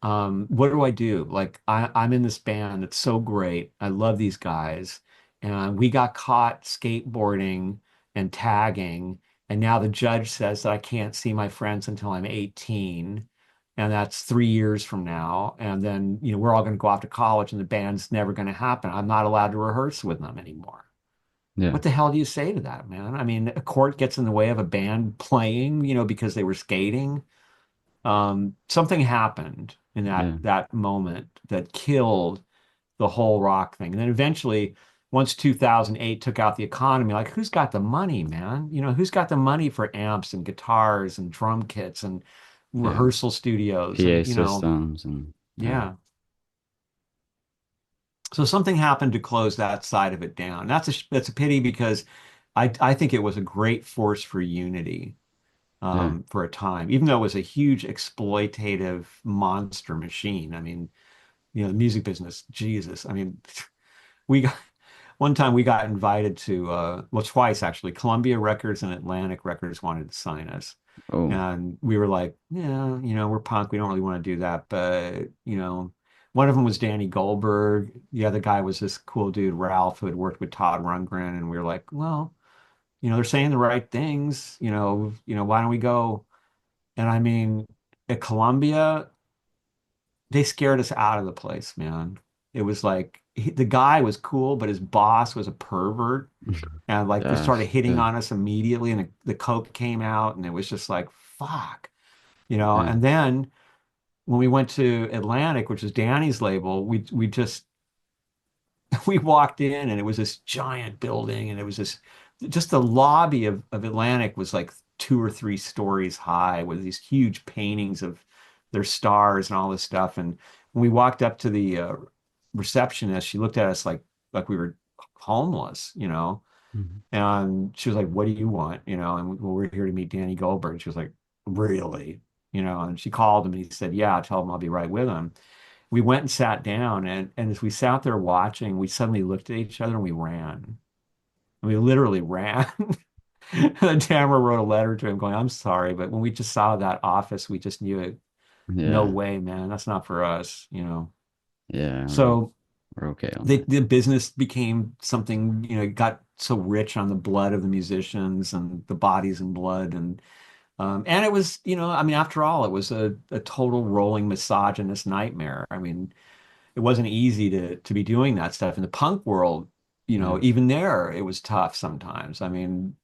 what do I do? Like I'm in this band that's so great. I love these guys. And we got caught skateboarding and tagging. And now the judge says that I can't see my friends until I'm 18. And that's 3 years from now. And then, you know, we're all going to go off to college and the band's never going to happen. I'm not allowed to rehearse with them anymore. Yeah. What the hell do you say to that, man? I mean, a court gets in the way of a band playing, you know, because they were skating. Something happened in that Yeah. that moment that killed the whole rock thing. And then eventually, once 2008 took out the economy, like who's got the money, man? You know, who's got the money for amps and guitars and drum kits and Yeah. rehearsal studios PA and, you know, systems and yeah. yeah. So something happened to close that side of it down. That's a pity because I think it was a great force for unity Yeah. for a time, even though it was a huge exploitative monster machine. I mean, you know, the music business, Jesus. I mean, we got one time we got invited to well, twice actually. Columbia Records and Atlantic Records wanted to sign us. Oh, And we were like, yeah, you know, we're punk. We don't really want to do that. But, you know, one of them was Danny Goldberg. The other guy was this cool dude, Ralph, who had worked with Todd Rundgren. And we were like, well, you know, they're saying the right things. Why don't we go? And I mean, at Columbia, they scared us out of the place, man. It was like the guy was cool, but his boss was a pervert. And like they started gosh. hitting Yeah. on us immediately, and the coke came out, and it was just like, fuck, you know. Yeah. And then when we went to Atlantic, which is Danny's label, we just we walked in and it was this giant building and it was this just the lobby of Atlantic was like 2 or 3 stories high with these huge paintings of their stars and all this stuff. And when we walked up to the receptionist, she looked at us like we were homeless, you know. Mhm. And she was like, "What do you want?" You know, and well, we're here to meet Danny Goldberg. She was like, "Really?" You know, and she called him and he said, "Yeah, tell him I'll be right with him." we went and sat down, and as we sat there watching, we suddenly looked at each other and we ran. We literally ran. And Tamara wrote a letter to him going, I'm sorry, but when we just saw that office, we just knew it. No Yeah. way, man. That's not for us, you know. Yeah. So We're okay on that. the business became something, you know, it got so rich on the blood of the musicians and the bodies and blood and it was, you know, I mean, after all, it was a total rolling misogynist nightmare. I mean, it wasn't easy to be doing that stuff in the punk world. You know, Yeah. even there, it was tough sometimes. I mean,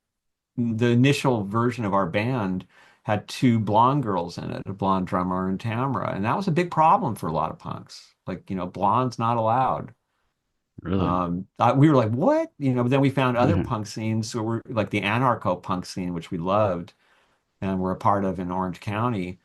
the initial version of our band had two blonde girls in it, a blonde drummer and Tamara, and that was a big problem for a lot of punks. Like, you know, blondes not allowed. Really? We were like, what? You know, but then we found other Yeah. punk scenes that were like the anarcho punk scene, which we loved and were a part of in Orange County.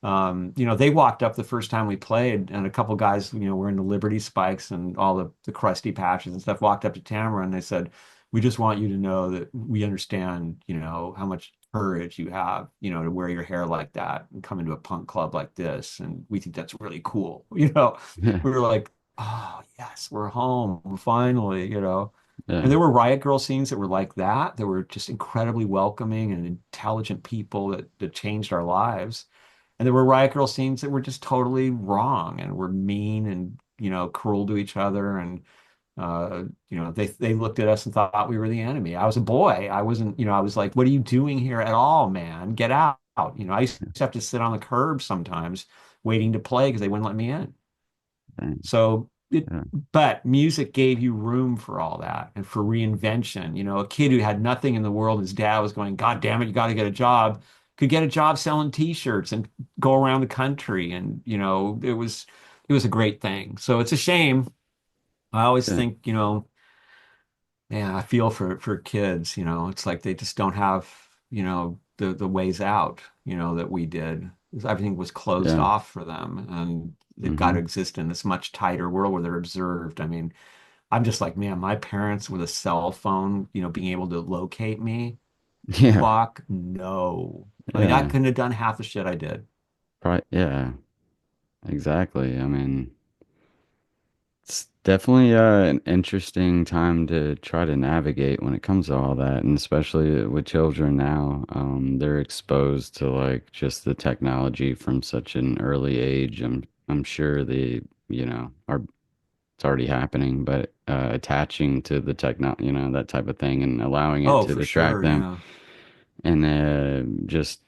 You know, they walked up the first time we played, and a couple guys, you know, wearing the Liberty spikes and all the crusty patches and stuff, walked up to Tamara and they said, "We just want you to know that we understand, you know, how much courage you have, you know, to wear your hair like that and come into a punk club like this, and we think that's really cool." You know, Yeah. we were like, "Oh yes, we're home finally," you know. And Yeah. there were Riot Girl scenes that were like that. That were just incredibly welcoming and intelligent people that changed our lives. And there were Riot Girl scenes that were just totally wrong and were mean and, you know, cruel to each other. And, you know, they looked at us and thought we were the enemy. I was a boy. I wasn't, you know, I was like, what are you doing here at all, man? Get out. You know, I used to have to sit on the curb sometimes waiting to play because they wouldn't let me in. Dang. So it, Yeah. but music gave you room for all that and for reinvention. You know, a kid who had nothing in the world, his dad was going, God damn it, you got to get a job, could get a job selling t-shirts and go around the country. And, you know, it was a great thing. So it's a shame. I always Yeah. think, you know, yeah, I feel for kids, you know, it's like they just don't have, you know, the ways out, you know, that we did. Everything was closed Yeah. off for them, and they've got to Hmm. exist in this much tighter world where they're observed. I mean, I'm just like, man, my parents with a cell phone, you know, being able to locate me, Yeah. fuck no. I mean, I Yeah. couldn't have done half the shit I did. Right. Yeah. Exactly. I mean, it's definitely an interesting time to try to navigate when it comes to all that, and especially with children now. They're exposed to like just the technology from such an early age. I'm sure you know, are it's already happening, but attaching to the techno, you know, that type of thing, and allowing it Oh, to for distract sure, them, yeah. and just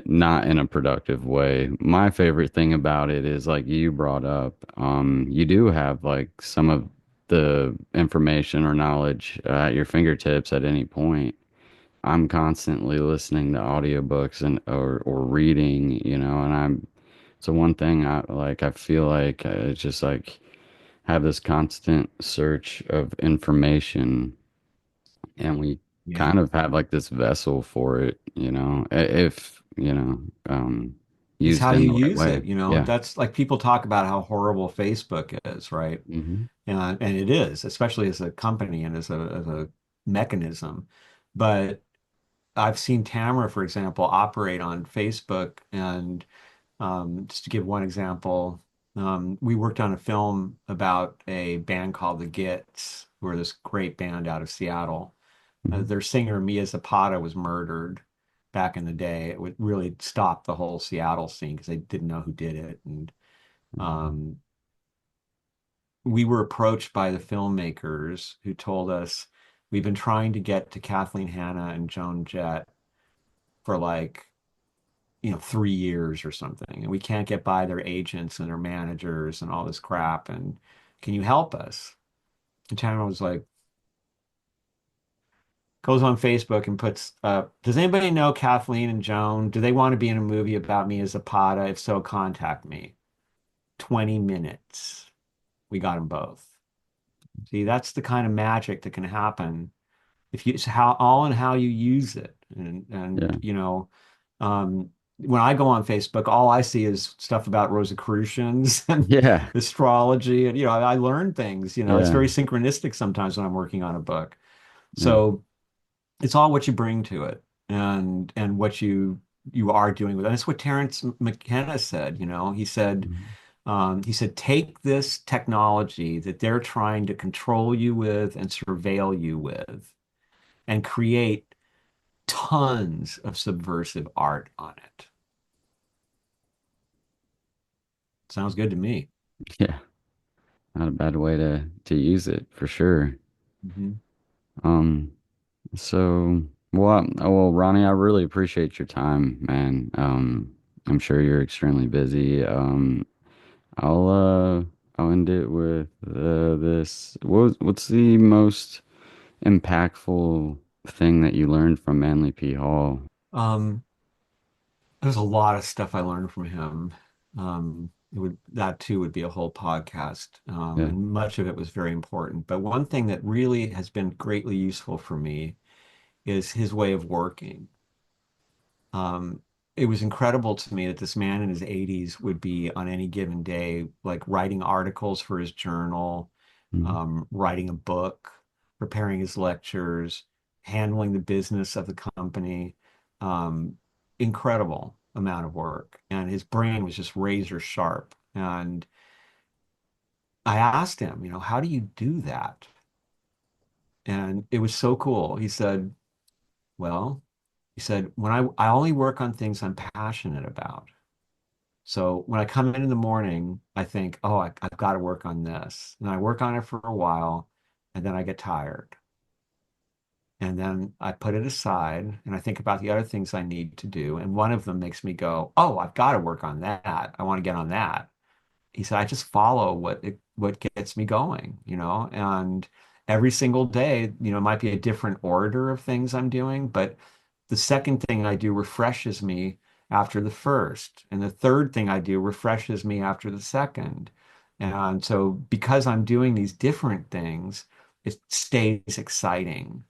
not in a productive way. My favorite thing about it is like you brought up, you do have like some of the information or knowledge at your fingertips at any point. I'm constantly listening to audiobooks and or reading, you know, and so one thing I feel like it's just like have this constant search of information, and we Yeah. kind of have like this vessel for it, you know, if, you know, It's used how in you the right use way. it, you know. Yeah. That's like people talk about how horrible Facebook is, right? Hmm. And it is, especially as a company and as a mechanism. But I've seen Tamara, for example, operate on Facebook. And just to give one example, we worked on a film about a band called the Gits, who are this great band out of Seattle. Hmm. Their singer, Mia Zapata, was murdered back in the day. It would really stop the whole Seattle scene because they didn't know who did it. And um, we were approached by the filmmakers who told us we've been trying to get to Kathleen Hanna and Joan Jett for like, you know, 3 years or something, and we can't get by their agents and their managers and all this crap. And can you help us? And Tamara was like, goes on Facebook and puts, does anybody know Kathleen and Joan? Do they want to be in a movie about me as Zapata? If so, contact me. 20 minutes. We got them both. See, that's the kind of magic that can happen if you, it's how all in how you use it. Yeah. And you know, when I go on Facebook, all I see is stuff about Rosicrucians and Yeah. astrology, and you know, I learn things. You know, it's Yeah. very synchronistic sometimes when I'm working on a book. Yeah. So it's all what you bring to it and what you are doing with it. And it's what Terrence McKenna said. You know, he said, Mhm. He said, take this technology that they're trying to control you with and surveil you with and create tons of subversive art on it. Sounds good to me. Yeah, not a bad way to use it for sure. Mhm. Um, so well, Ronnie, I really appreciate your time, man. I'm sure you're extremely busy. I'll uh I'll end it with this. What's the most impactful thing that you learned from Manly P. Hall? Um, there's a lot of stuff I learned from him. That too would be a whole podcast, Yeah. and much of it was very important. But one thing that really has been greatly useful for me is his way of working. Um, it was incredible to me that this man in his 80s would be on any given day, like writing articles for his journal, Mhm. writing a book, preparing his lectures, handling the business of the company. Um, Incredible amount of work. And his brain was just razor sharp. And I asked him, how do you do that? And it was so cool. Well, he said, when I only work on things I'm passionate about. So when I come in the morning, I think, oh, I've got to work on this. And I work on it for a while, and then I get tired. And then I put it aside and I think about the other things I need to do. And one of them makes me go, oh, I've got to work on that. I want to get on that. He said, I just follow what gets me going, and every single day, it might be a different order of things I'm doing, but the second thing I do refreshes me after the first, and the third thing I do refreshes me after the second. And so because I'm doing these different things, it stays exciting.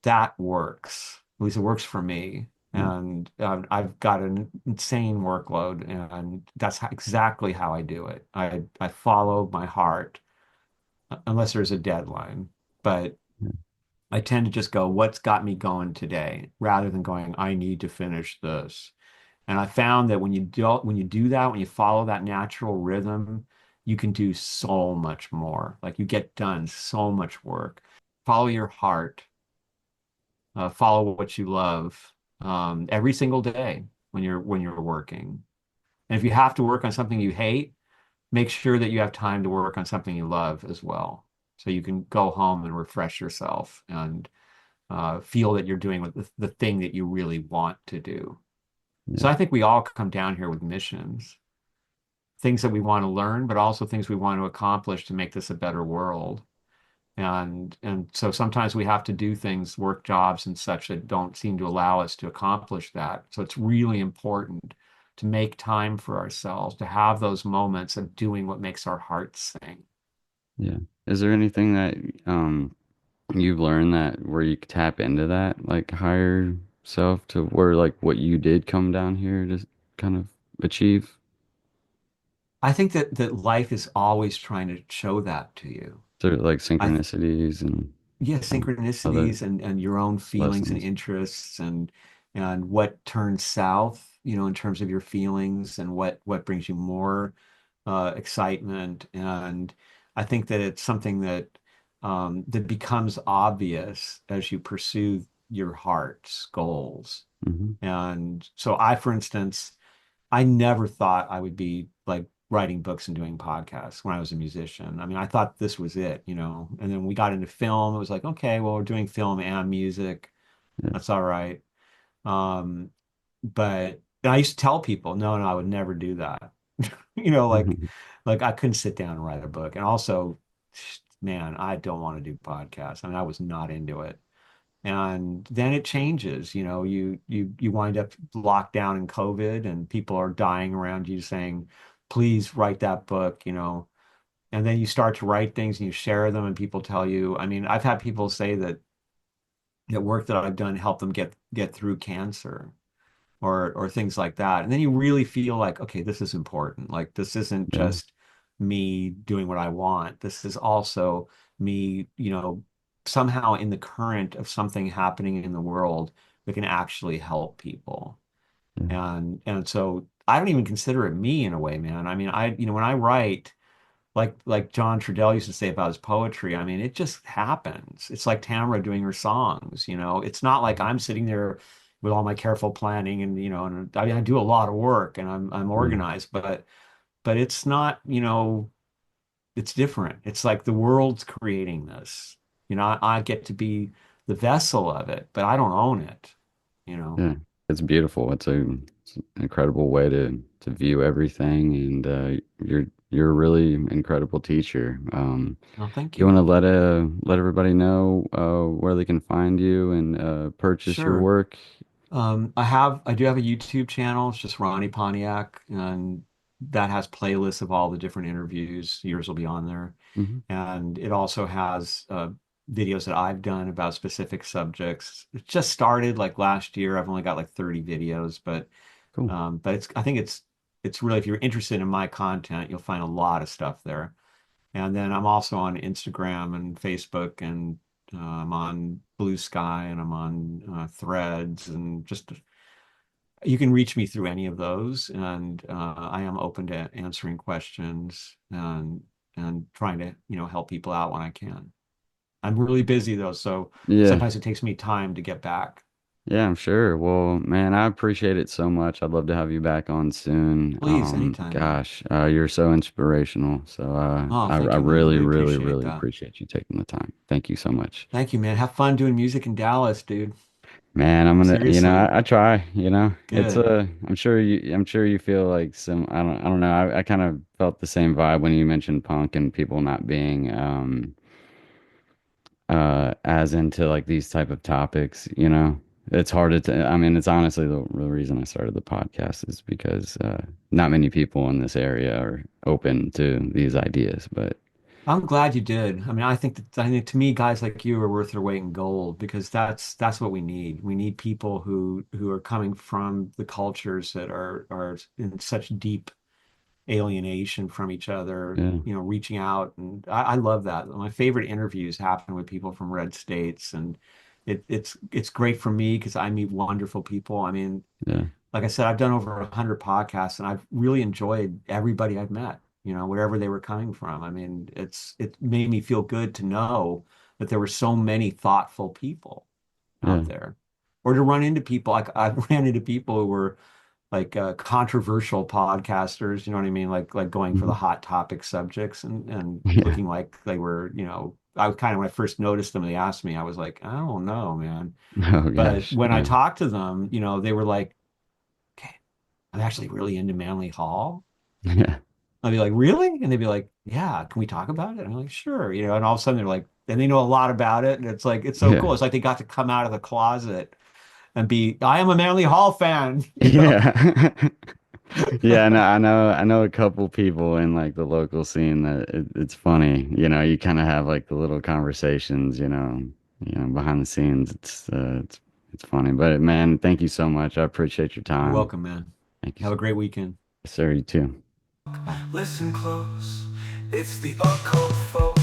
That works. At least it works for me. Yeah. And I've got an insane workload, and that's exactly how I do it. I follow my heart, unless there's a deadline. But Yeah. I tend to just go, what's got me going today, rather than going, I need to finish this. And I found that when you do that, when you follow that natural rhythm, you can do so much more. Like you get done so much work. Follow your heart, follow what you love, every single day when you're working. And if you have to work on something you hate, make sure that you have time to work on something you love as well. So you can go home and refresh yourself and feel that you're doing the thing that you really want to do. So Yeah. I think we all come down here with missions, things that we want to learn, but also things we want to accomplish to make this a better world. And so sometimes we have to do things, work jobs and such that don't seem to allow us to accomplish that. So it's really important to make time for ourselves, to have those moments of doing what makes our hearts sing. Yeah. Is there anything that you've learned that where you could tap into that like higher self to where like what you did come down here to kind of achieve? I think that life is always trying to show that to you. Sort of like I synchronicities and Yeah, other synchronicities and your own feelings and lessons. interests and what turns south, in terms of your feelings and what brings you more excitement. And I think that it's something that becomes obvious as you pursue your heart's goals. Hmm. And so for instance, I never thought I would be like writing books and doing podcasts when I was a musician. I mean, I thought this was it. And then we got into film. It was like, okay, well, we're doing film and music. Yeah. That's all right. Um, but and I used to tell people, no, no, I would never do that. Like I couldn't sit down and write a book. And also, man, I don't want to do podcasts. I mean, I was not into it. And then it changes, you wind up locked down in COVID and people are dying around you saying, please write that book. And then you start to write things and you share them and people tell you, I mean, I've had people say that work that I've done helped them get through cancer or things like that. And then you really feel like, okay, this is important. Like this isn't Yeah. just me doing what I want. This is also me, somehow in the current of something happening in the world that can actually help people. Yeah. And so I don't even consider it me in a way, man. I mean, when I write, like John Trudell used to say about his poetry, I mean, it just happens. It's like Tamara doing her songs, you know. It's not like I'm sitting there with all my careful planning and, and I mean, I do a lot of work and I'm Yeah. organized, but it's not, it's different. It's like the world's creating this. I get to be the vessel of it, but I don't own it, you know. Yeah. It's beautiful. It's an incredible way to view everything, and you're a really incredible teacher. Oh, thank You want you. to let everybody know where they can find you and purchase your Sure. work? I do have a YouTube channel. It's just Ronnie Pontiac, and that has playlists of all the different interviews. Yours will be on there. Hmm. And it also has videos that I've done about specific subjects. It just started like last year. I've only got like 30 videos, Cool. but I think it's really, if you're interested in my content, you'll find a lot of stuff there. And then I'm also on Instagram and Facebook, and I'm on Blue Sky, and I'm on Threads, and just you can reach me through any of those. And I am open to answering questions and trying to, help people out when I can. I'm really busy though, so Yeah. sometimes it takes me time to get back. Yeah, I'm sure. Well, man, I appreciate it so much. I'd love to have you back on soon. Please, anytime, man. Gosh, you're so inspirational. So, Oh, I thank you, man. I really, really really, appreciate really that. appreciate you taking the time. Thank you so much. Thank you, man. Have fun doing music in Dallas, dude. Man, Seriously. I try, it's Good. I'm sure you feel like some, I don't know. I kind of felt the same vibe when you mentioned punk and people not being, as into like these type of topics. It's hard to, I mean, it's honestly the reason I started the podcast is because, not many people in this area are open to these ideas, but I'm glad you did. I mean, I think to me, guys like you are worth their weight in gold, because that's what we need. We need people who are coming from the cultures that are in such deep alienation from each other, yeah, reaching out. And I love that. My favorite interviews happen with people from red states, and it's great for me because I meet wonderful people. I mean, yeah, like I said, I've done over 100 podcasts, and I've really enjoyed everybody I've met, wherever they were coming from. I mean, it made me feel good to know that there were so many thoughtful people yeah. out there. Or to run into people, like I've ran into people who were like controversial podcasters, you know what I mean? Like going for the Mhm. hot topic subjects, and Yeah. looking like they were, I was kind of, when I first noticed them, they asked me, I was like, I don't know, man. Oh But gosh. when I Yeah. talked to them, they were like, okay, I'm actually really into Manly Hall. Yeah. I'd be like, really? And they'd be like, yeah, can we talk about it? And I'm like, sure. And all of a sudden they're like, and they know a lot about it. And it's like, it's so Yeah. cool. It's like they got to come out of the closet and be, I am a Manly Hall fan, Yeah. Yeah, I know a couple people in like the local scene that it's funny, you kind of have like the little conversations, behind the scenes. It's funny, but man, thank you so much. I appreciate your You're time. welcome, man. Thank you Have a so great weekend. much, sir. You too. Bye. Listen close, it's the occult folk.